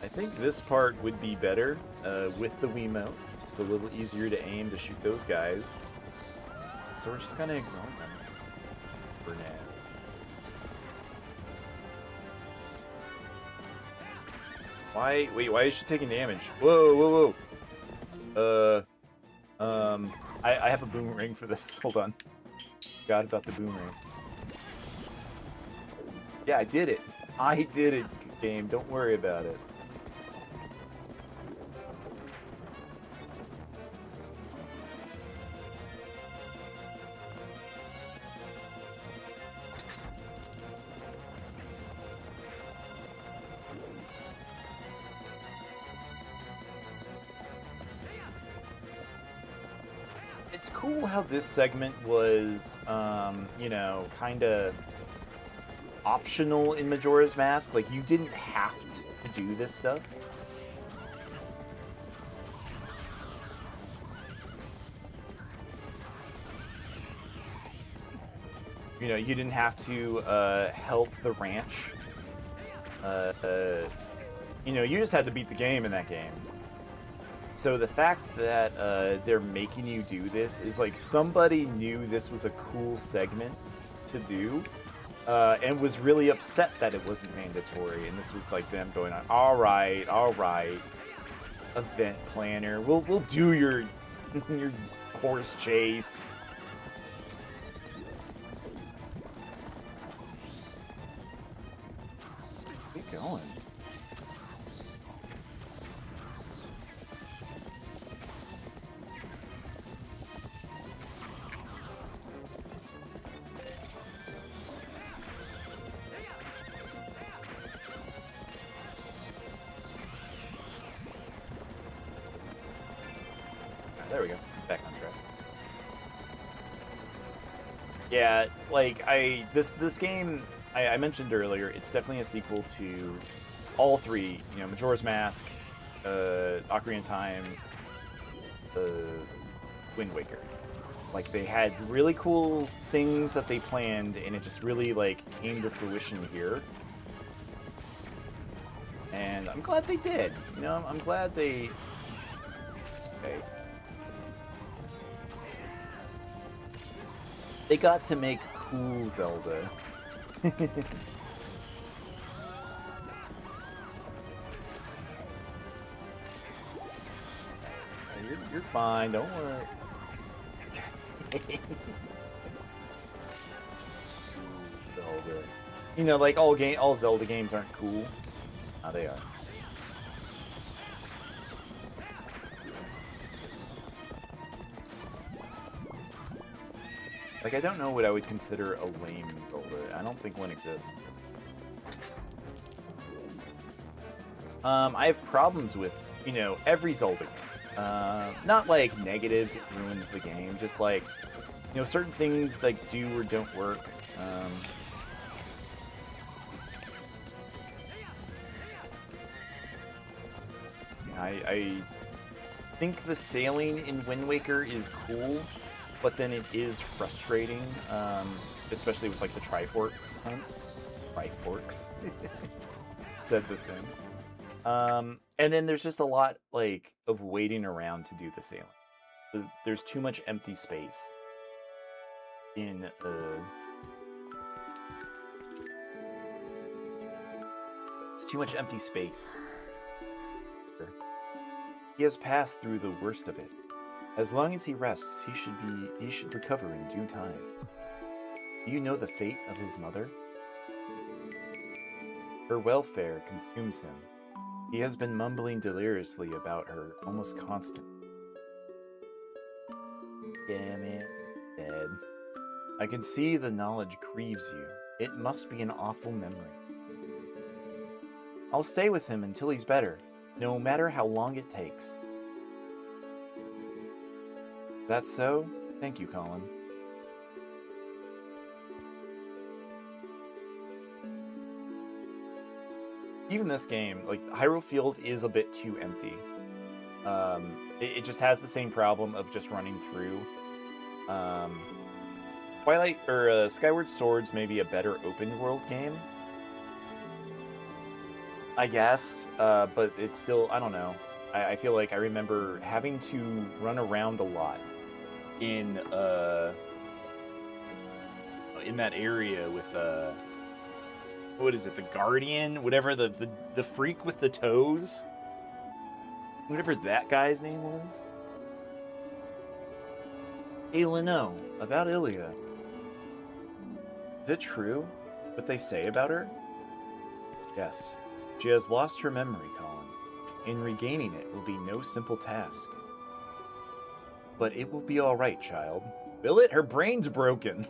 I think this part would be better with the Wiimote. Just a little easier to aim to shoot those guys. So we're just kind of ignoring them for now. Why? Wait, why is she taking damage? Whoa, whoa, whoa. I have a boomerang for this. Hold on. Forgot about the boomerang. Yeah, I did it. I did it, game. Don't worry about it. It's cool how this segment was, kind of optional in Majora's Mask. Like, you didn't have to do this stuff. You didn't have to help the ranch. You just had to beat the game in that game. So the fact that they're making you do this is like somebody knew this was a cool segment to do and was really upset that it wasn't mandatory. And this was like them going on, all right, event planner, we'll do your horse chase. Keep going. There we go. Back on track. Yeah, like this game I mentioned earlier, it's definitely a sequel to all three, Majora's Mask, Ocarina of Time, Wind Waker. Like they had really cool things that they planned and it just really like came to fruition here. And I'm glad they did. I'm glad they Okay. They got to make cool Zelda. You're fine, don't worry. Zelda. You know, like all Zelda games aren't cool. Now they are. Like, I don't know what I would consider a lame Zelda. I don't think one exists. I have problems with, you know, every Zelda game. Not like negatives, it ruins the game. Just like, you know, certain things like do or don't work. I think the sailing in Wind Waker is cool, but then it is frustrating, especially with like the Triforks hunt. Triforks, said the thing. And then there's just a lot like of waiting around to do the sailing. There's too much empty space in it's too much empty space. He has passed through the worst of it. As long as he rests, he should recover in due time. Do you know the fate of his mother? Her welfare consumes him. He has been mumbling deliriously about her almost constantly. Yeah, man, dead. I can see the knowledge grieves you. It must be an awful memory. I'll stay with him until he's better, no matter how long it takes. That's so? Thank you, Colin. Even this game, like, Hyrule Field is a bit too empty. It just has the same problem of just running through. Twilight, or Skyward Sword's maybe a better open world game, I guess, but it's still, I don't know. I feel like I remember having to run around a lot in that area with what is it, the Guardian, whatever, the freak with the toes, whatever that guy's name was. Hey Leno, about Ilia. Is it true what they say about her? Yes, she has lost her memory, Colin. And regaining it will be no simple task. But it will be alright, child. Will it? Her brain's broken.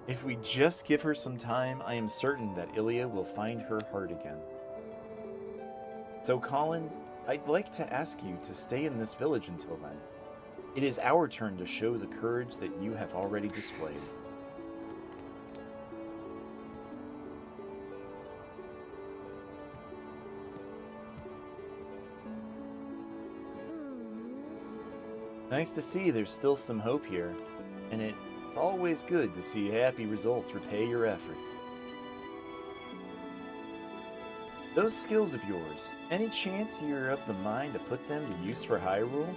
If we just give her some time, I am certain that Ilia will find her heart again. So, Colin, I'd like to ask you to stay in this village until then. It is our turn to show the courage that you have already displayed. Nice to see there's still some hope here, and it's always good to see happy results repay your efforts. Those skills of yours, any chance you're of the mind to put them to use for Hyrule?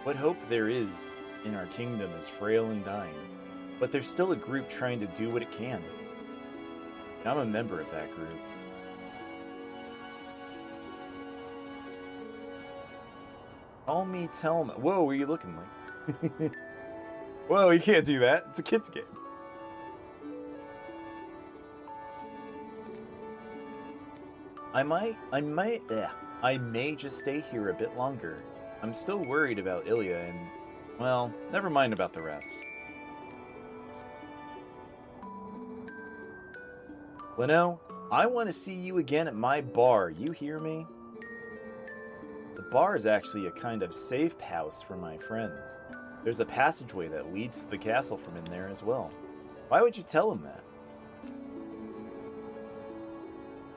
What hope there is in our kingdom is frail and dying, but there's still a group trying to do what it can. I'm a member of that group. Call me, tell me. Whoa, what are you looking like? Whoa, you can't do that. It's a kid's game. I may just stay here a bit longer. I'm still worried about Ilia and, well, never mind about the rest. Leno, I want to see you again at my bar. You hear me? The bar is actually a kind of safe house for my friends. There's a passageway that leads to the castle from in there as well. Why would you tell them that?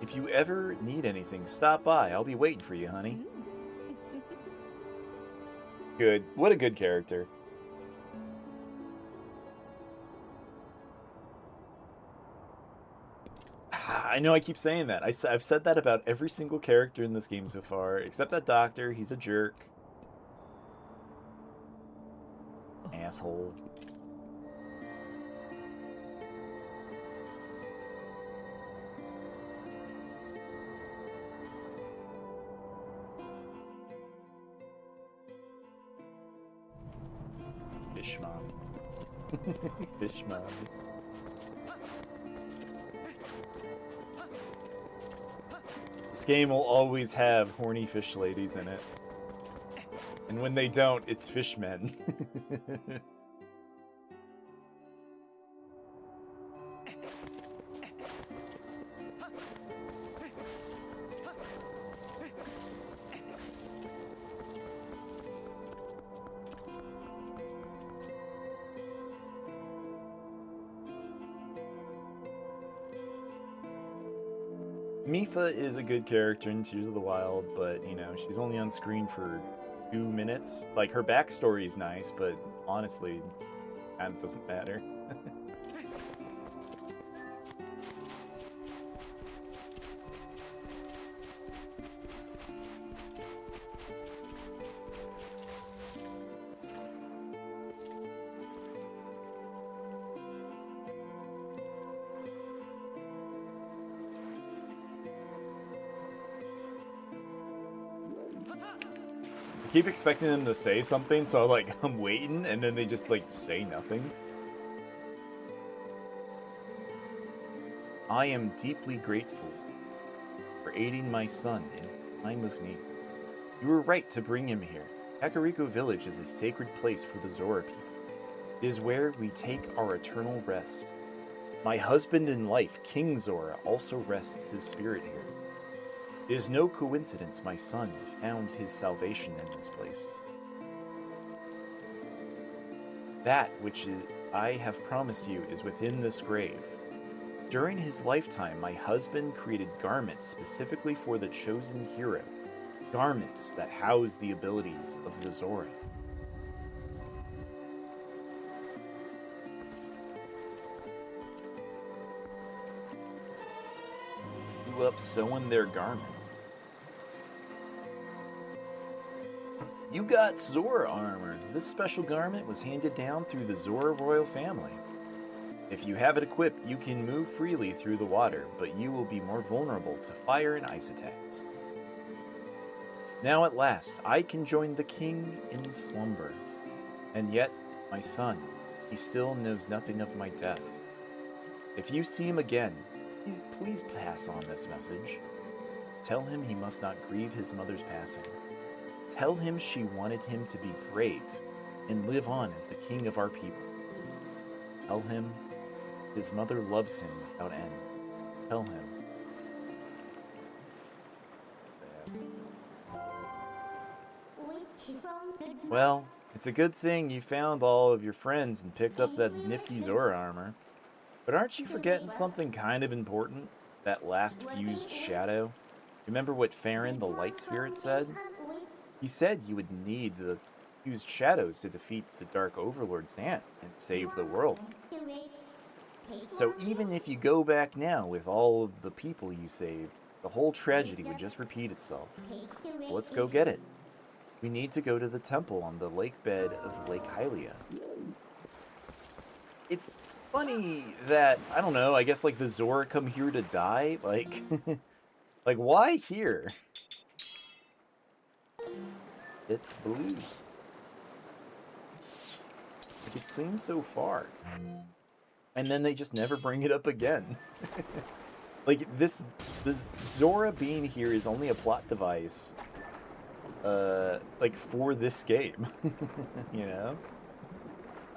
If you ever need anything, stop by. I'll be waiting for you, honey. Good. What a good character. I know I keep saying that. I've said that about every single character in this game so far, except that doctor. He's a jerk. Asshole. Fish mom. Fish mom. This game will always have horny fish ladies in it. And when they don't, it's fishmen. Mipha is a good character in Tears of the Wild, but, you know, she's only on screen for 2 minutes. Like, her backstory is nice, but honestly, kind of doesn't matter. I keep expecting them to say something, so like I'm waiting, and then they just like say nothing. I am deeply grateful for aiding my son in time of need. You were right to bring him here. Kakariko Village is a sacred place for the Zora people. It is where we take our eternal rest. My husband in life, King Zora, also rests his spirit here. It is no coincidence my son found his salvation in this place. That which I have promised you is within this grave. During his lifetime, my husband created garments specifically for the chosen hero. Garments that house the abilities of the Zora. Who up sewing their garments? You got Zora armor. This special garment was handed down through the Zora royal family. If you have it equipped, you can move freely through the water, but you will be more vulnerable to fire and ice attacks. Now at last, I can join the king in slumber. And yet, my son, he still knows nothing of my death. If you see him again, please pass on this message. Tell him he must not grieve his mother's passing. Tell him she wanted him to be brave and live on as the king of our people. Tell him his mother loves him without end. Tell him. Well, it's a good thing you found all of your friends and picked up that nifty Zora armor. But aren't you forgetting something kind of important? That last fused shadow? Remember what Farron, the light spirit, said? He said you would need the fused shadows to defeat the Dark Overlord Zant and save the world. So even if you go back now with all of the people you saved, the whole tragedy would just repeat itself. Well, let's go get it. We need to go to the temple on the lake bed of Lake Hylia. It's funny that, I don't know, I guess like the Zora come here to die? Like, like why here? It's blue. Like, it seems so far. And then they just never bring it up again. Like, the Zora being here is only a plot device, like, for this game. You know?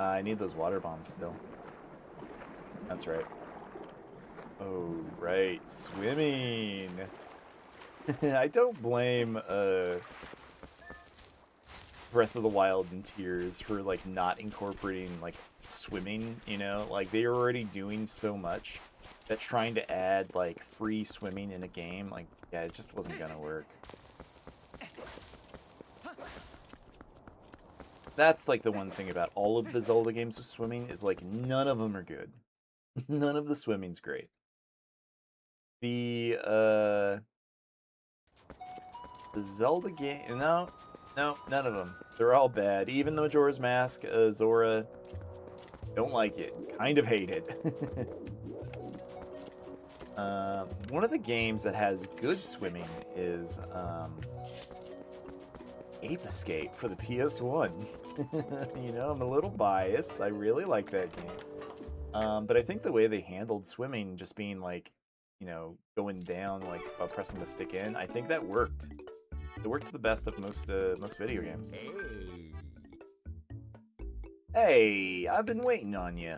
I need those water bombs still. That's right. Oh, right. Swimming. I don't blame, Breath of the Wild and Tears for, like, not incorporating, like, swimming, you know? Like, they're already doing so much that trying to add, like, free swimming in a game, like, yeah, it just wasn't gonna work. That's, like, the one thing about all of the Zelda games with swimming is, like, none of them are good. None of the swimming's great. The Zelda game... No, none of them. They're all bad. Even the Majora's Mask, Zora... Don't like it. Kind of hate it. One of the games that has good swimming is Ape Escape for the PS1. You know, I'm a little biased. I really like that game. But I think the way they handled swimming, just being like, you know, going down like while pressing the stick in, I think that worked. It worked to the best of most video games. Hey, I've been waiting on you.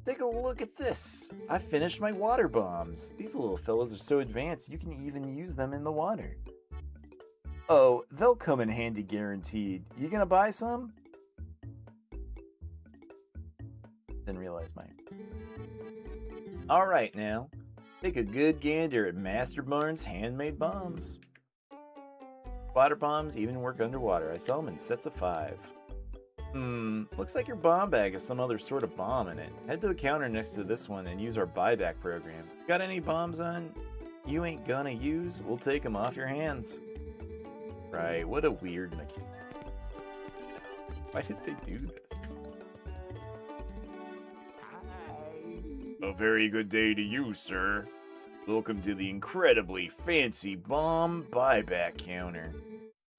Take a look at this. I finished my water bombs. These little fellas are so advanced, you can even use them in the water. Oh, they'll come in handy guaranteed. You gonna buy some? Didn't realize mine. Alright now, take a good gander at Master Barnes' handmade bombs. Water bombs even work underwater. I sell them in sets of 5. Looks like your bomb bag has some other sort of bomb in it. Head to the counter next to this one and use our buyback program. Got any bombs on you ain't gonna use? We'll take them off your hands. Right, what a weird mechanic. Why did they do this? A very good day to you, sir. Welcome to the incredibly fancy bomb buyback counter.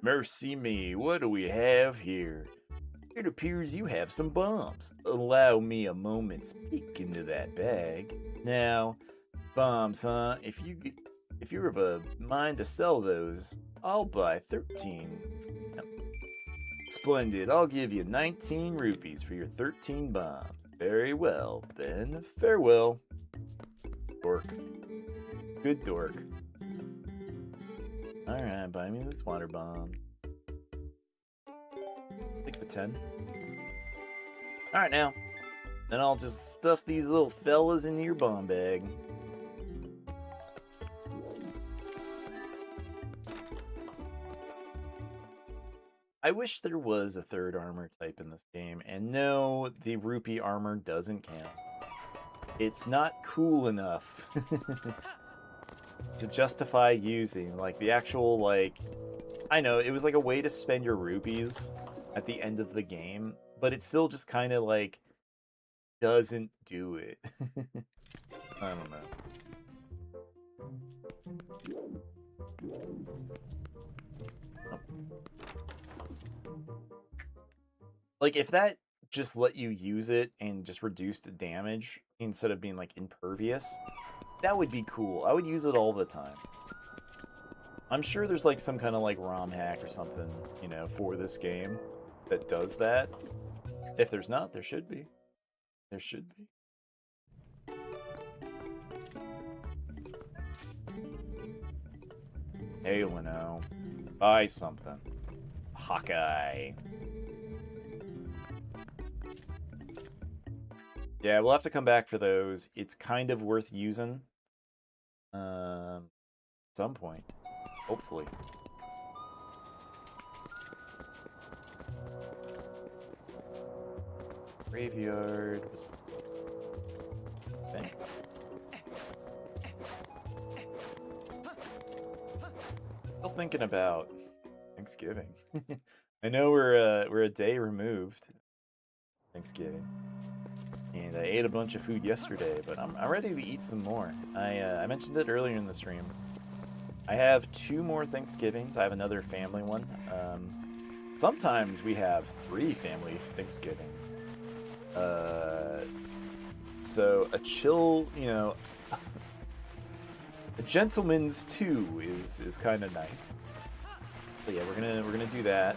Mercy me, what do we have here? It appears you have some bombs. Allow me a moment's peek into that bag. Now, bombs, huh? If you're of a mind to sell those, I'll buy 13. Splendid, I'll give you 19 rupees for your 13 bombs. Very well, then farewell. Dork. Good dork. Alright, buy me this water bomb. Take the 10. Alright now. Then I'll just stuff these little fellas into your bomb bag. I wish there was a third armor type in this game, and no, the rupee armor doesn't count. It's not cool enough to justify using, like, the actual, like, I know, it was like a way to spend your rupees at the end of the game, but it still just kind of, like, doesn't do it. I don't know. Like, if that just let you use it and just reduced the damage instead of being, like, impervious, that would be cool. I would use it all the time. I'm sure there's, like, some kind of, like, ROM hack or something, you know, for this game that does that. If there's not, there should be. There should be. Hey, Leno. Buy something. Hawkeye. Yeah, we'll have to come back for those. It's kind of worth using. At some point. Hopefully. Graveyard was... I think. Still thinking about Thanksgiving. I know we're a day removed. Thanksgiving. And I ate a bunch of food yesterday, but I'm ready to eat some more. I mentioned it earlier in the stream. I have 2 more Thanksgivings. I have another family one. Sometimes we have 3 family Thanksgivings. So a chill, you know, a gentleman's 2 is kind of nice. But yeah, we're gonna do that,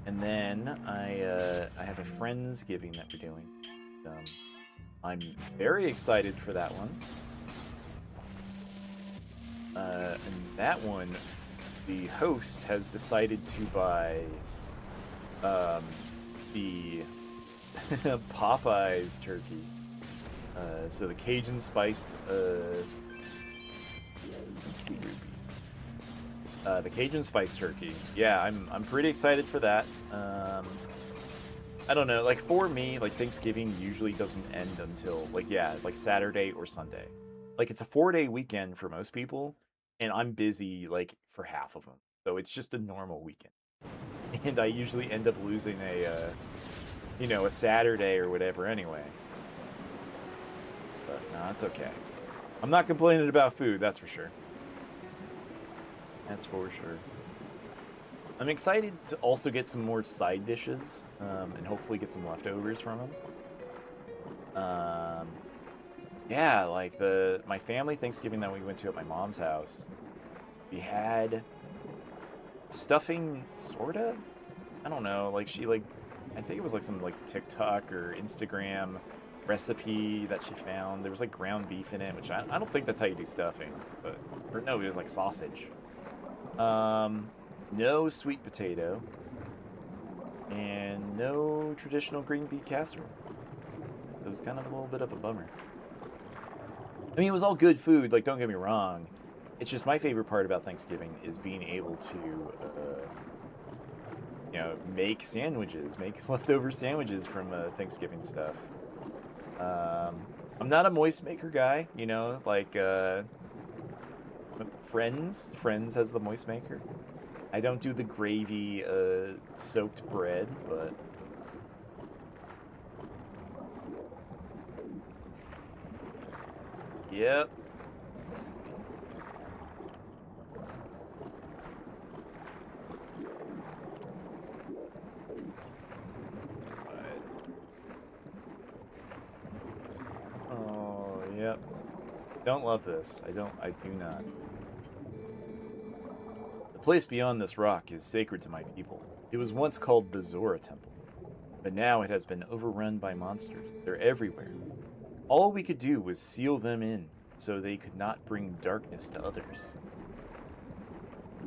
and then I have a Friendsgiving that we're doing. I'm very excited for that one. And that one, the host has decided to buy the Popeyes turkey. So the Cajun spiced the Cajun spiced turkey. Yeah, I'm pretty excited for that. I don't know, like, for me, like, Thanksgiving usually doesn't end until, like, yeah, like Saturday or Sunday. Like, it's a 4-day weekend for most people, and I'm busy, like, for half of them. So it's just a normal weekend. And I usually end up losing a, you know, a Saturday or whatever anyway. But, no, it's okay. I'm not complaining about food, that's for sure. That's for sure. I'm excited to also get some more side dishes, and hopefully get some leftovers from them. Yeah, like my family Thanksgiving that we went to at my mom's house, we had stuffing, sorta? I don't know, like I think it was like some like TikTok or Instagram recipe that she found. There was like ground beef in it, which I don't think that's how you do stuffing, but, or no, it was like sausage. No sweet potato, and no traditional green bean casserole. It was kind of a little bit of a bummer. I mean, it was all good food, like, don't get me wrong. It's just my favorite part about Thanksgiving is being able to, you know, make sandwiches, make leftover sandwiches from Thanksgiving stuff. I'm not a moist maker guy, you know, like, Friends has the moist maker. I don't do the gravy soaked bread, but yep. Oh, yep. Don't love this. I do not. The place beyond this rock is sacred to my people. It was once called the Zora Temple, but now it has been overrun by monsters. They're everywhere. All we could do was seal them in so they could not bring darkness to others.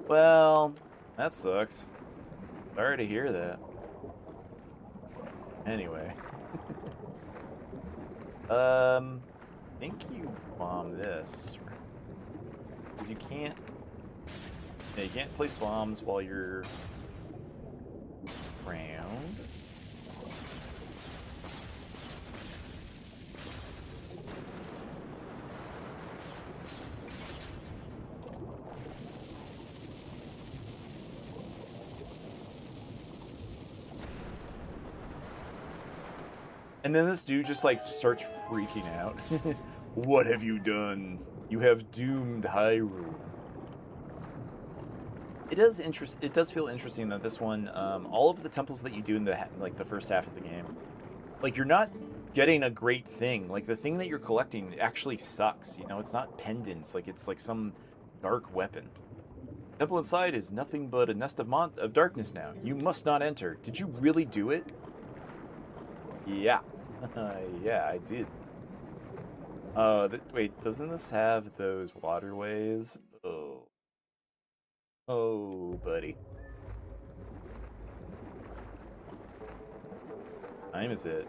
Well, that sucks. Sorry to hear that. Anyway. I think you bomb this. Because you can't... Yeah, you can't place bombs while you're around. And then this dude just like starts freaking out. What have you done? You have doomed Hyrule. It does feel interesting that this one, all of the temples that you do in the first half of the game, like you're not getting a great thing. Like the thing that you're collecting actually sucks. You know, it's not pendants. Like it's like some dark weapon. Temple inside is nothing but a nest of darkness now. You must not enter. Did you really do it? Yeah. Yeah, I did. Wait, doesn't this have those waterways? Oh. Oh, buddy. Time is it?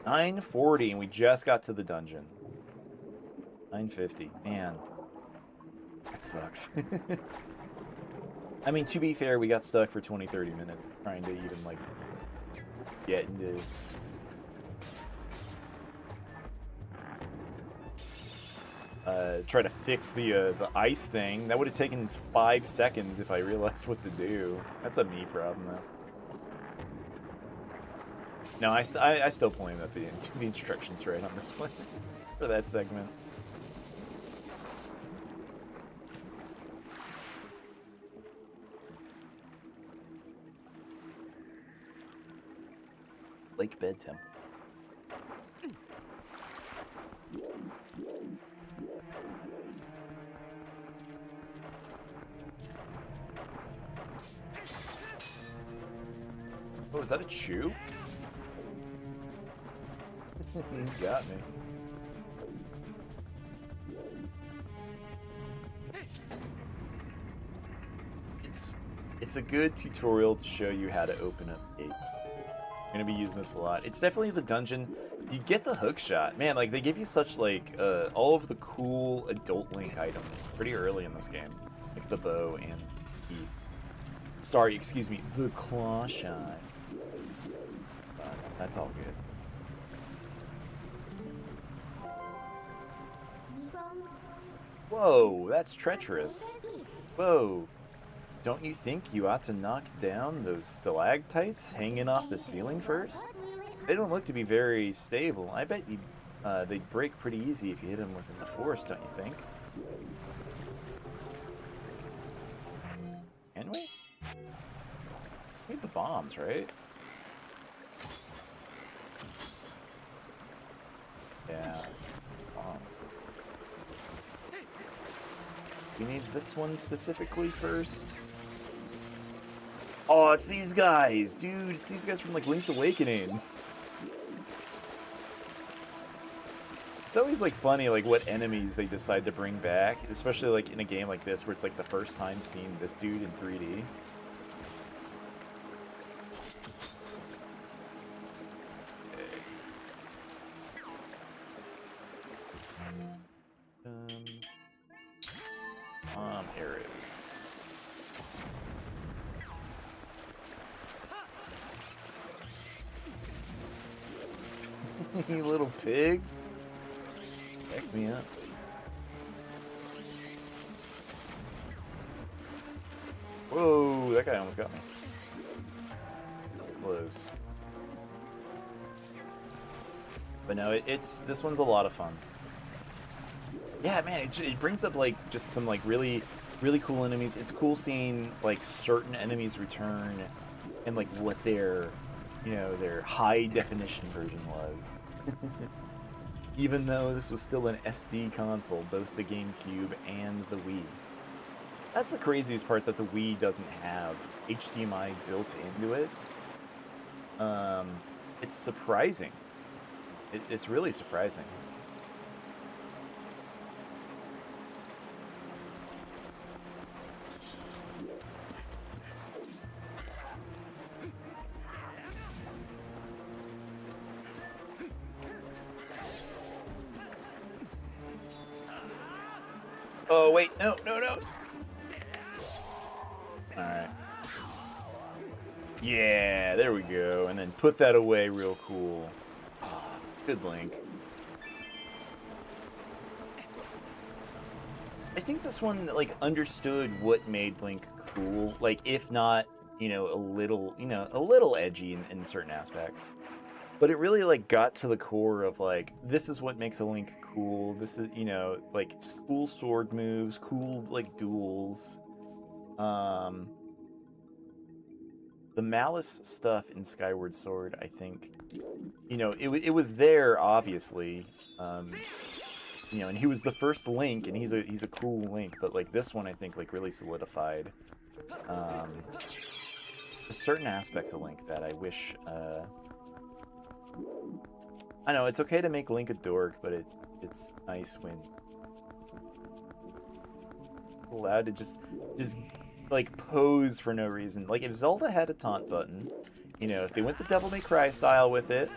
9:40, and we just got to the dungeon. 9:50. Man. That sucks. I mean, to be fair, we got stuck for 20-30 minutes trying to even, like, get into... try to fix the ice thing. That would have taken 5 seconds if I realized what to do. That's a me problem, though. No, I still point that the instructions right on this one for that segment. Lake Bed Temple. Oh, is that a chew? You got me. It's a good tutorial to show you how to open up gates. I'm gonna be using this a lot. It's definitely the dungeon. You get the hook shot. Man, like, they give you such, like, all of the cool adult Link items pretty early in this game. Like the bow and the... Sorry, excuse me, the claw shot. But that's all good. Whoa, that's treacherous. Whoa. Don't you think you ought to knock down those stalactites hanging off the ceiling first? They don't look to be very stable. I bet they'd break pretty easy if you hit them within the force, don't you think? Can we? Need the bombs, right? Yeah. Bomb. We need this one specifically first. Oh, it's these guys, dude. It's these guys from like Link's Awakening. It's always like funny like what enemies they decide to bring back, especially like in a game like this where it's like the first time seeing this dude in 3D. Arrow. You little pig. Backs me up. Whoa, that guy almost got me. Close. But no, this one's a lot of fun. Yeah, man, it brings up like just some like really cool enemies. It's cool seeing like certain enemies return and like what their their high definition version was. Even though this was still an SD console, both the GameCube and the Wii. That's the craziest part, that the Wii doesn't have HDMI built into it. It's surprising. It's really surprising. Oh, wait, no. Alright. Yeah, there we go. And then put that away real cool. Ah, good Link. I think this one, like, understood what made Link cool. Like, if not, a little edgy in certain aspects. But it really, like, got to the core of, like, this is what makes a Link cool. This is, like, cool sword moves, cool, like, duels. The Malice stuff in Skyward Sword, I think, it was there, obviously. And he was the first Link, and he's a cool Link, but, like, this one, I think, like, really solidified, certain aspects of Link that I wish, I know, it's okay to make Link a dork, but it's nice when allowed to just like pose for no reason. Like if Zelda had a taunt button, if they went the Devil May Cry style with it,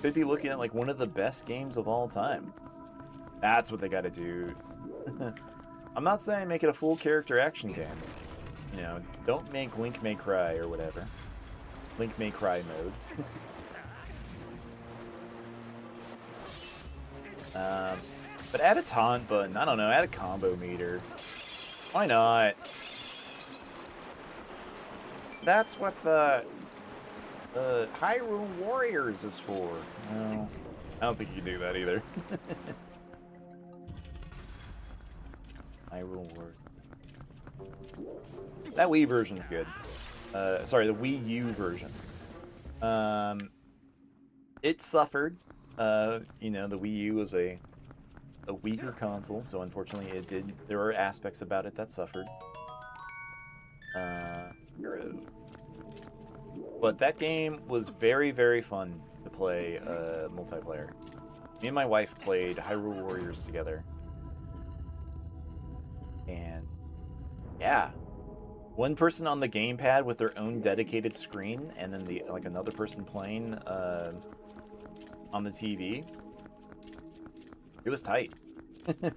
could be looking at like one of the best games of all time. That's what they got to do. I'm not saying make it a full character action game. Don't make Link May Cry or whatever. Link May Cry mode. But add a taunt button. I don't know. Add a combo meter. Why not? That's what the Hyrule Warriors is for. No, I don't think you can do that either. Hyrule Warriors. That Wii version's good. Sorry, the Wii U version. It suffered. The Wii U was a weaker console, so unfortunately there are aspects about it that suffered. But that game was very, very fun to play multiplayer. Me and my wife played Hyrule Warriors together. And yeah, one person on the gamepad with their own dedicated screen, and then another person playing on the TV. It was tight.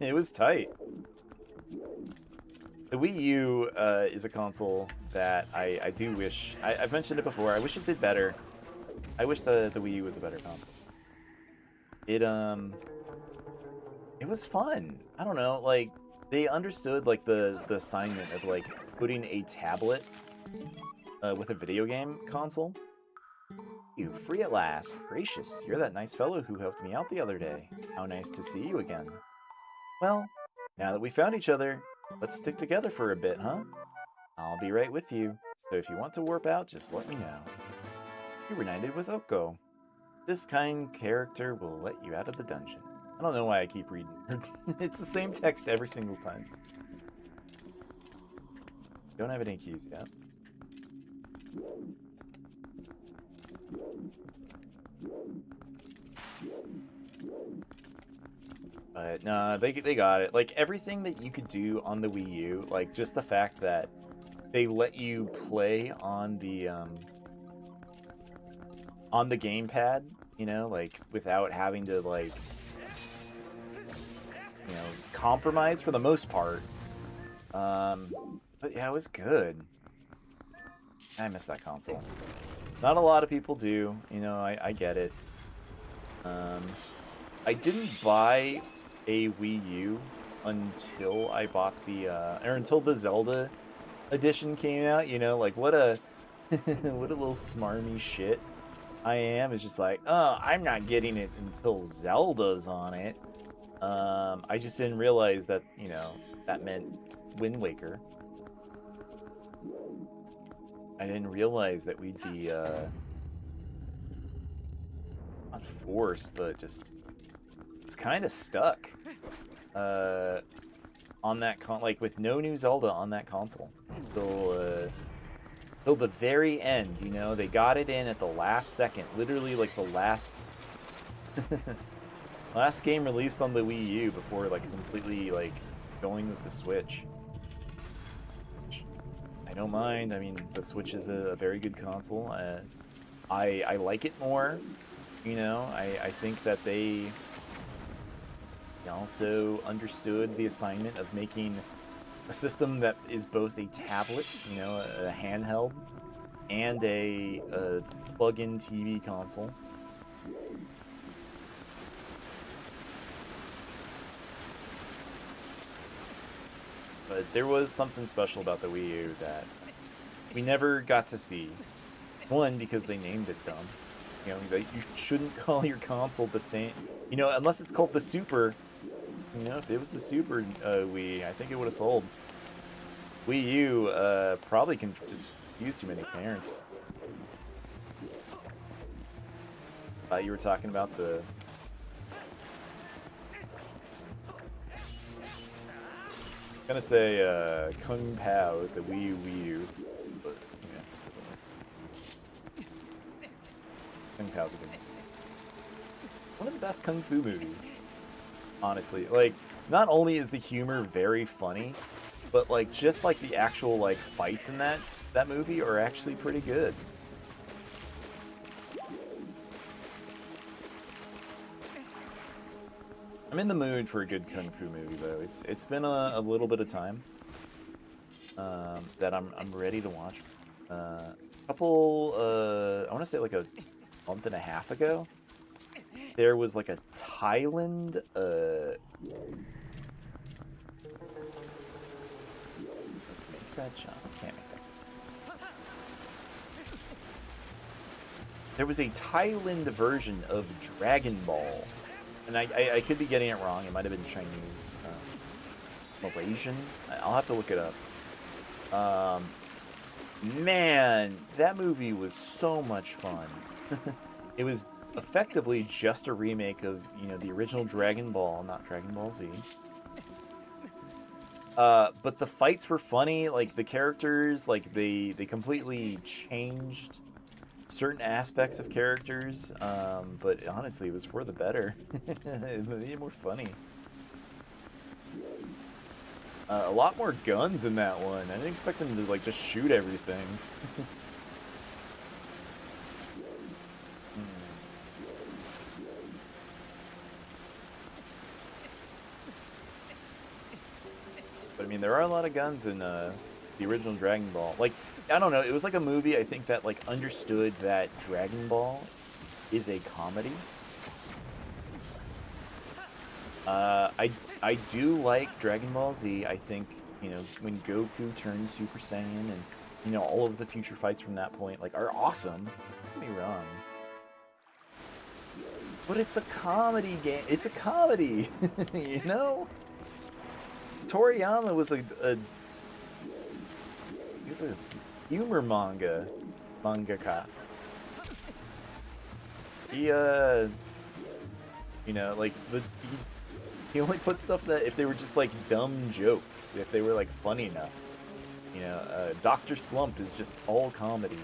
It was tight. The Wii U is a console that I do wish... I've mentioned it before. I wish it did better. I wish the Wii U was a better console. It was fun. I don't know, like, they understood, like, the assignment of, like, putting a tablet with a video game console. You free at last. Gracious, you're that nice fellow who helped me out the other day. How nice to see you again. Well, now that we found each other, let's stick together for a bit, huh? I'll be right with you. So if you want to warp out, just let me know. You're reunited with Oko. This kind character will let you out of the dungeon. I don't know why I keep reading. It's the same text every single time. Don't have any keys yet. But no, they got it. Like everything that you could do on the Wii U, like just the fact that they let you play on the gamepad, you know, like without having to like, you know, compromise for the most part. But yeah, it was good. I miss that console. Not a lot of people do, you know, I get it. I didn't buy a Wii U until I bought the, or until the Zelda edition came out, you know, like what a, what a little smarmy shit I am. It's just like, oh, I'm not getting it until Zelda's on it. I just didn't realize that, you know, that meant Wind Waker. I didn't realize that we'd be, not forced, but just, it's kind of stuck, on that like with no new Zelda on that console till the very end, you know. They got it in at the last second, literally like the last last game released on the Wii U before like completely like going with the Switch. I don't mind. I mean, the Switch is a very good console. I like it more, you know. I think that they also understood the assignment of making a system that is both a tablet, you know, a handheld, and a plug-in TV console. But there was something special about the Wii U that we never got to see. One, because they named it dumb. You know, that you shouldn't call your console the same, you know, unless it's called the Super. You know, if it was the Super Wii, I think it would have sold. Wii U probably can just use too many parents. You were talking about the... I'm gonna say Kung Pao with the Wii U, but yeah, Kung Pao's a good one. One of the best kung fu movies, honestly. Like, not only is the humor very funny, but like just like the actual like fights in that movie are actually pretty good. I'm in the mood for a good kung fu movie though. It's been a little bit of time that I'm ready to watch. A couple I want to say like a month and a half ago, there was like a Thailand make that jump. I can't make that. There was a Thailand version of Dragon Ball. And I could be getting it wrong. It might have been Chinese, Malaysian. I'll have to look it up. Man, that movie was so much fun. It was effectively just a remake of, you know, the original Dragon Ball, not Dragon Ball Z. But the fights were funny. Like the characters, like they completely changed certain aspects of characters, but honestly, it was for the better. It made it more funny. A lot more guns in that one. I didn't expect them to like just shoot everything. But I mean, there are a lot of guns in the original Dragon Ball. Like, I don't know, it was like a movie, I think, that like understood that Dragon Ball is a comedy. I do like Dragon Ball Z. I think, you know, when Goku turns Super Saiyan and, you know, all of the future fights from that point, like, are awesome. Don't get me wrong. But it's a comedy game. It's a comedy, you know? Toriyama was he was a humor mangaka. He you know, like he only put stuff that if they were just like dumb jokes, if they were like funny enough. You know, Doctor Slump is just all comedy.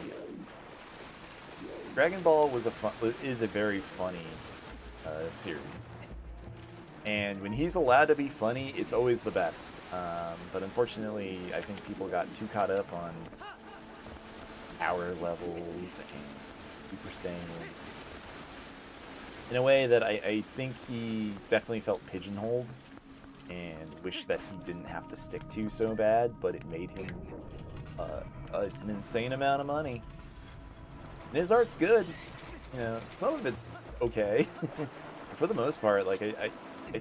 Dragon Ball is a very funny series, and when he's allowed to be funny, it's always the best. But unfortunately, I think people got too caught up on power levels and Super Saiyan in a way that I think he definitely felt pigeonholed and wished that he didn't have to stick to so bad, but it made him an insane amount of money. And his art's good. You know, some of it's okay. For the most part, like I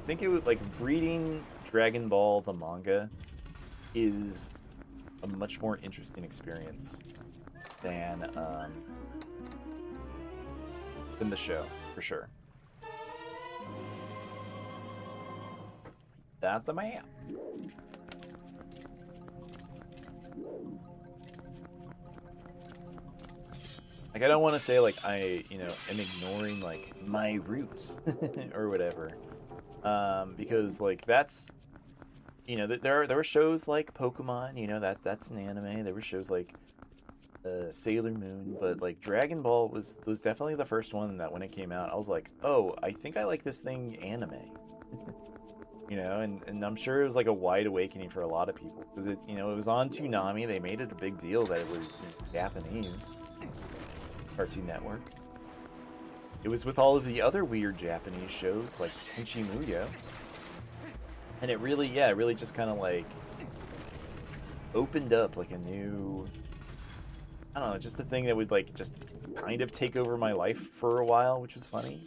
think it would like reading Dragon Ball the manga is a much more interesting experience than the show, for sure. That the map. Like I don't want to say like I, you know, am ignoring like my roots or whatever, because like that's, you know, there were shows like Pokemon, you know, that's an anime. There were shows like Sailor Moon, but like Dragon Ball was definitely the first one that when it came out, I was like, oh, I think I like this thing anime. You know, and I'm sure it was like a wide awakening for a lot of people because it, you know, it was on Toonami. They made it a big deal that it was Japanese. Cartoon Network. It was with all of the other weird Japanese shows like Tenchi Muyo. And it really, yeah, it really just kind of like opened up like a new, I don't know, just a thing that would like just kind of take over my life for a while, which was funny.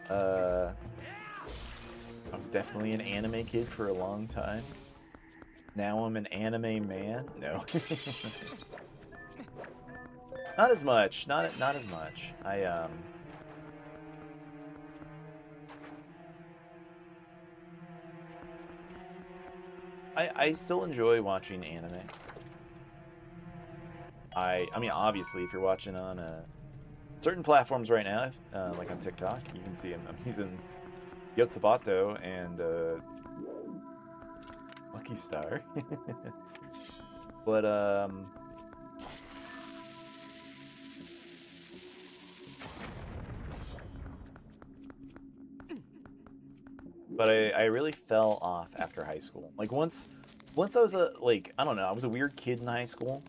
I was definitely an anime kid for a long time. Now I'm an anime man. No. Not as much. Not as much. I still enjoy watching anime. I mean, obviously, if you're watching on certain platforms right now, like on TikTok, you can see I'm using Yotsubato and Lucky Star. But I really fell off after high school. Like once I was like, I don't know, I was a weird kid in high school.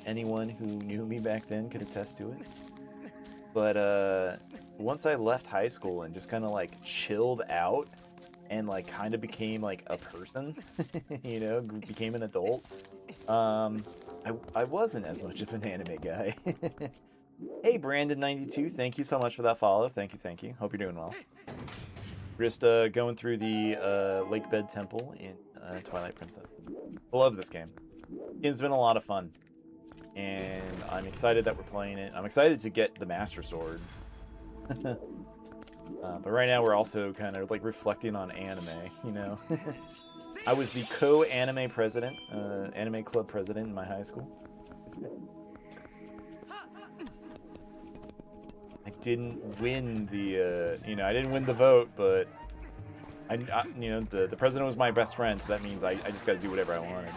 Anyone who knew me back then could attest to it. But once I left high school and just kind of like chilled out and like kind of became like a person, you know, became an adult. I wasn't as much of an anime guy. Hey, Brandon92, thank you so much for that follow. Thank you. Hope you're doing well. We're just going through the Lake Bed Temple in Twilight Princess. I love this game. It's been a lot of fun. And I'm excited that we're playing it. I'm excited to get the Master Sword. But right now we're also kind of like reflecting on anime, you know? I was the co-anime president, anime club president in my high school. I didn't win the, you know, I didn't win the vote, but I you know, the president was my best friend, so that means I just got to do whatever I wanted.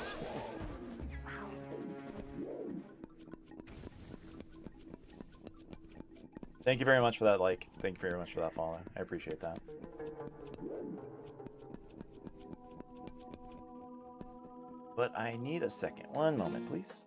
Thank you very much for that like. Thank you very much for that follow. I appreciate that. But I need a second. One moment, please.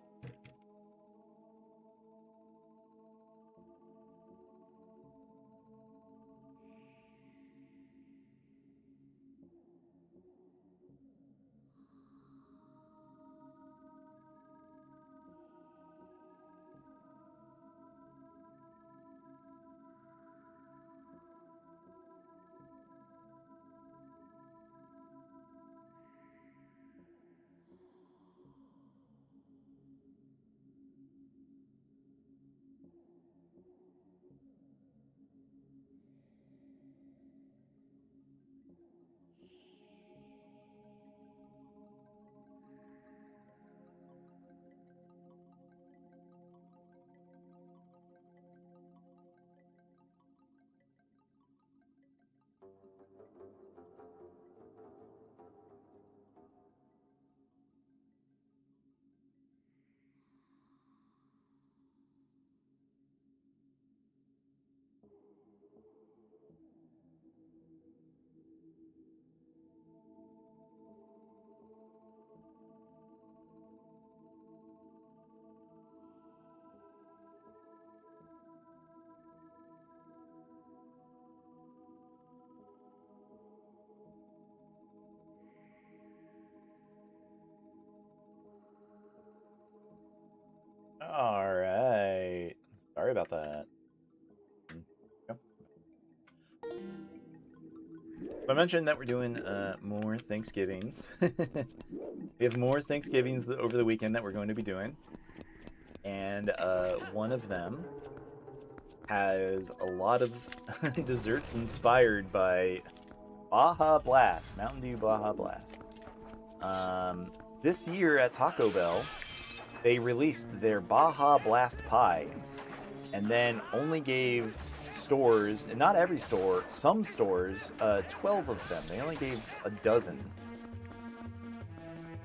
All right. Sorry about that. Yep. I mentioned that we're doing more Thanksgivings. We have more Thanksgivings over the weekend that we're going to be doing, and one of them has a lot of desserts inspired by Baja Blast, Mountain Dew Baja Blast. This year at Taco Bell, they released their Baja Blast Pie, and then only gave stores, and not every store, some stores, 12 of them. They only gave a dozen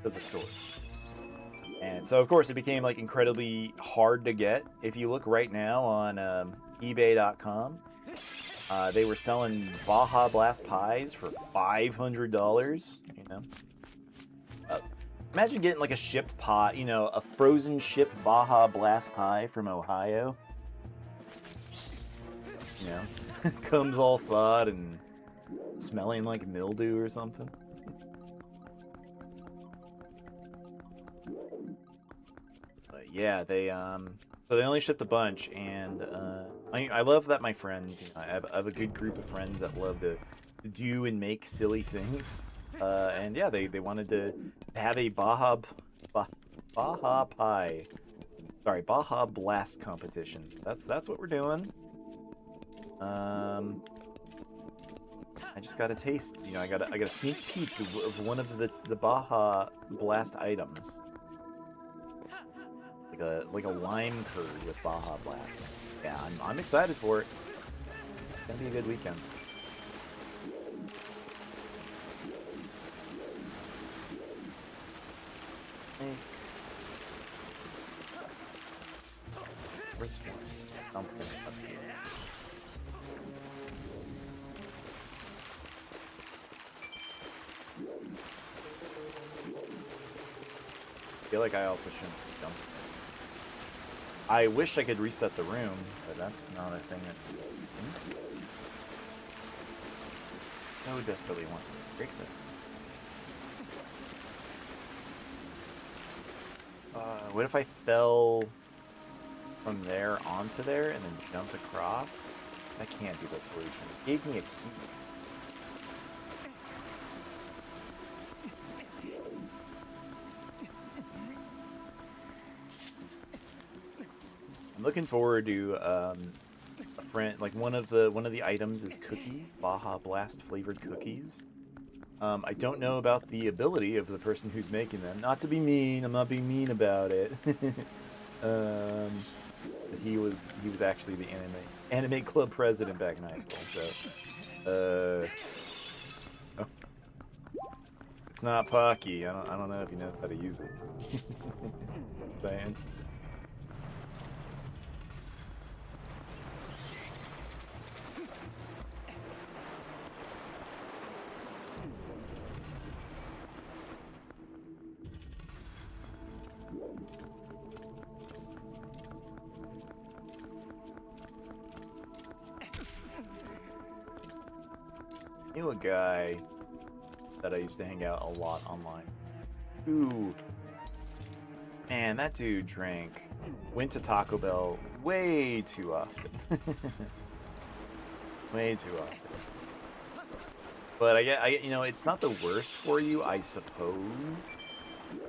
to the stores. And so, of course, it became like incredibly hard to get. If you look right now on eBay.com, they were selling Baja Blast pies for $500. You know, imagine getting like a shipped pie, you know, a frozen shipped Baja Blast pie from Ohio. You know, comes all thawed and smelling like mildew or something. But yeah, so they only shipped a bunch, and I love that my friends, you know, I have a good group of friends that love to do and make silly things. And yeah, they wanted to have a Baja pie, sorry, Baja Blast competition. That's what we're doing. I just got a taste. You know, I got a sneak peek of one of the Baja Blast items, like a lime curd with Baja Blast. Yeah, I'm excited for it. It's gonna be a good weekend. It's worth something up here. I feel like I also shouldn't jump. I wish I could reset the room, but that's not a thing that's... It so desperately wants me to break this. What if I fell from there onto there and then jumped across? That can't be the solution. It gave me a key. I'm looking forward to a friend, like one of the items is cookies, Baja Blast flavored cookies. I don't know about the ability of the person who's making them. Not to be mean, I'm not being mean about it. But he was actually the anime club president back in high school, so oh. It's not Pocky. I don't know if he knows how to use it. Saying. Knew a guy that I used to hang out a lot online. Ooh, man, that dude went to Taco Bell way too often. Way too often. But you know, it's not the worst for you, I suppose. You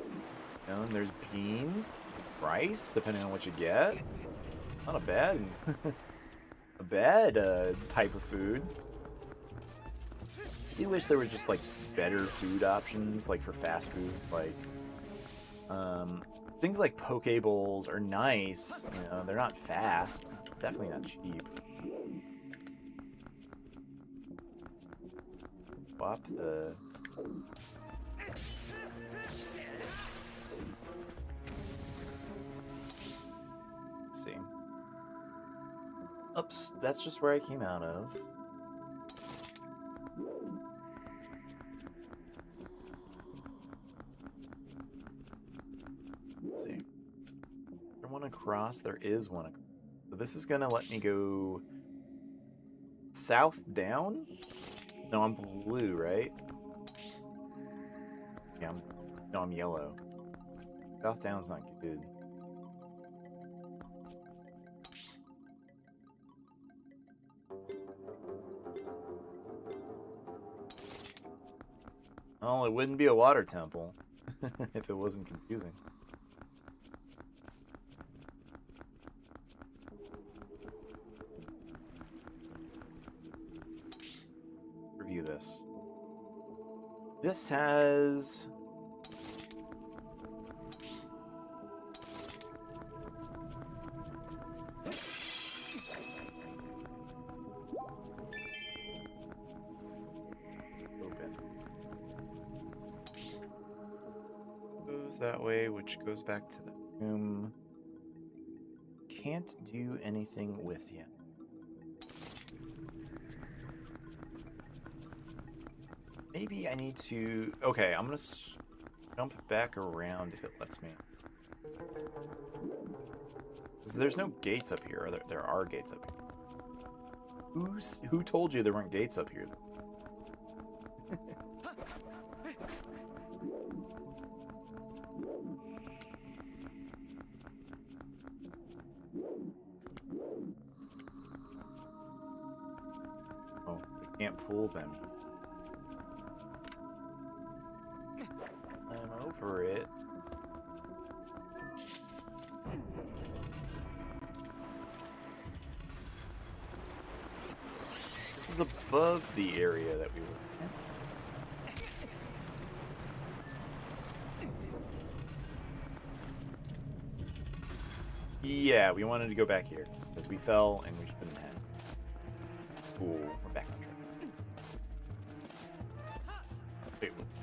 know, and there's beans, rice, depending on what you get. Not a bad, a bad type of food. I do wish there were just like better food options, like for fast food, like things like poke bowls are nice. You know, they're not fast, definitely not cheap. Swap the. Let's see. Oops, that's just where I came out of. Let's see. Is there one across? There is one across. So this is gonna let me go south down? No, I'm blue, right? Yeah, no, I'm yellow. South down's not good. Well, it wouldn't be a water temple if it wasn't confusing. Review this. This has... Goes that way, which goes back to the room. Can't do anything with you. Maybe I need to... Okay, I'm gonna jump back around if it lets me. There's no gates up here. Or there are gates up here. Who told you there weren't gates up here? Oh, we can't pull them. I'm over it. This is above the area that we were in. Yeah, we wanted to go back here because we fell and we shouldn't have. Ooh, we're back on track. Wait, what's...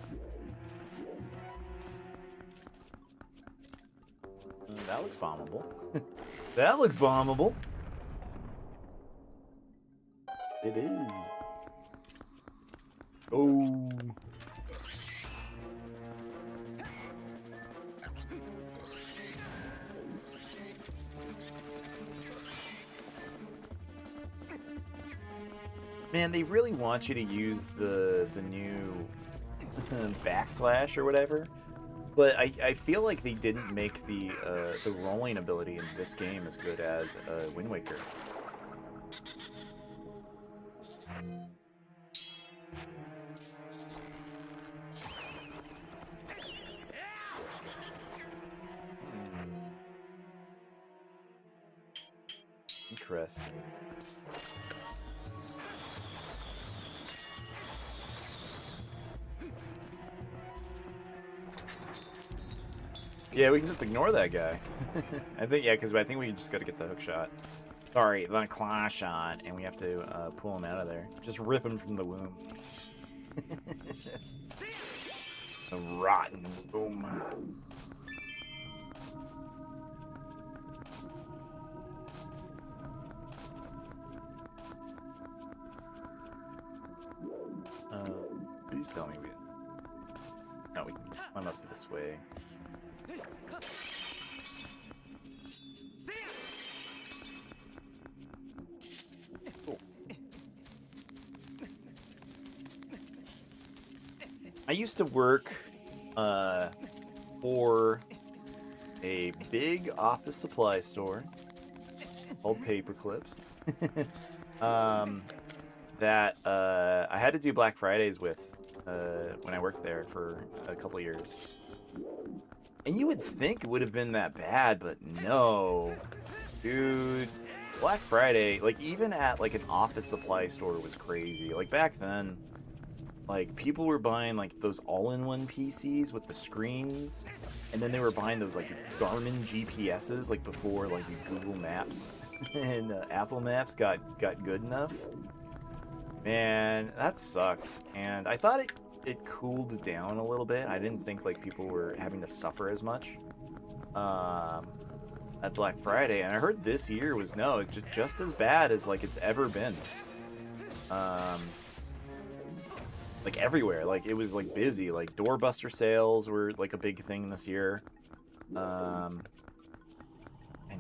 That looks bombable. That looks bombable. It is. Oh. Man, they really want you to use the new backslash or whatever, but I feel like they didn't make the rolling ability in this game as good as Wind Waker. Interesting. Yeah, we can just ignore that guy. I think, yeah, because I think we just got to get the hook shot. Sorry, the claw shot, and we have to pull him out of there. Just rip him from the womb. A rotten boom. Please tell me we... No, we can climb up this way. Cool. I used to work for a big office supply store called Paperclips. That I had to do Black Fridays with when I worked there for a couple years. And you would think it would have been that bad, but no. Dude, Black Friday, like even at like an office supply store was crazy. Like back then, like people were buying like those all-in-one PCs with the screens, and then they were buying those like Garmin GPSs like before like Google Maps and Apple Maps got good enough. Man, that sucked. And I thought it cooled down a little bit. I didn't think like people were having to suffer as much at Black Friday. And I heard this year was just as bad as like it's ever been. Like everywhere, like it was like busy. Like doorbuster sales were like a big thing this year. And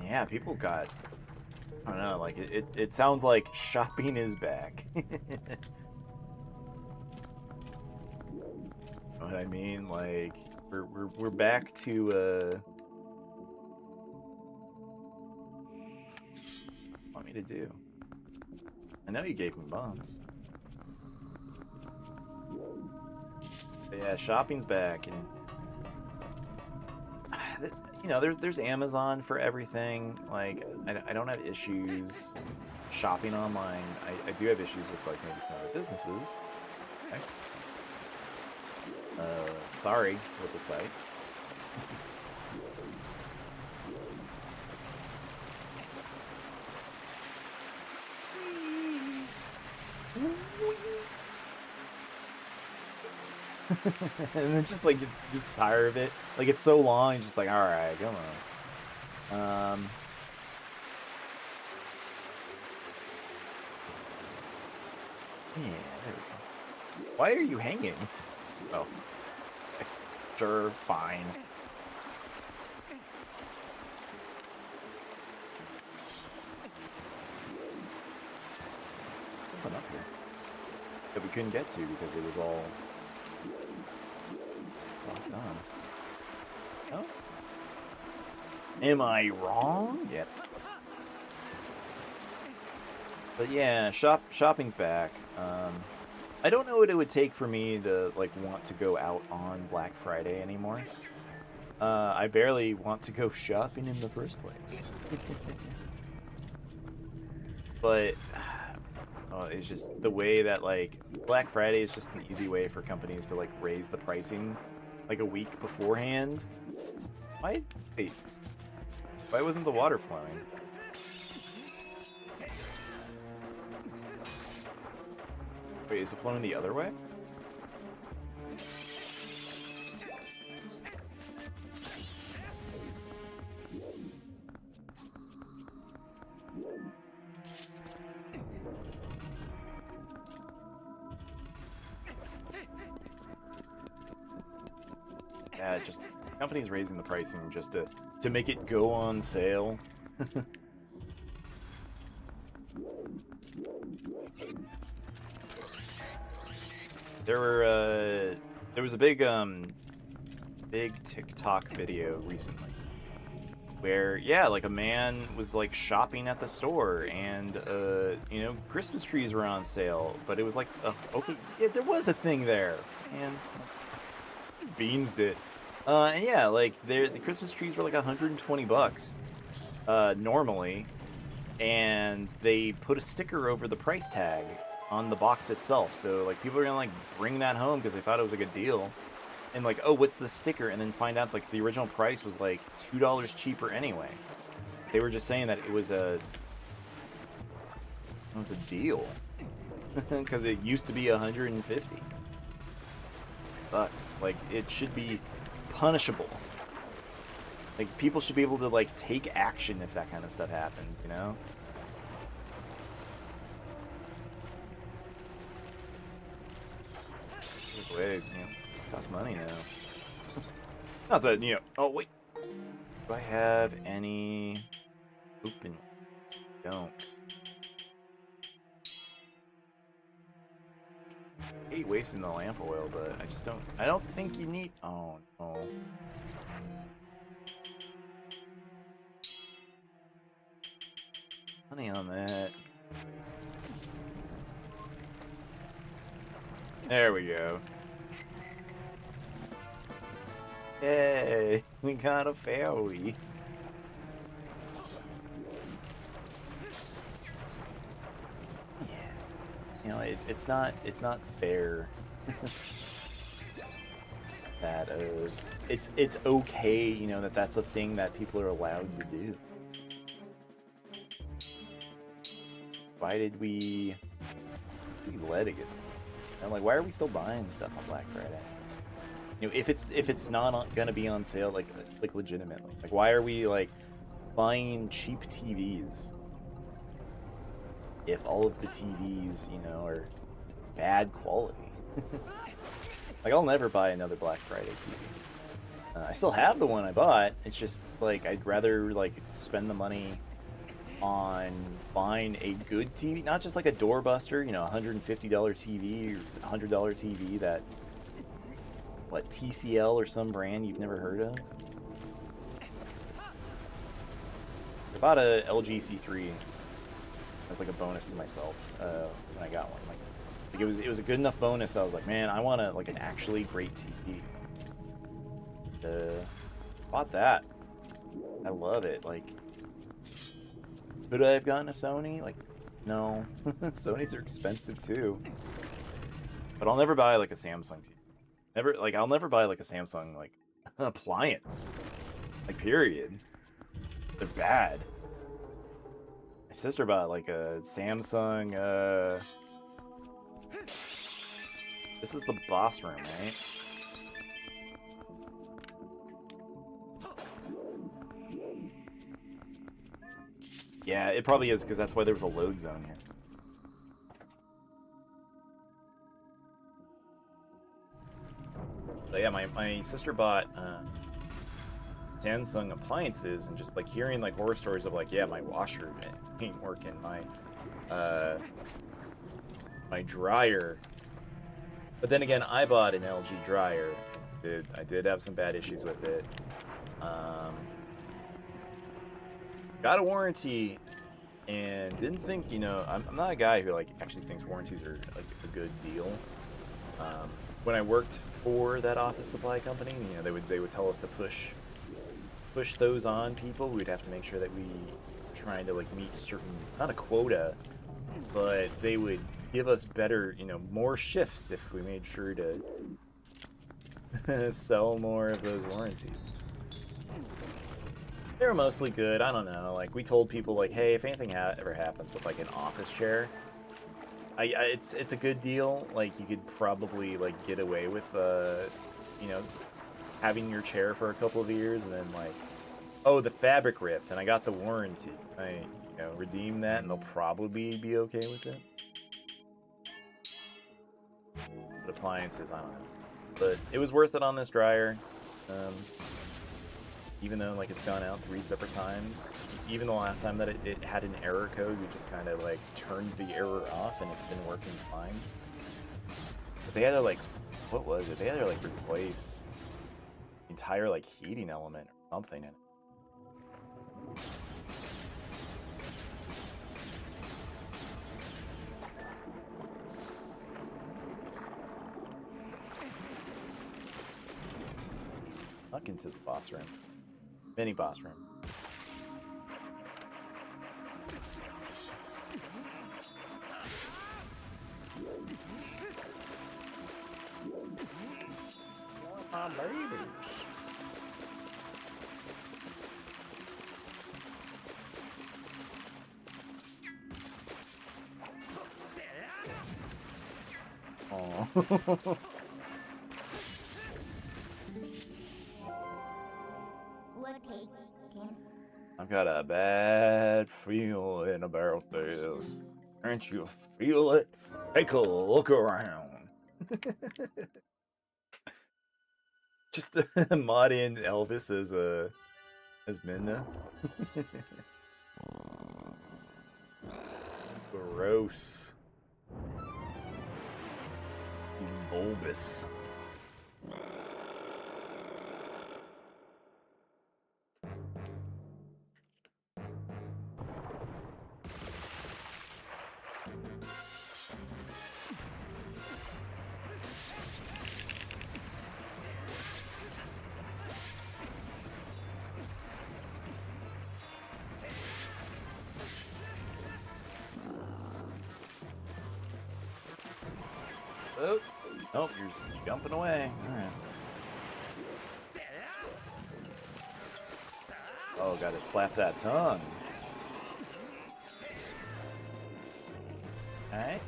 yeah, people got, I don't know, like it sounds like shopping is back. Know what I mean? Like we're back to what want me to do? I know you gave me bombs. Yeah, shopping's back, and you know, there's Amazon for everything. Like, I don't have issues shopping online. I do have issues with like maybe some other businesses. Okay. Sorry with the site. And then just like just tired of it. Like it's so long, it's just like, all right, come on. Yeah, there we go. Why are you hanging? Oh, sure, fine. Something up here that we couldn't get to because it was all locked on. Oh, am I wrong? Yep. But yeah, shopping's back. I don't know what it would take for me to like want to go out on Black Friday anymore. I barely want to go shopping in the first place. But it's just the way that like Black Friday is just an easy way for companies to like raise the pricing like a week beforehand. Wait, why wasn't the water flowing? Wait, is it flowing the other way? Yeah, just companies raising the pricing just to make it go on sale. There was a big TikTok video recently where yeah, like a man was like shopping at the store and you know, Christmas trees were on sale, but it was like okay, yeah, there was a thing there and beans did. And yeah, like the Christmas trees were like $120 normally, and they put a sticker over the price tag on the box itself. So like people are gonna like bring that home because they thought it was a good deal, and like, oh, what's the sticker? And then find out like the original price was like $2 cheaper anyway. They were just saying that it was a deal because it used to be $150. Like it should be punishable. Like people should be able to like take action if that kind of stuff happens, you know? Wait, you know, it costs money now. Not that, you know. Oh wait, do I have any open? Don't. I hate wasting the lamp oil, but I just don't. I don't think you need. Oh no. Honey on that. There we go. Yay! We got a fairy. Yeah. You know, it's not fair. That it's okay, you know, that's a thing that people are allowed to do. Why did we let it get? I'm like, why are we still buying stuff on Black Friday? You know, if it's not gonna be on sale, like legitimately, like why are we like buying cheap TVs if all of the TVs, you know, are bad quality? Like I'll never buy another Black Friday TV. I still have the one I bought. It's just like I'd rather like spend the money on buying a good TV, not just like a doorbuster, you know, $150 TV or $100 TV that, what, TCL or some brand you've never heard of. I bought a LG C3 as like a bonus to myself when I got one. Like, Like it was a good enough bonus that I was like, man, I want like an actually great TV. Bought that. I love it. Like, could I have gotten a Sony? Like, no. Sonys are expensive too. But I'll never buy like a Samsung TV. Never, like, I'll never buy like a Samsung like appliance. Like, period. They're bad. My sister bought like a Samsung. This is the boss room, right? Yeah, it probably is because that's why there was a load zone here. But yeah, my sister bought Samsung appliances, and just like hearing like horror stories of like, yeah, my washer ain't working, my dryer. But then again, I bought an LG dryer. I did have some bad issues with it. Got a warranty, and didn't think, you know, I'm not a guy who like actually thinks warranties are like a good deal. When I worked for that office supply company, you know, they would tell us to push those on people. We'd have to make sure that we were trying to like meet certain, not a quota, but they would give us better, you know, more shifts if we made sure to sell more of those warranties. They were mostly good. I don't know. Like, we told people, like, hey, if anything ever happens with like an office chair, it's a good deal. Like, you could probably like get away with you know, having your chair for a couple of years, and then like, oh, the fabric ripped, and I got the warranty. I, you know, redeem that, and they'll probably be okay with it. But appliances, I don't know. But it was worth it on this dryer. Even though like it's gone out 3 separate times. Even the last time that it had an error code, we just kind of like turned the error off and it's been working fine. But they had to like, what was it? They had to like replace the entire like heating element or something in it. Snuck into the boss room. Mini boss room. My babies. Oh. I've got a bad feeling about this. Can't you feel it? Take a look around. Just mod in Elvis as Minna. Gross. He's bulbous. Oh, nope, you're just jumping away. Alright. Oh, gotta slap that tongue. Alright.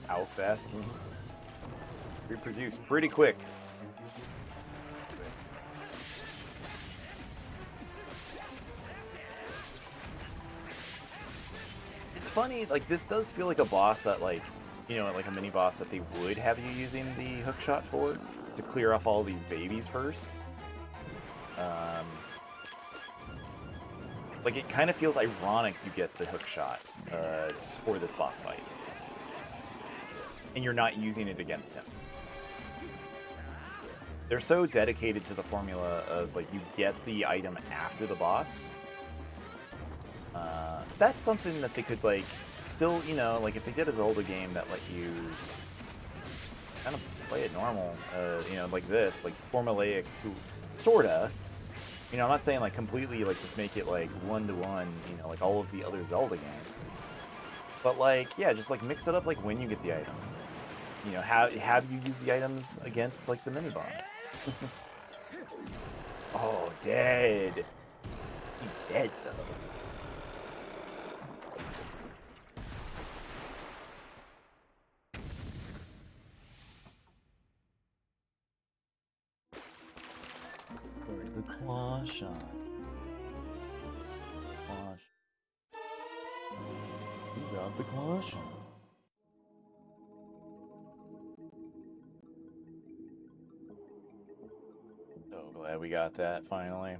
How fast can you reproduce? Pretty quick. It's funny, like, this does feel like a boss that, like, you know, like a mini boss that they would have you using the hookshot for, to clear off all these babies first. Like, it kind of feels ironic you get the hookshot for this boss fight, and you're not using it against him. They're so dedicated to the formula of, like, you get the item after the boss, That's something that they could like still, you know, like if they did a Zelda game that let you kind of play it normal, you know, like this, like formulaic to sorta. You know, I'm not saying like completely like just make it like one-to-one, you know, like all of the other Zelda games. But like, yeah, just like mix it up like when you get the items. You know, have you use the items against like the mini boss? Oh, dead. He dead though. The claw shot. Claw shot. You got the claw shot. So glad we got that finally.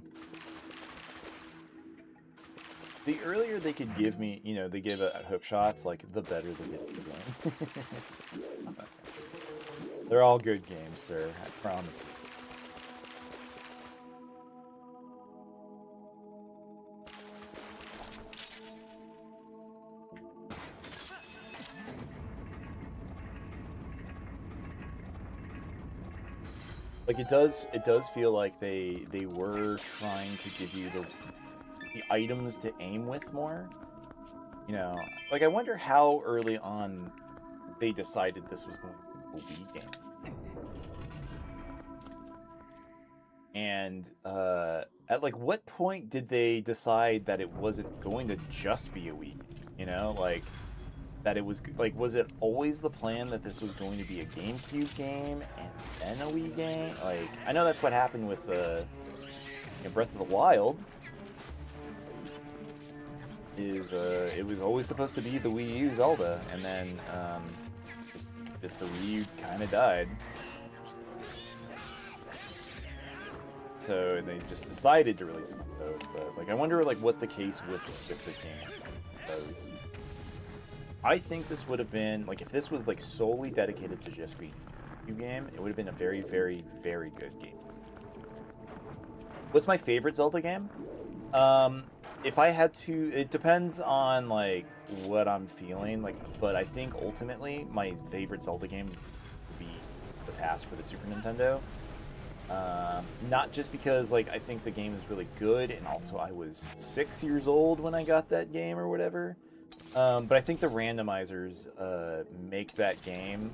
The earlier they could give me, you know, they give hook shots, like the better they get the game. They're all good games, sir. I promise you. Like it does feel like they were trying to give you the items to aim with more. You know, like I wonder how early on they decided this was going to be a Wii game. And at like what point did they decide that it wasn't going to just be a Wii game? You know, like that it was like, was it always the plan that this was going to be a GameCube game and then a Wii game? Like, I know that's what happened with Breath of the Wild. It was always supposed to be the Wii U Zelda, and then just the Wii U kind of died. So they just decided to release them both. But like, I wonder like what the case with this game was. I think this would have been, like, if this was, like, solely dedicated to just being a new game, it would have been a very, very, very good game. What's my favorite Zelda game? If I had to, it depends on, like, what I'm feeling, like, but I think ultimately my favorite Zelda games would be the past for the Super Nintendo. Not just because, like, I think the game is really good, and also I was 6 years old when I got that game or whatever. But I think the randomizers make that game,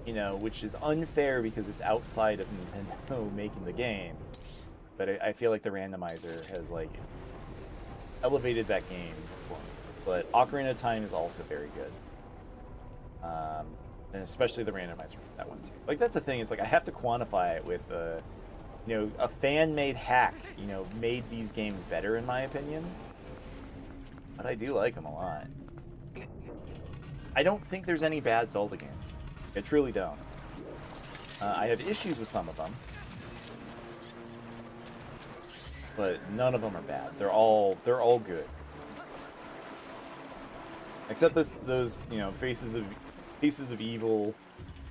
you know, which is unfair because it's outside of Nintendo making the game. But I feel like the randomizer has, like, elevated that game for me. But Ocarina of Time is also very good. And especially the randomizer for that one, too. Like, that's the thing, is, like, I have to quantify it with, you know, a fan-made hack, you know, made these games better, in my opinion. But I do like them a lot. I don't think there's any bad Zelda games. I truly don't. I have issues with some of them, but none of them are bad. They're all good. Except those you know, Faces of Evil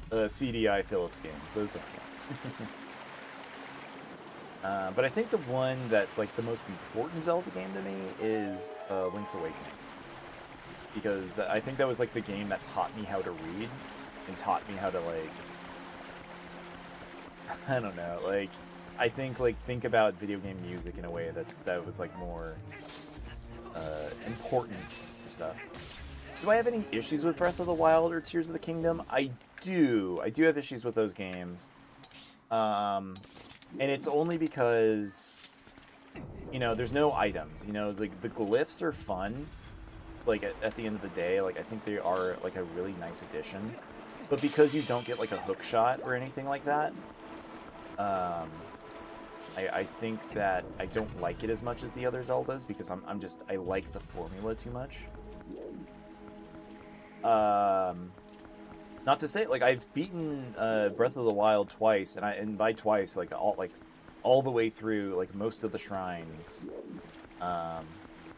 CDI Phillips games. Those don't count. But I think the one that, like, the most important Zelda game to me is Link's Awakening. Because I think that was, like, the game that taught me how to read, and taught me how to, like, I don't know, like, I think, like, think about video game music in a way that was, like, more important stuff. Do I have any issues with Breath of the Wild or Tears of the Kingdom? I do. I do have issues with those games. And it's only because, you know, there's no items. You know, like, the glyphs are fun. Like, at the end of the day, like, I think they are, like, a really nice addition. But because you don't get, like, a hook shot or anything like that, I think that I don't like it as much as the other Zeldas, because I like the formula too much. Not to say, like, I've beaten Breath of the Wild twice, and by twice, like all the way through, like, most of the shrines.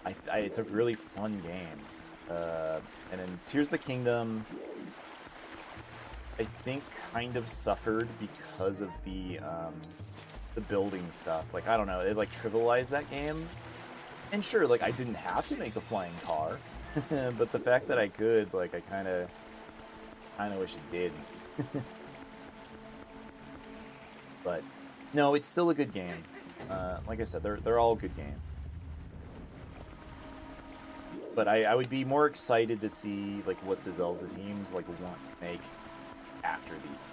It's a really fun game. And then Tears of the Kingdom, I think, kind of suffered because of the building stuff. Like, I don't know, it, like, trivialized that game And sure, like, I didn't have to make a flying car, but the fact that I could, like, I kind of wish it did. But no, it's still a good game. Like I said, they're all good games. But I would be more excited to see like what the Zelda teams like want to make after these,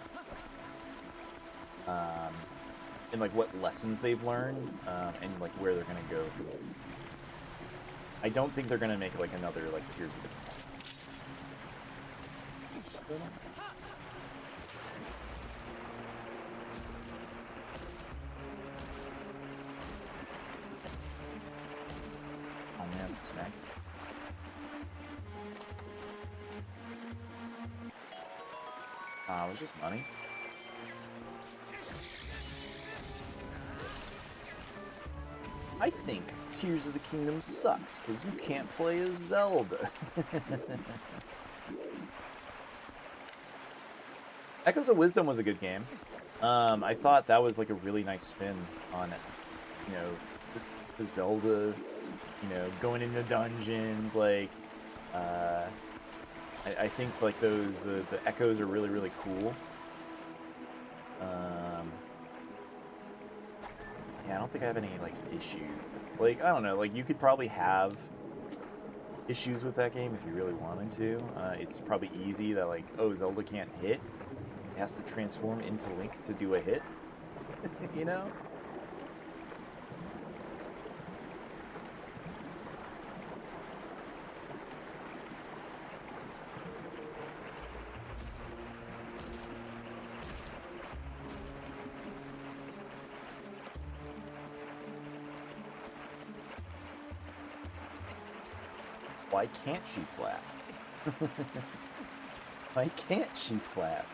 and like what lessons they've learned, and like where they're gonna go from it. I don't think they're gonna make like another like Tears of the Kingdom. Oh man, smack. It was just money. I think Tears of the Kingdom sucks because you can't play as Zelda. Echoes of Wisdom was a good game. I thought that was like a really nice spin on it. You know, the Zelda, you know, going into dungeons, like, I think like the echoes are really, really cool. Yeah, I don't think I have any like issues with, like, I don't know, like you could probably have issues with that game if you really wanted to. It's probably easy that like, oh, Zelda can't hit. It has to transform into Link to do a hit. You know? Why can't she slap? Why can't she slap?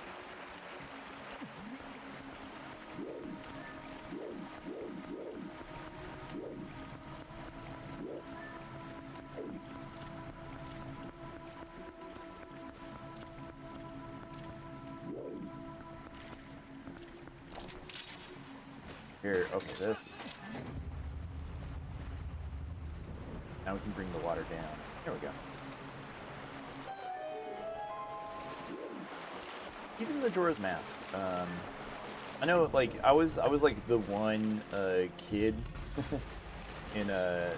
Here, okay, this is... Now we can bring the water down. There we go. Even Majora's Mask. I know, like, I was like the one kid in you know,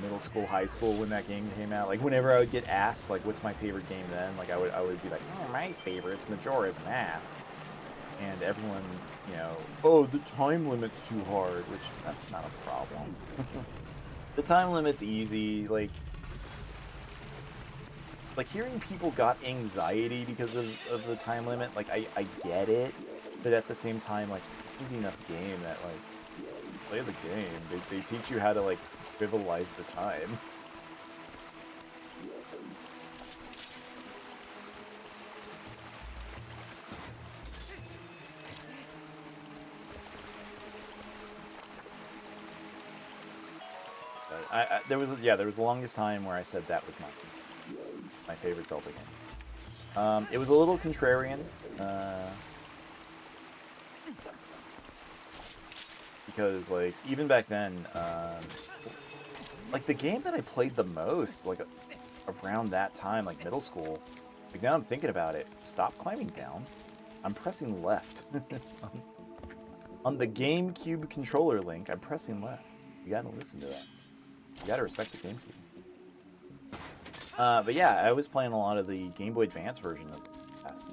middle school, high school when that game came out. Like, whenever I would get asked, like, what's my favorite game then? Like, I would be like, oh, my favorite's Majora's Mask. And everyone, you know, oh, the time limit's too hard, which that's not a problem. The time limit's easy, like hearing people got anxiety because of the time limit, like, I get it, but at the same time, like, it's an easy enough game that, like, play the game. They teach you how to, like, trivialize the time. There was the longest time where I said that was my favorite Zelda game. It was a little contrarian, because like even back then, like the game that I played the most, like around that time, like middle school. Like now I'm thinking about it. Stop climbing down. I'm pressing left. On the GameCube controller, Link, I'm pressing left. You gotta listen to that. You gotta respect the GameCube. But yeah, I was playing a lot of the Game Boy Advance version of this.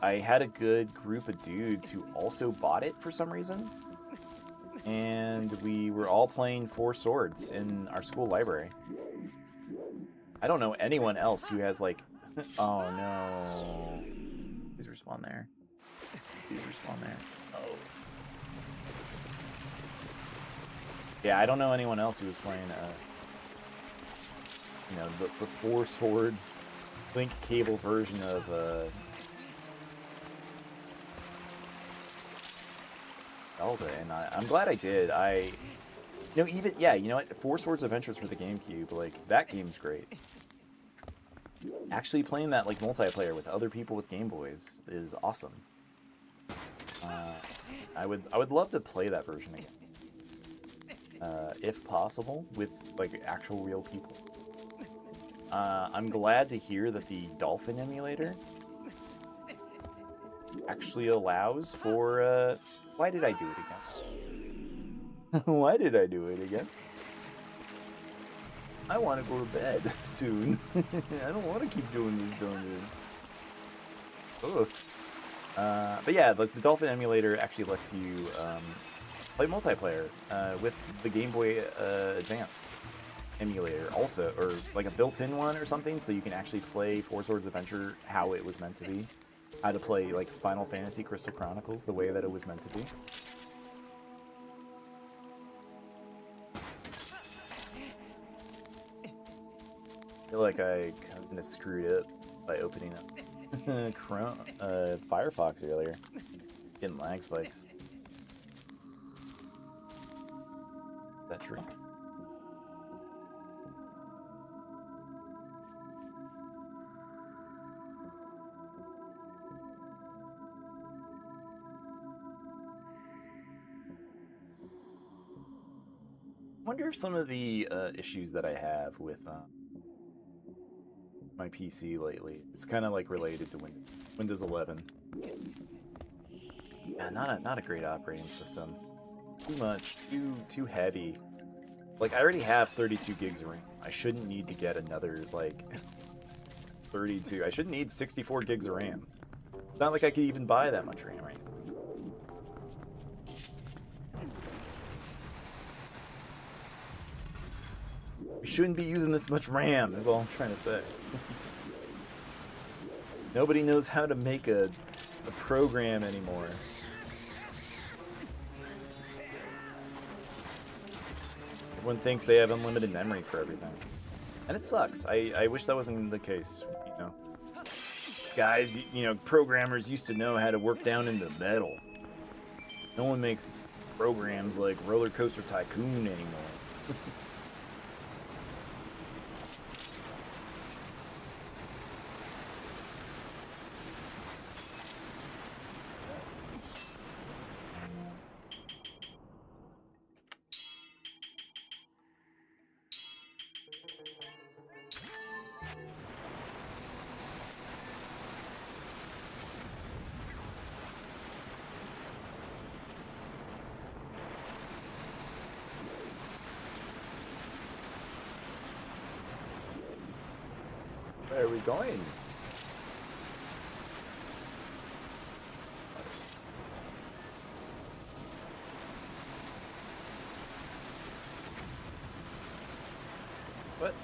I had a good group of dudes who also bought it for some reason. And we were all playing Four Swords in our school library. I don't know anyone else who has like... Oh no. Please respawn there. Please respawn there. Oh. Yeah, I don't know anyone else who was playing, you know, the Four Swords Link cable version of, Zelda, and I'm glad I did. You know, even, yeah, you know what, Four Swords Adventures for the GameCube, like, that game's great. Actually playing that, like, multiplayer with other people with Game Boys is awesome. I would love to play that version again. if possible, with like actual real people. I'm glad to hear that the dolphin emulator actually allows for. Why did I do it again? Why did I do it again? I want to go to bed soon. I don't want to keep doing this dungeon. Books. But yeah, like the Dolphin emulator actually lets you play multiplayer with the Game Boy Advance emulator also, or like a built-in one or something, so you can actually play Four Swords Adventure how it was meant to be. How to play like Final Fantasy Crystal Chronicles the way that it was meant to be. I feel like I kind of screwed up by opening up Firefox earlier. Getting lag spikes. Is that true? I wonder if some of the issues that I have with my PC lately, it's kind of like related to Windows 11. Yeah, not a great operating system. Too much, too heavy. Like I already have 32 gigs of RAM. I shouldn't need to get another like 32. I shouldn't need 64 gigs of RAM. It's not like I could even buy that much RAM right now. We shouldn't be using this much RAM, is all I'm trying to say. Nobody knows how to make a program anymore. Everyone thinks they have unlimited memory for everything. And it sucks. I wish that wasn't the case, you know. Guys, you know, programmers used to know how to work down into metal. No one makes programs like Roller Coaster Tycoon anymore. Where are we going? What?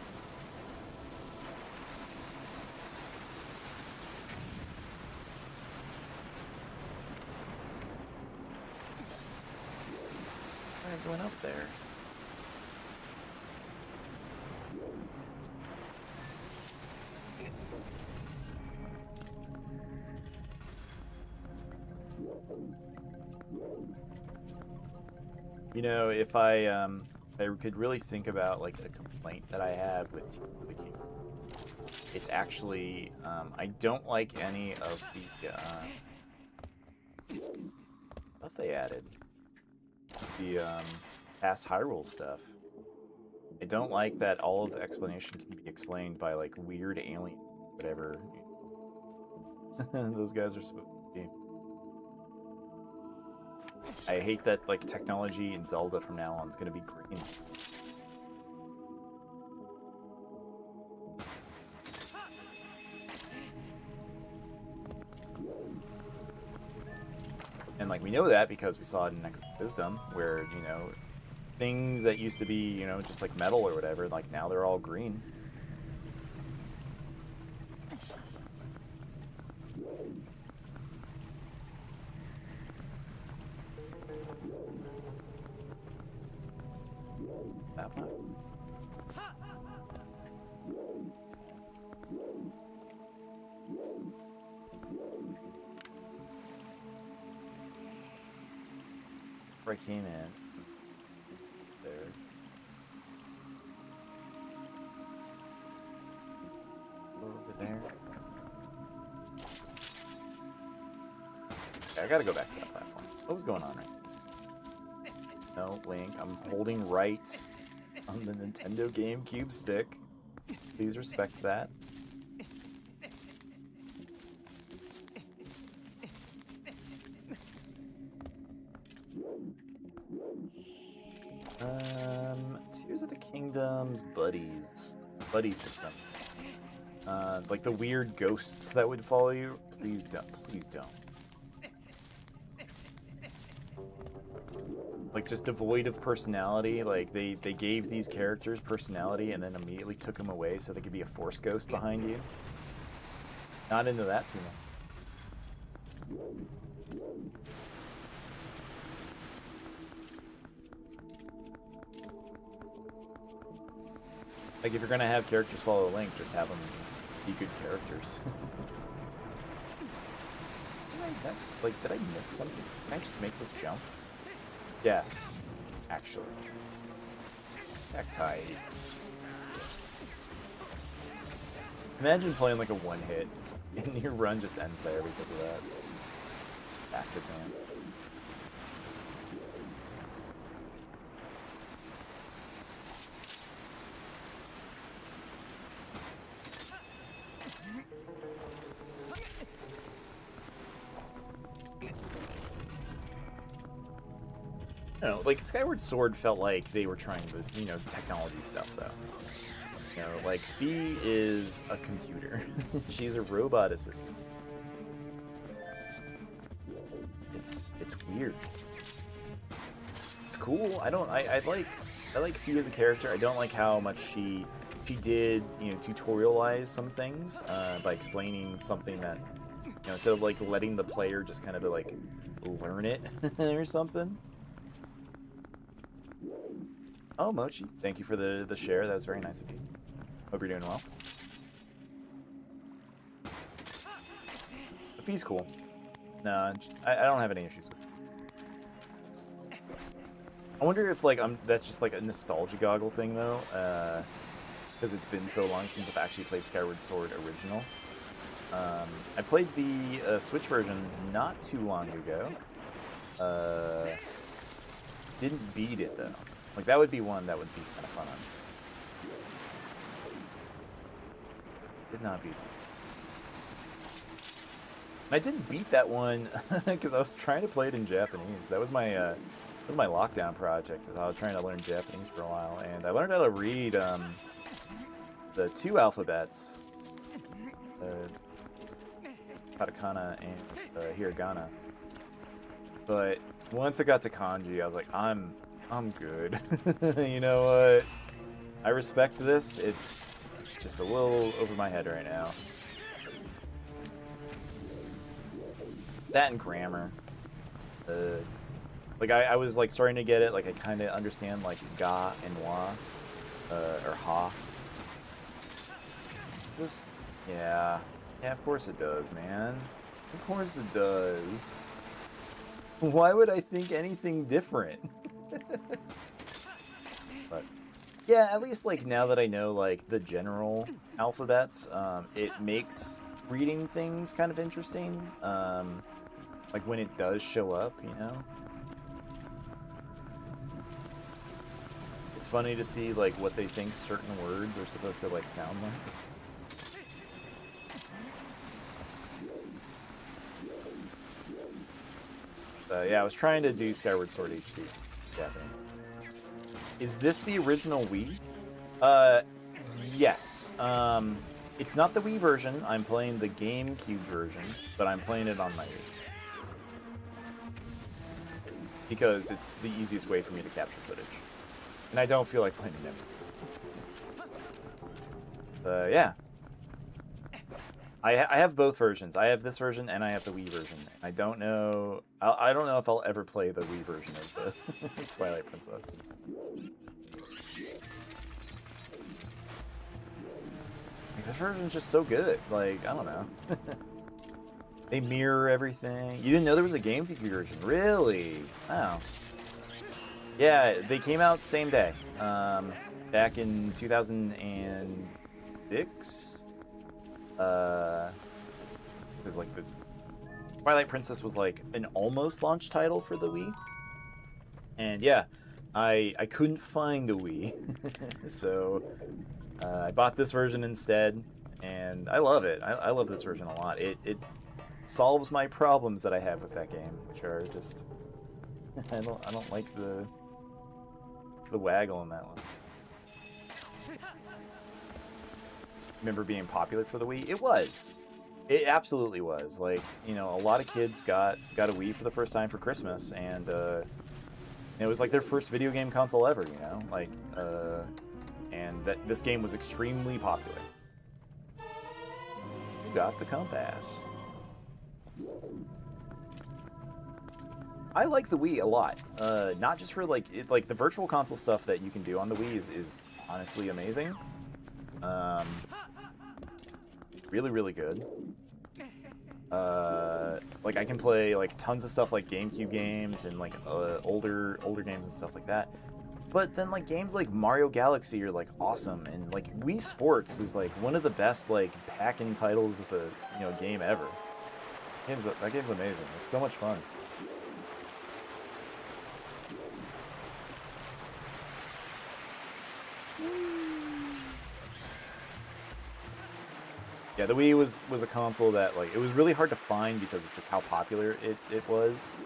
Why are going up there? You know, if I could really think about like a complaint that I have with Tears of the Kingdom, it's actually I don't like any of the stuff they added. The past Hyrule stuff. I don't like that all of the explanation can be explained by like weird alien, whatever those guys are supposed to be. I hate that like technology in Zelda from now on is going to be green. And like we know that because we saw it in Echoes of Wisdom, where you know things that used to be you know just like metal or whatever, like now they're all green. That one. Where I came in. There. Over there. Okay, I gotta go back to that platform. What was going on right now? No, Link, I'm holding right on the Nintendo GameCube stick. Please respect that. Tears of the Kingdom's buddies. Buddy system. Like the weird ghosts that would follow you. Please don't. Please don't. Like just devoid of personality. Like they gave these characters personality and then immediately took them away so they could be a force ghost behind you. Not into that too much. Like if you're gonna have characters follow Link, just have them be good characters. Did I miss? Like, did I miss something? Can I just make this jump? Yes, actually. Tactile. Imagine playing like a one-hit, and your run just ends there because of that. Basket man. I don't know, like Skyward Sword felt like they were trying to, you know, technology stuff though. You know, like Fee is a computer. She's a robot assistant. It's weird. It's cool. I like Fee as a character. I don't like how much she did, you know, tutorialize some things by explaining something that, you know, instead of like letting the player just kind of like learn it or something. Oh, Mochi, thank you for the share. That was very nice of you. Hope you're doing well. The Fee's cool. No, I don't have any issues with it. I wonder if like that's just like a nostalgia goggle thing though, because it's been so long since I've actually played Skyward Sword original. I played the Switch version not too long ago. Didn't beat it though. Like that would be one that would be kind of fun on stream. Did not beat it. And I didn't beat that one because I was trying to play it in Japanese. That was my lockdown project. I was trying to learn Japanese for a while, and I learned how to read the two alphabets, katakana and hiragana. But once I got to kanji, I was like, I'm good. You know what? I respect this. It's just a little over my head right now. That and grammar. Like I was like starting to get it. Like I kind of understand like ga and wa, or ha. Is this? Yeah. Yeah, of course it does, man. Of course it does. Why would I think anything different? But yeah, at least like now that I know like the general alphabets, it makes reading things kind of interesting. Like when it does show up, you know. It's funny to see like what they think certain words are supposed to like sound like. Yeah, I was trying to do Skyward Sword HD. Japanese. Is this the original Wii? Yes. It's not the Wii version. I'm playing the GameCube version, but I'm playing it on my Wii. Because it's the easiest way for me to capture footage. And I don't feel like playing it. Yeah. I have both versions. I have this version and I have the Wii version. I don't know. I don't know if I'll ever play the Wii version of the Twilight Princess. Like, this version's just so good. Like, I don't know. They mirror everything. You didn't know there was a GameCube version? Really? Wow. Yeah, they came out same day. Back in 2006. Because like the Twilight Princess was like an almost launch title for the Wii, and yeah, I couldn't find a Wii, so I bought this version instead, and I love it. I love this version a lot. It solves my problems that I have with that game, which are just I don't like the waggle in that one. Remember being popular for the Wii? It was. It absolutely was. Like, you know, a lot of kids got a Wii for the first time for Christmas, and it was like their first video game console ever, you know? Like, and this game was extremely popular. You got the compass. I like the Wii a lot. Not just for like the virtual console stuff that you can do on the Wii is honestly amazing. Really, really good. Like I can play like tons of stuff like GameCube games and like older games and stuff like that. But then like games like Mario Galaxy are like awesome, and like Wii Sports is like one of the best like pack-in titles with a game ever. That game's amazing. It's so much fun. Yeah, the Wii was a console that like it was really hard to find because of just how popular it was.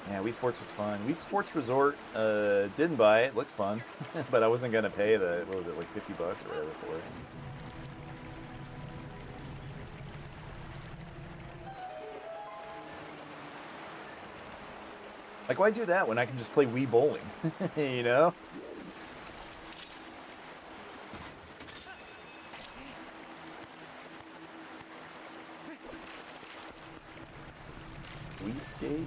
Yeah, Wii Sports was fun. Wii Sports Resort, didn't buy it. Looked fun, but I wasn't gonna pay what was it, like $50 or whatever for it. Like, why do that when I can just play Wii Bowling? You know? Wii Skate?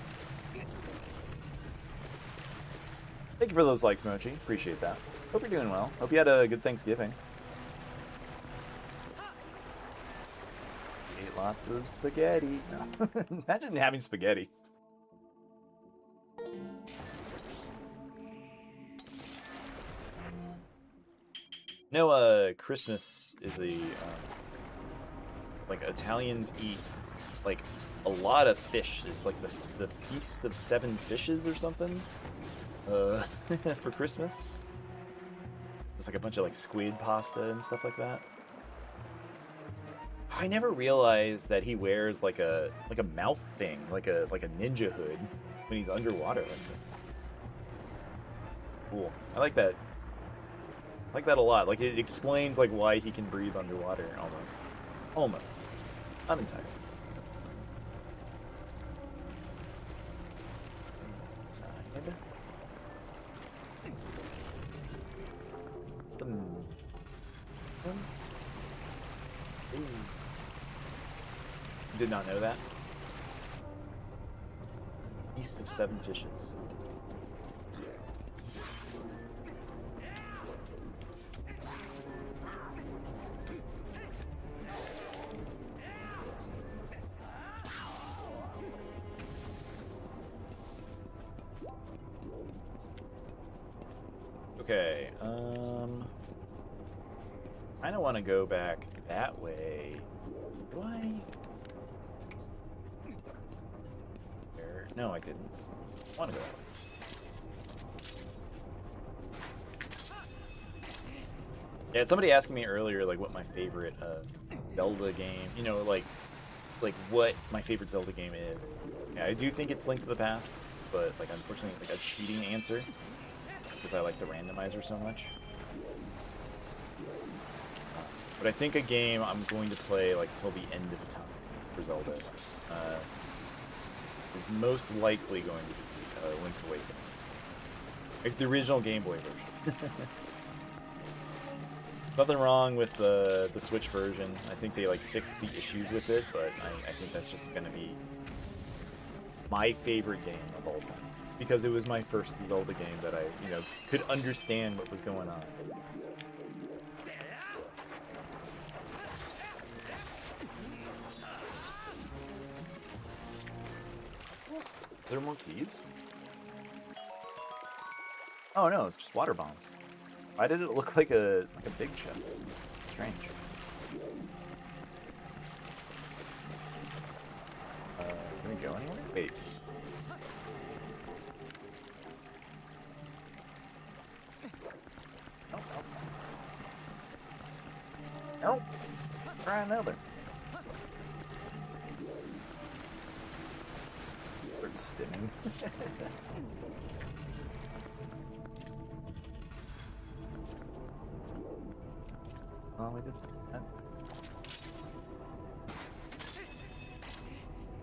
Thank you for those likes, Mochi. Appreciate that. Hope you're doing well. Hope you had a good Thanksgiving. Ate lots of spaghetti. No. Imagine having spaghetti. No, Christmas is like Italians eat like a lot of fish. It's like the Feast of Seven Fishes or something. For Christmas. It's like a bunch of like squid pasta and stuff like that. I never realized that he wears like a mouth thing, like a ninja hood when he's underwater like that. Cool. I like that. I like that a lot. Like it explains like why he can breathe underwater almost. Almost. Not entirely. Did not know that. Feast of Seven Fishes. Okay, I kinda wanna go back that way. Do I? No, I didn't. I want to go that way. Yeah, somebody asked me earlier, like, what my favorite Zelda game, you know, like what my favorite Zelda game is. Yeah, I do think it's Link to the Past, but like, unfortunately, like a cheating answer because I like the randomizer so much. But I think a game I'm going to play like till the end of time for Zelda is most likely going to be Link's Awakening. Like the original Game Boy version. Nothing wrong with the Switch version. I think they like fixed the issues with it, but I think that's just gonna be my favorite game of all time. Because it was my first Zelda game that I, could understand what was going on. Are there more keys? Oh no, it's just water bombs. Why did it look like a big chest? It's strange. Can we go anywhere? Wait. Oh, no. No. Try another. We're stimming. Oh, we did that.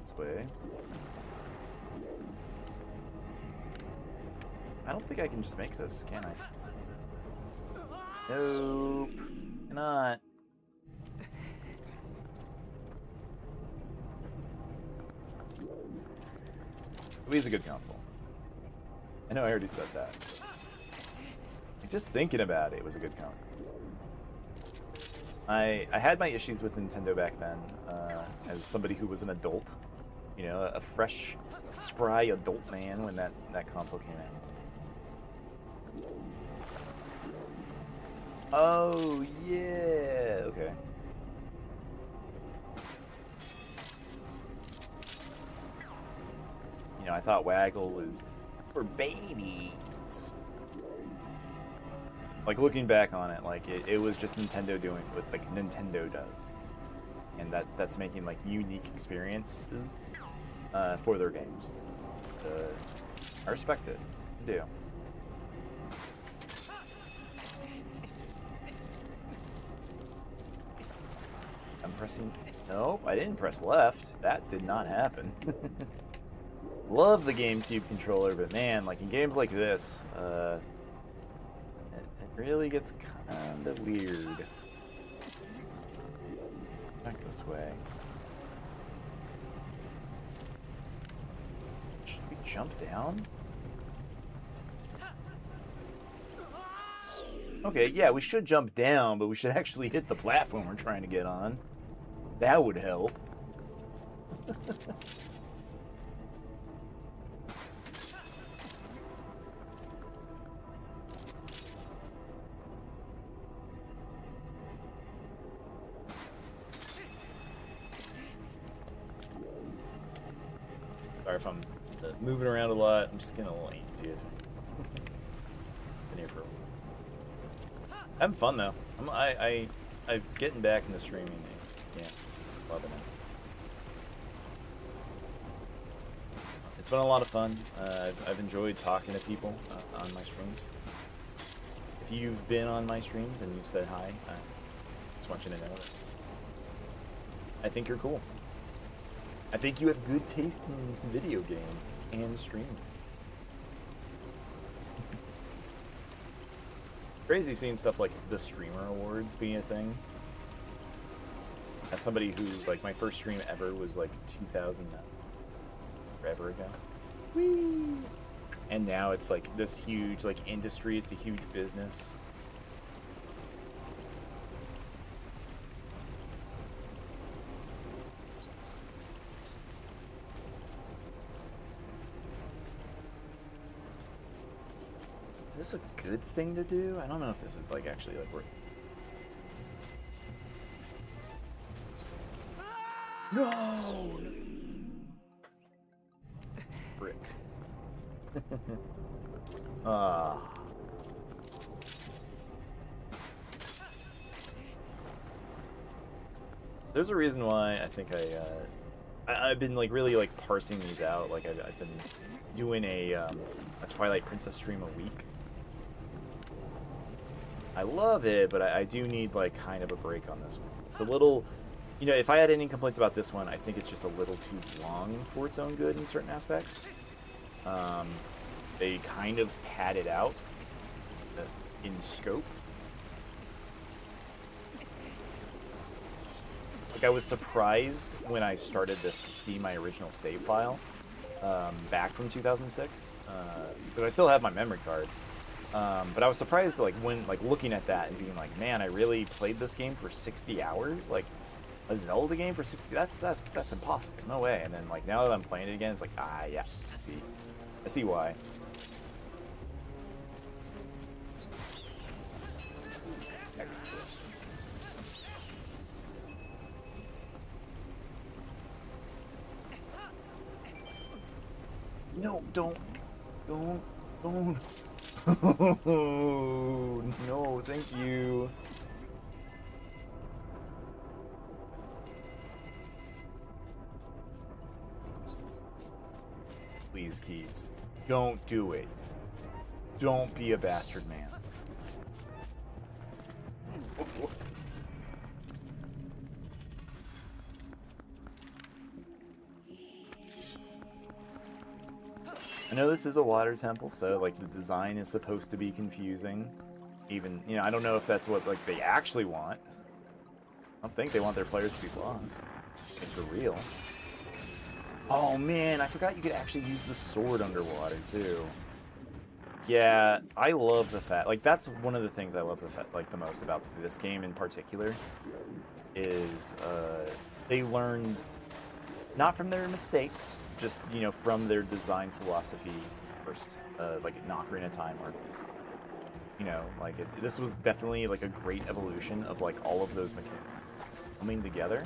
This way. I don't think I can just make this, can I? Nope. Cannot. Wii's a good console. I know I already said that. Just thinking about it, it was a good console. I had my issues with Nintendo back then, as somebody who was an adult. You know, a fresh, spry adult man when that console came out. Oh, yeah, okay. You know, I thought Waggle was for babies. Like, looking back on it, like, it was just Nintendo doing what, like, Nintendo does. And that's making, like, unique experiences for their games. I respect it. I do. I'm pressing... Nope, I didn't press left. That did not happen. Love the GameCube controller, but man, like, in games like this, it really gets kind of weird. Back this way. Should we jump down? Okay, yeah, we should jump down, but we should actually hit the platform we're trying to get on. That would help. Sorry if I'm moving around a lot. I'm just getting a little antsy. Been here for a while. Having fun though. I'm getting back into streaming. Yeah, loving it. It's been a lot of fun. I've enjoyed talking to people on my streams. If you've been on my streams and you've said hi, I just want you to know it. I think you're cool. I think you have good taste in video game and streaming. Crazy seeing stuff like the Streamer Awards being a thing. As somebody who, like, my first stream ever was like 2009, forever ago. Whee! And now it's like this huge, like, industry. It's a huge business. Is this a good thing to do? I don't know if this is, like, actually, like, worth... No! Brick. Ah. There's a reason why I think I've been, like, really, like, parsing these out. Like, I've been doing a Twilight Princess stream a week. I love it, but I do need, like, kind of a break on this one. It's a little... You know, if I had any complaints about this one, I think it's just a little too long for its own good in certain aspects. They kind of pad it out in scope. Like, I was surprised when I started this to see my original save file back from 2006, because I still have my memory card. But I was surprised, like, when, like, looking at that and being like, man, I really played this game for 60 hours? Like, a Zelda game for 60? That's impossible. No way. And then, like, now that I'm playing it again, it's like, yeah, I see why. No, don't. Don't. Don't. No, thank you. Please, Keys. Don't do it. Don't be a bastard man. I know this is a water temple, so like the design is supposed to be confusing. Even, you know, I don't know if that's what like they actually want. I don't think they want their players to be lost. Like, for real. Oh man, I forgot you could actually use the sword underwater too. Yeah, I love the fact, like that's one of the things I love the most about this game in particular is they learn not from their mistakes, just, you know, from their design philosophy first, like in Ocarina of Time, or, you know, like this was definitely like a great evolution of like all of those mechanics coming together.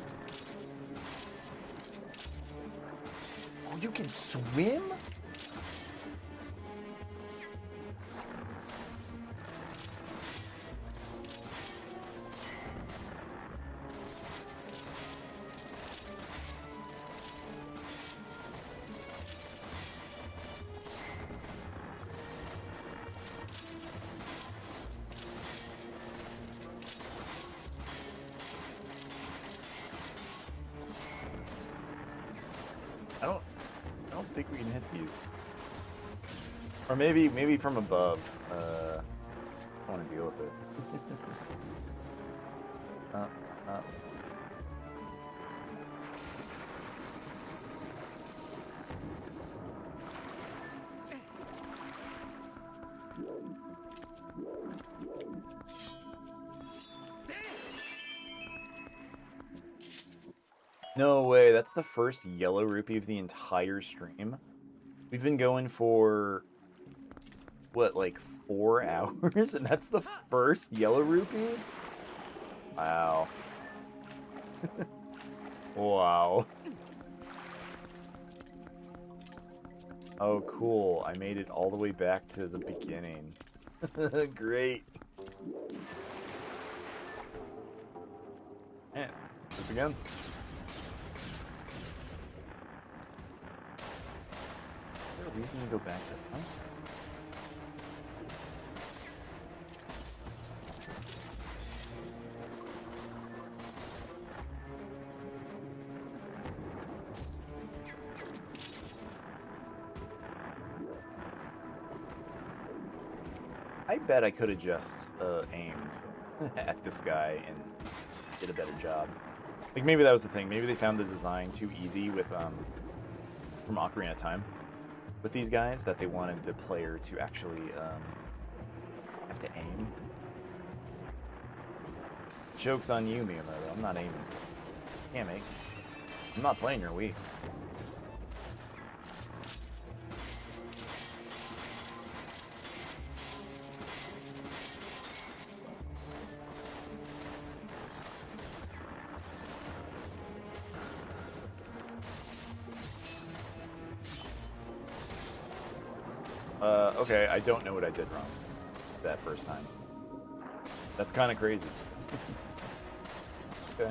Oh, you can swim? I don't think we can hit these. Or maybe from above. I don't want to deal with it. Up. No way, that's the first yellow rupee of the entire stream. We've been going for, what, like 4 hours? And that's the first yellow rupee? Wow. Wow. Oh, cool. I made it all the way back to the beginning. Great. Yeah, this again. Is there a reason to go back this way? I bet I could have just aimed at this guy and did a better job. Like, maybe that was the thing. Maybe they found the design too easy with from Ocarina of Time with these guys, that they wanted the player to actually have to aim. Joke's on you, Miyamoto. I'm not aiming. Can't make. I'm not playing your Wii. Okay, I don't know what I did wrong that first time. That's kind of crazy. Okay.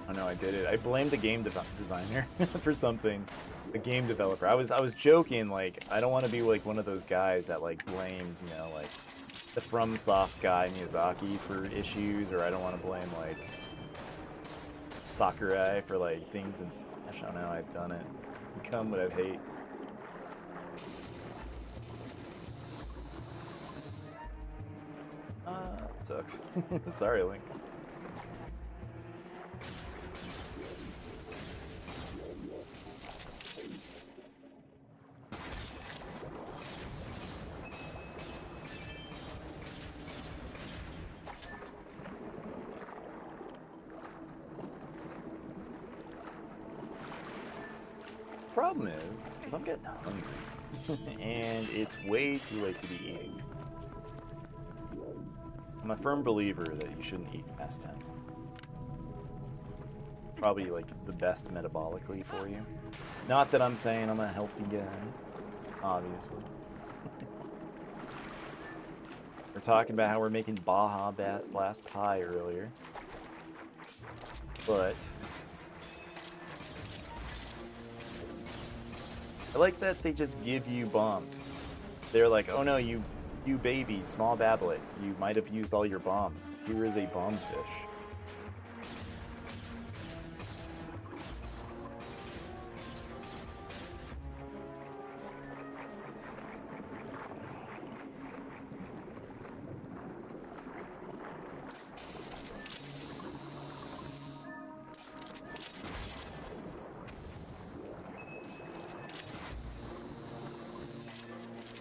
Oh no, I did it. I blamed the game designer for something. The game developer. I was joking, like, I don't want to be like one of those guys that like blames, you know, like the FromSoft guy Miyazaki for issues, or I don't want to blame like Sakurai for like things in Smash. I don't know, I've done it. Become what I hate. It sucks. Sorry, Link. Problem is I'm getting hungry, and it's way too late to be eating. I'm a firm believer that you shouldn't eat past 10. probably like the best metabolically for you. Not that I'm saying I'm a healthy guy, obviously. We're talking about how we're making Baja Blast pie earlier. But I like that they just give you bombs. They're like, oh no, you baby, small bablet, you might have used all your bombs. Here is a bomb fish.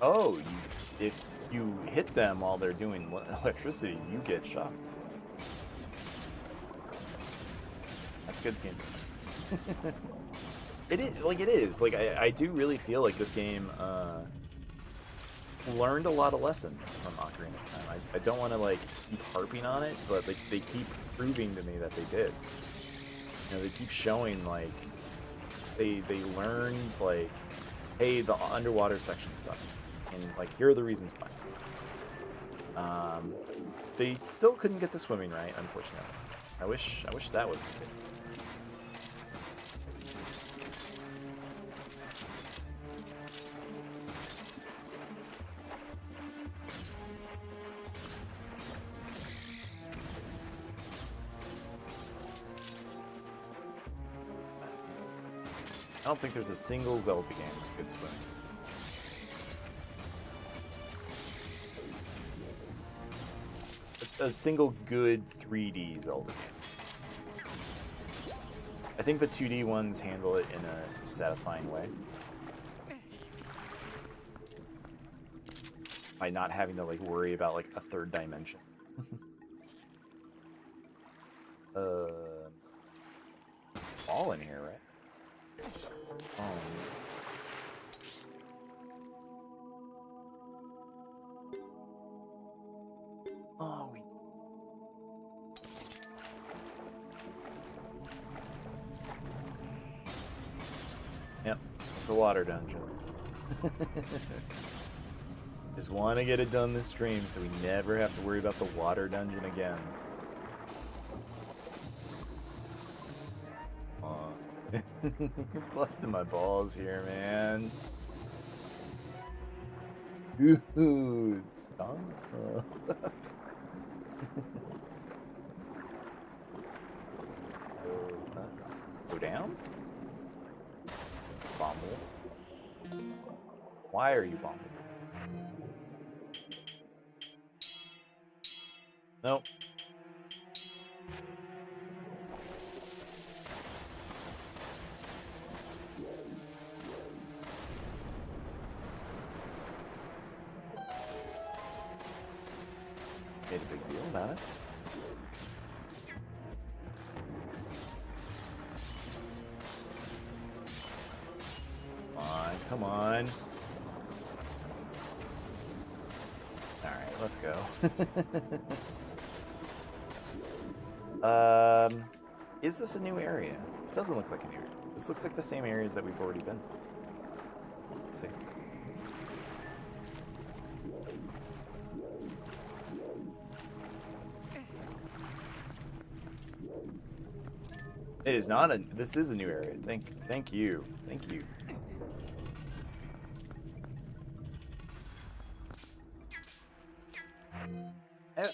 Oh, if you hit them while they're doing electricity, you get shocked. That's good game design. It is. Like, I do really feel like this game learned a lot of lessons from Ocarina of Time. I don't want to, like, keep harping on it, but they keep proving to me that they did. You know, they keep showing, like, they learned, like, hey, the underwater section sucks. And, like, here are the reasons why. They still couldn't get the swimming right, unfortunately. I wish that was the case. I don't think there's a single Zelda game with good swimming. A single good 3D Zelda game. I think the 2D ones handle it in a satisfying way. By not having to, like, worry about, like, a third dimension. All in here, right? Oh, yep, it's a water dungeon. Just want to get it done this stream so we never have to worry about the water dungeon again. You're busting my balls here, man. Dude, stop. Go down? Bomble. Why are you bombing? Nope. Made a big deal about it. Come on. Alright, let's go. Is this a new area? This doesn't look like a new area. This looks like the same areas that we've already been. Let's see. It is not a. This is a new area. Thank you. Thank you.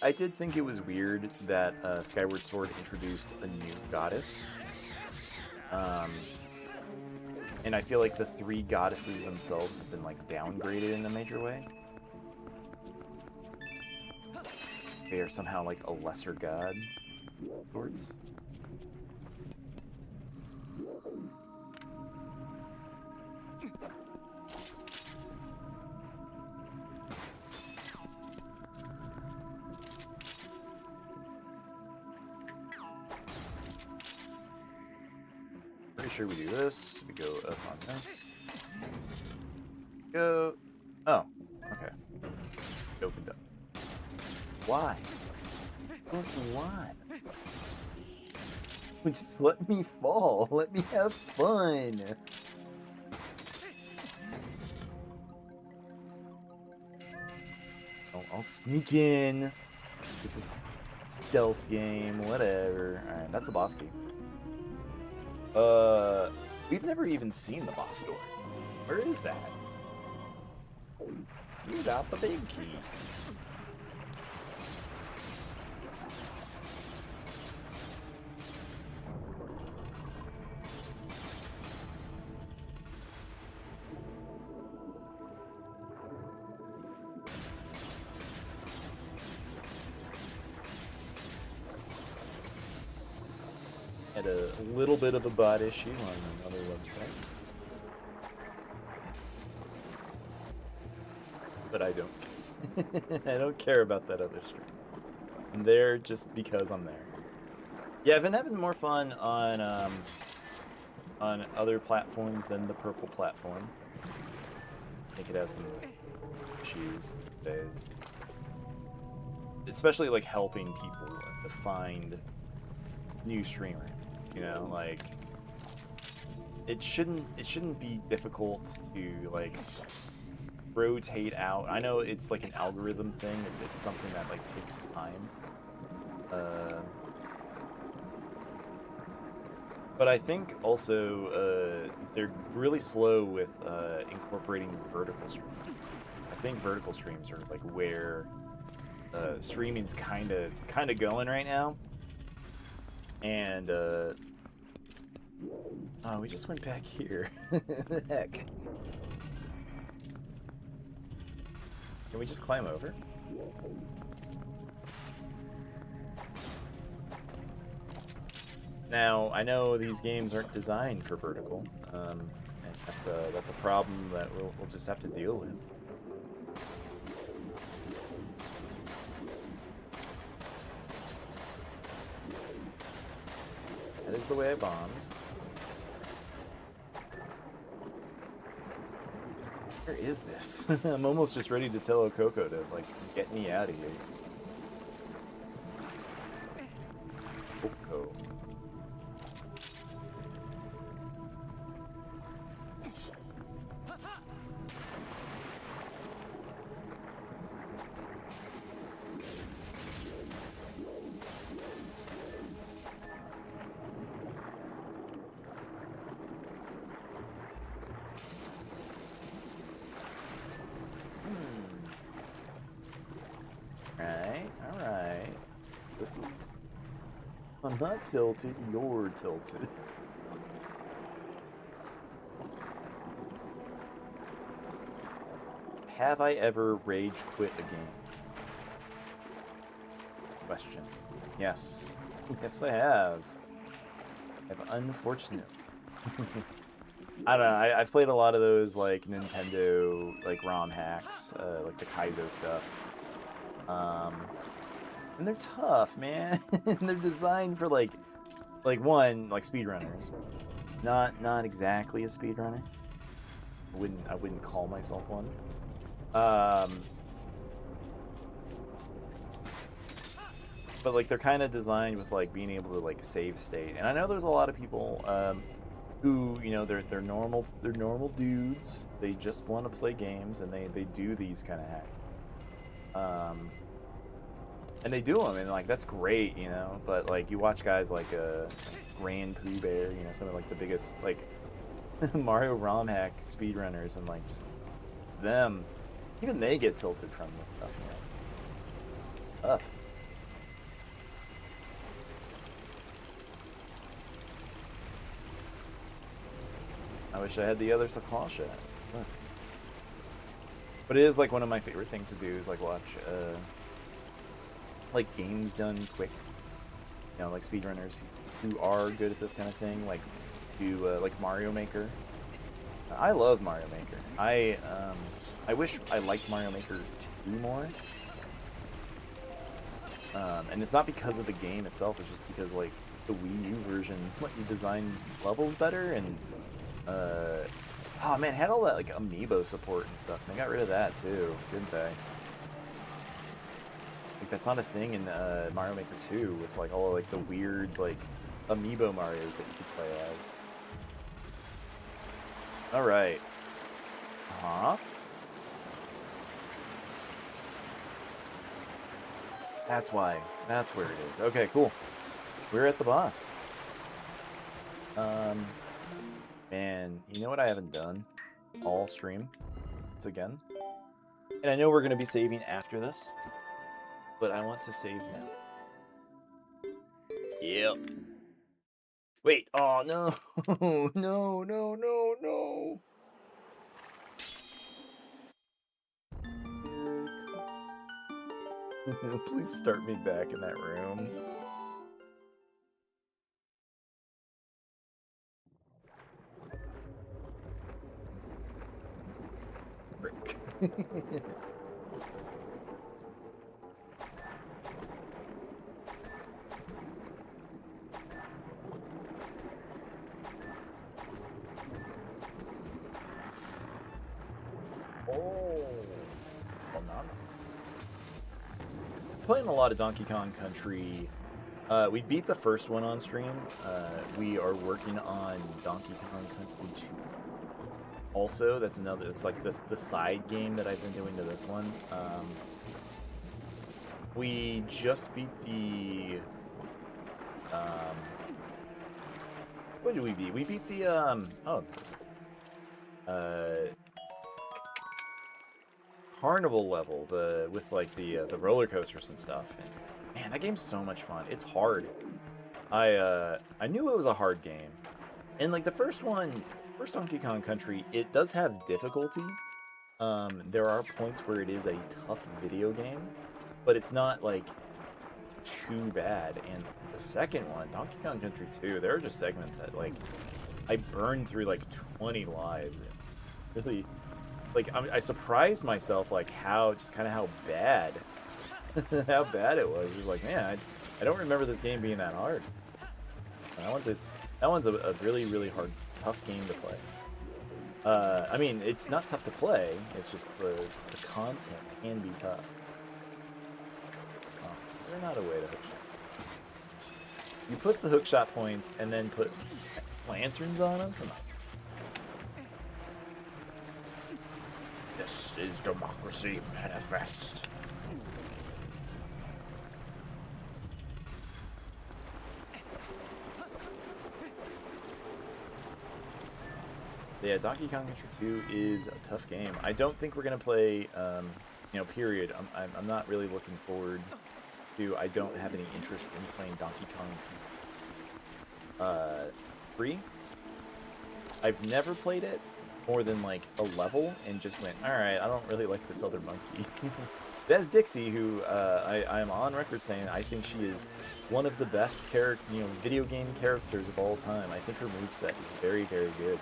I did think it was weird that Skyward Sword introduced a new goddess. And I feel like the 3 goddesses themselves have been, like, downgraded in a major way. They are somehow, like, a lesser god swords. Pretty sure we do this. We go up on this. Go. Oh, okay. It opened up. Why? Why? Just let me fall. Let me have fun. I'll sneak in. It's a stealth game, whatever. Alright, that's the boss key. We've never even seen the boss door. Where is that? You got the big key. Had a little bit of a bot issue on another website. But I don't. I don't care about that other stream. I'm there just because I'm there. Yeah, I've been having more fun on other platforms than the purple platform. I think it has some issues these days. Especially like helping people to find new streamers. You know, like it shouldn't be difficult to like rotate out. I know it's like an algorithm thing. It's something that like takes time. But I think also they're really slow with incorporating vertical streams. I think vertical streams are like where streaming's kind of going right now. And oh, we just went back here. The heck? Can we just climb over? Now, I know these games aren't designed for vertical, and that's a problem that we'll just have to deal with. That is the way I bombed. Where is this? I'm almost just ready to tell Okoko to, like, get me out of here. Okoko. Alright. Listen. I'm not tilted, you're tilted. Have I ever rage quit a game? Question. Yes. Yes, I have. Unfortunate. I don't know, I've played a lot of those, like, Nintendo, like, ROM hacks, like the Kaizo stuff. And they're tough, man. They're designed for, like one, like, speedrunners. Not exactly a speedrunner. I wouldn't call myself one. But, like, they're kind of designed with, like, being able to, like, save state. And I know there's a lot of people, who, you know, they're normal dudes. They just want to play games, and they do these kind of hacks. And they do them, and like that's great, you know. But like you watch guys like Grand Pooh Bear, you know, some of like the biggest like Mario ROM hack speedrunners, and like just it's them. Even they get tilted from this stuff, you know. It's tough. I wish I had the other Sakwa shot. But it is like one of my favorite things to do is like watch like games done quick. You know, like speedrunners who are good at this kind of thing, like do like Mario Maker. I love Mario Maker. I wish I liked Mario Maker 2 more. And it's not because of the game itself, it's just because like the Wii U version let you design levels better, and oh man, it had all that like amiibo support and stuff, and they got rid of that too, didn't they? Like that's not a thing in Mario Maker 2 with like all like the weird like amiibo Marios that you could play as. All right. Huh? That's why. That's where it is. Okay, cool. We're at the boss. Man, you know what I haven't done all stream? It's again. And I know we're going to be saving after this, but I want to save now. Yep. Wait, oh no. No, no, no, no. Please start me back in that room. Frick. Oh, banana. Playing a lot of Donkey Kong Country. We beat the first one on stream. We are working on Donkey Kong Country 2. Also, that's another. It's like the side game that I've been doing to this one. We just beat the. What did we beat? We beat the carnival level, with like the roller coasters and stuff. And, man, that game's so much fun. It's hard. I knew it was a hard game, and like the first Donkey Kong Country, it does have difficulty. There are points where it is a tough video game, but it's not like too bad. And the second one, Donkey Kong Country 2, there are just segments that like I burned through like 20 lives. And really, like I surprised myself like how bad how bad it was. It was like, man, I don't remember this game being that hard. That one's a really, really hard, tough game to play. I mean, it's not tough to play. It's just the content can be tough. Oh, is there not a way to hookshot? You put the hookshot points and then put lanterns on them? Come on. This is democracy manifest. Yeah, Donkey Kong Country 2 is a tough game. I don't think we're gonna play, period. I'm not really looking forward to. I don't have any interest in playing Donkey Kong 3. I've never played it more than like a level and just went, all right, I don't really like this other monkey. There's Dixie, who I am on record saying I think she is one of the best video game characters of all time. I think her moveset is very, very good.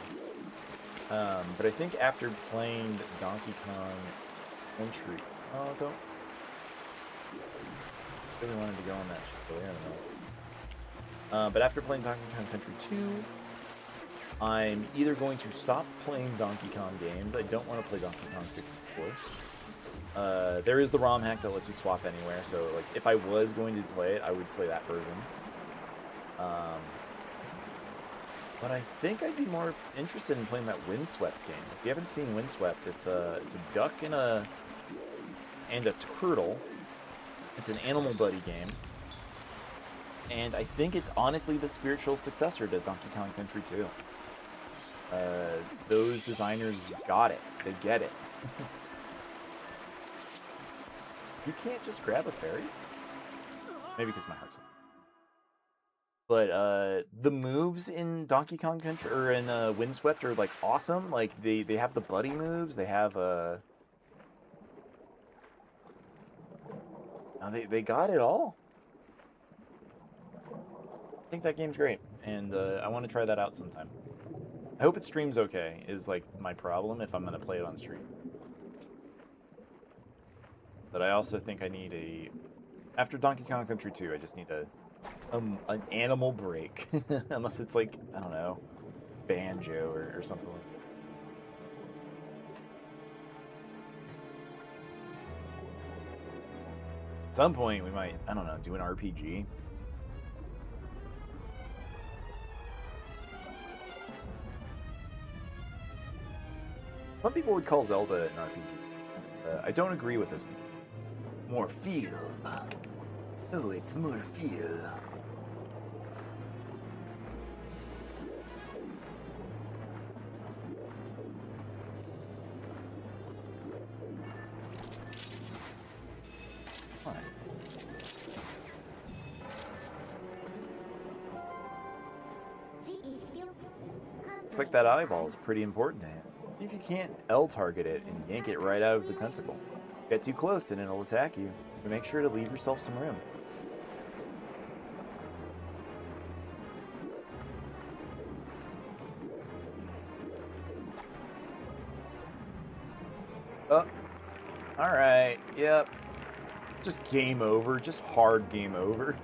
But I think after playing Donkey Kong Country... Oh, don't... really wanted to go on that shit, I don't know. But after playing Donkey Kong Country 2, I'm either going to stop playing Donkey Kong games. I don't want to play Donkey Kong 64. There is the ROM hack that lets you swap anywhere, so like if I was going to play it, I would play that version. But I think I'd be more interested in playing that Windswept game. If you haven't seen Windswept, it's a duck and a turtle. It's an animal buddy game. And I think it's honestly the spiritual successor to Donkey Kong Country 2. Those designers got it. They get it. You can't just grab a fairy? Maybe because my heart's open. But the moves in Donkey Kong Country or in Windswept are like awesome. Like they have the buddy moves. They have they got it all. I think that game's great, and I want to try that out sometime. I hope it streams okay. Is like my problem if I'm gonna play it on stream. But I also think I need after Donkey Kong Country 2, I just need an animal break. Unless it's like, I don't know, Banjo or something like that. At some point, we might, I don't know, do an RPG. some people would call Zelda an RPG. I don't agree with this. More feel. Oh, it's more feel. Looks like that eyeball is pretty important to him. See if you can't L target it and yank it right out of the tentacle. Get too close and it'll attack you, so make sure to leave yourself some room. Oh, alright, yep. Just game over, just hard game over.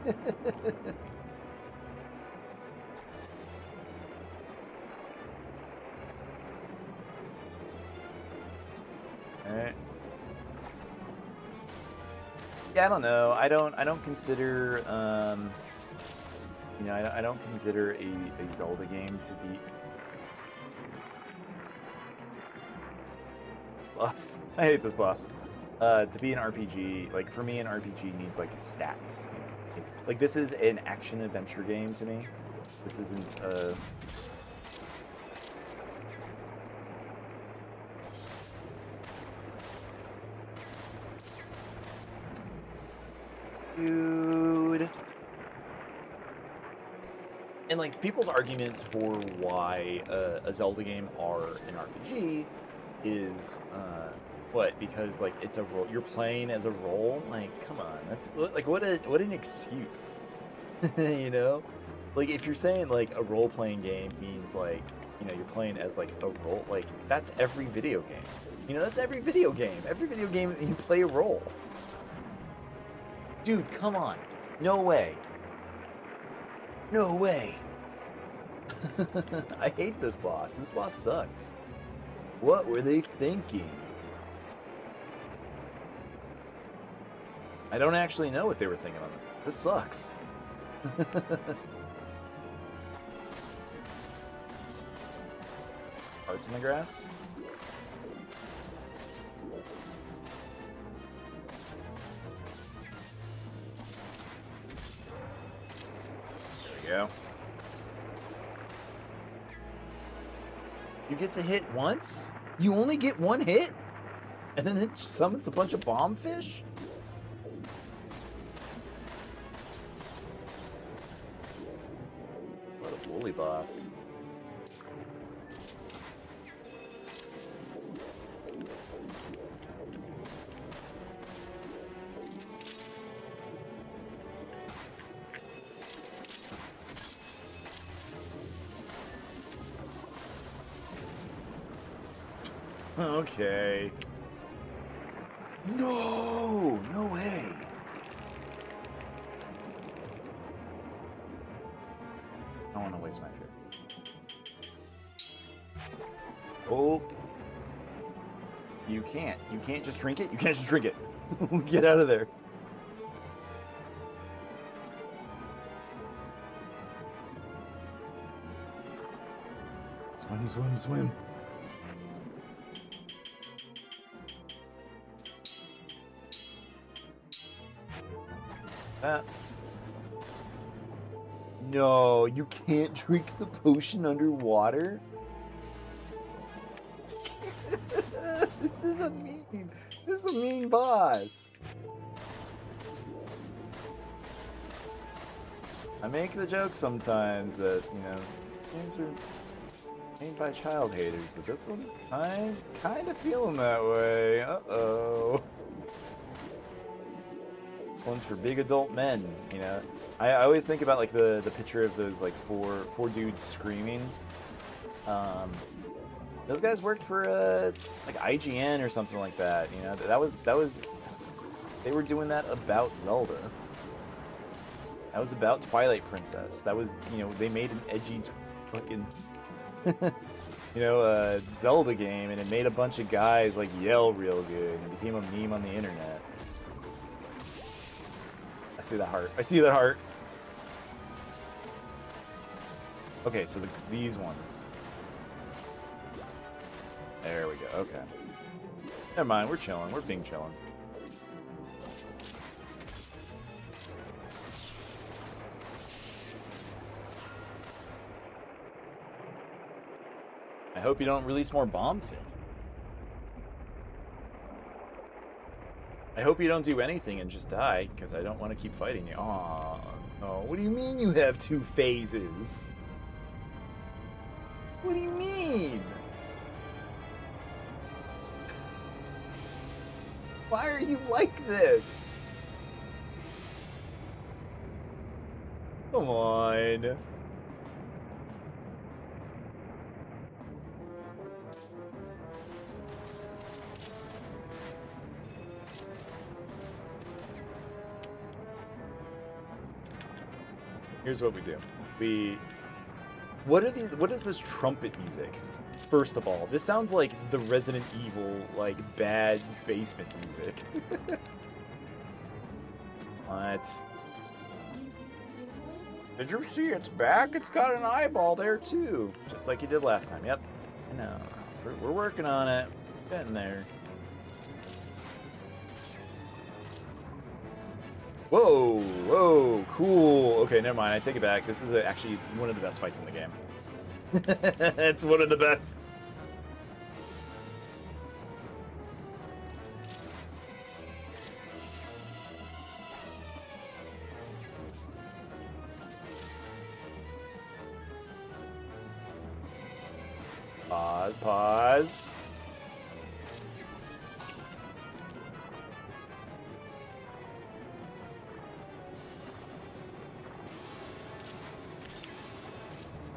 Alright. Yeah, I don't know. I don't consider you know, I don't consider a Zelda game to be this boss. I hate this boss. To be an RPG, like for me, an RPG needs like stats. You know? Like this is an action adventure game to me. This isn't dude. And like people's arguments for why a Zelda game are an RPG is what? Because like it's a role, you're playing as a role. Like, come on, that's like what an excuse, you know? Like if you're saying like a role playing game means like, you know, you're playing as like a role, like that's every video game. You know, that's every video game. Every video game you play a role. Dude, come on. No way. No way. I hate this boss. This boss sucks. What were they thinking? I don't actually know what they were thinking on this. This sucks. Hearts in the grass? There we go. You get to hit once? You only get one hit? And then it summons a bunch of bomb fish? What a bully boss. Okay. No! No way! I don't want to waste my food. Oh. You can't. You can't just drink it? You can't just drink it. Get out of there. Swim, swim, swim. No, you can't drink the potion underwater? This is a mean boss. I make the joke sometimes that, you know, games are made by child haters, but this one's kind of feeling that way. Uh-oh. This one's for big adult men, you know. I always think about like the picture of those like four dudes screaming. Those guys worked for like IGN or something like that. You know, that was they were doing that about Zelda. That was about Twilight Princess. That was, you know, they made an edgy fucking you know, Zelda game, and it made a bunch of guys like yell real good, and it became a meme on the internet. I see that heart. I see that heart. Okay, so these ones. There we go. Okay. Never mind. We're chilling. We're being chilling. I hope you don't release more bomb fish. I hope you don't do anything and just die, because I don't want to keep fighting you. Aw, no. What do you mean you have 2 phases? What do you mean? Why are you like this? Come on. Here's what we do. What is this trumpet music? First of all, this sounds like the Resident Evil, like, bad basement music. What? Did you see its back? It's got an eyeball there, too. Just like you did last time. Yep. I know. We're working on it. Getting there. Whoa, whoa, cool. Okay, never mind. I take it back. This is actually one of the best fights in the game. It's one of the best. Pause.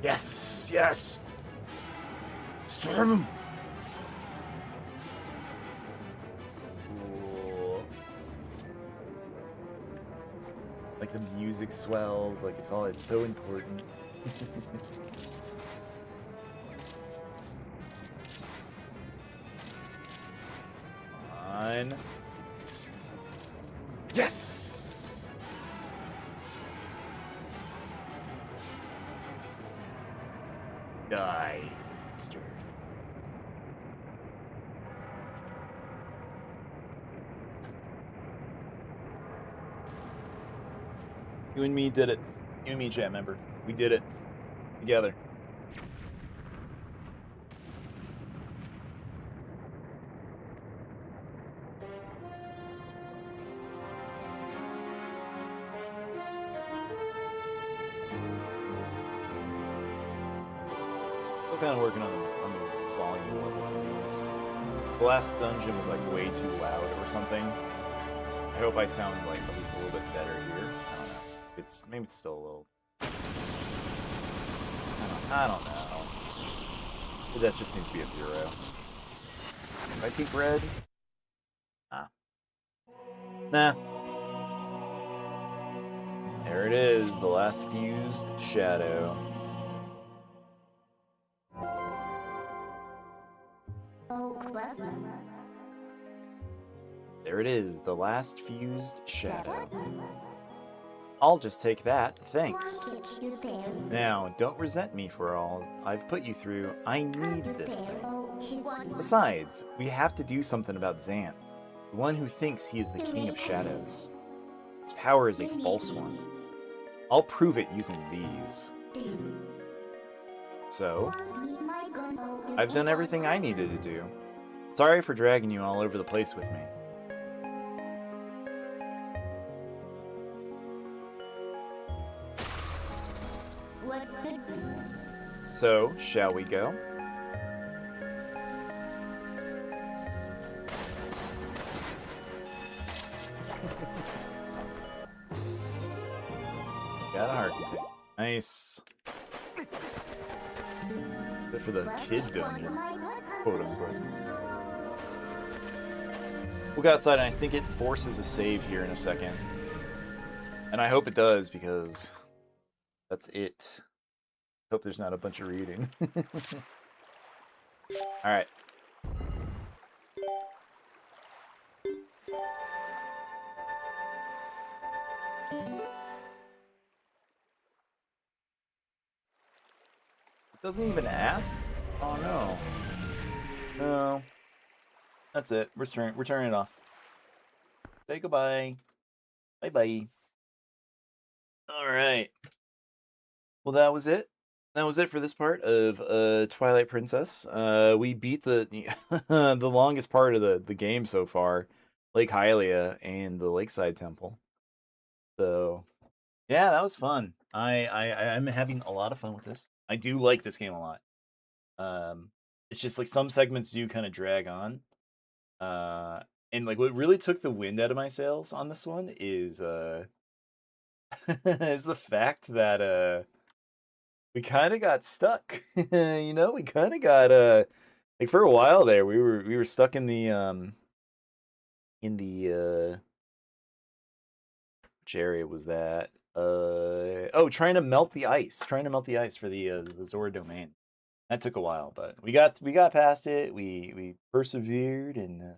Yes, yes. Storm him. Cool. Like the music swells, like it's so important. On. Yes. Die, monster. You and me did it. You and me, chat member. We did it. Together. Still kind of working on the volume level for these. The last dungeon was like way too loud or something. I hope I sound like at least a little bit better here. I don't know. Maybe it's still a little. I don't know. Maybe that just needs to be at 0. If I keep red? Nah. There it is, the last fused shadow. There it is, the last fused shadow. I'll just take that, thanks. Now, don't resent me for all I've put you through. I need this thing. Besides, we have to do something about Xanth, the one who thinks he is the King of Shadows. His power is a false one. I'll prove it using these. So, I've done everything I needed to do. Sorry for dragging you all over the place with me. So, shall we go? Got a heart container. Nice. Good for the kid dungeon, quote unquote. We'll go outside, and I think it forces a save here in a second. And I hope it does, because that's it. Hope there's not a bunch of reading. Alright. It doesn't even ask? Oh no. No, that's it. We're turning it off. Say goodbye. Bye bye. All right. Well, that was it. That was it for this part of Twilight Princess. We beat the the longest part of the game so far, Lake Hylia and the Lakeside Temple. So yeah, that was fun. I'm having a lot of fun with this. I do like this game a lot. Um, it's just like some segments do kind of drag on. Uh, and like what really took the wind out of my sails on this one is is the fact that we kind of got stuck. We kind of got like for a while there we were stuck in the which area was that? Oh, trying to melt the ice for the Zora domain. That took a while, but we got past it. We persevered and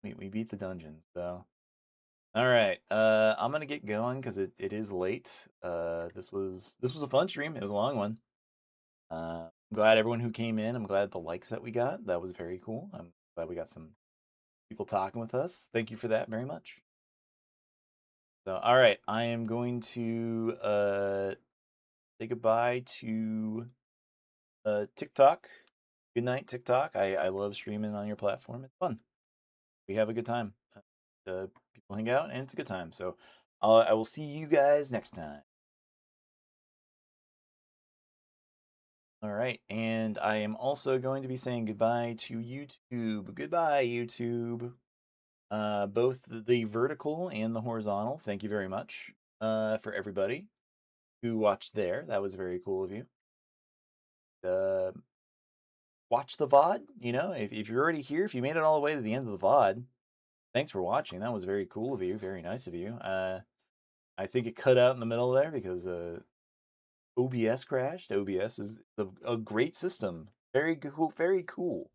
we beat the dungeon. So all right, I'm gonna get going because it is late. This was a fun stream. It was a long one. I'm glad everyone who came in. I'm glad the likes that we got. That was very cool. I'm glad we got some people talking with us. Thank you for that very much. So, all right, I am going to say goodbye to TikTok. Good night, TikTok. I love streaming on your platform. It's fun. We have a good time. People hang out, and it's a good time. So, I will see you guys next time. All right, and I am also going to be saying goodbye to YouTube. Goodbye, YouTube. Both the vertical and the horizontal. Thank you very much for everybody who watched there. That was very cool of you. Uh, watch the VOD. If you're already here, if you made it all the way to the end of the VOD, thanks for watching. That was very cool of you. Very nice of you. I think it cut out in the middle there because OBS crashed. OBS is a great system. Very cool. Very cool.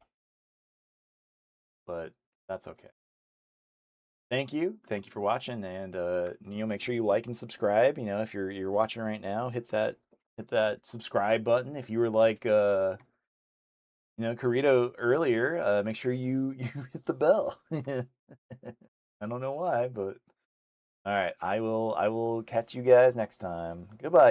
But that's okay. Thank you for watching, and make sure you like and subscribe. If you're watching right now, hit that subscribe button. If you were like Carito earlier, make sure you you hit the bell. I don't know why, but all right, I will catch you guys next time. Goodbye.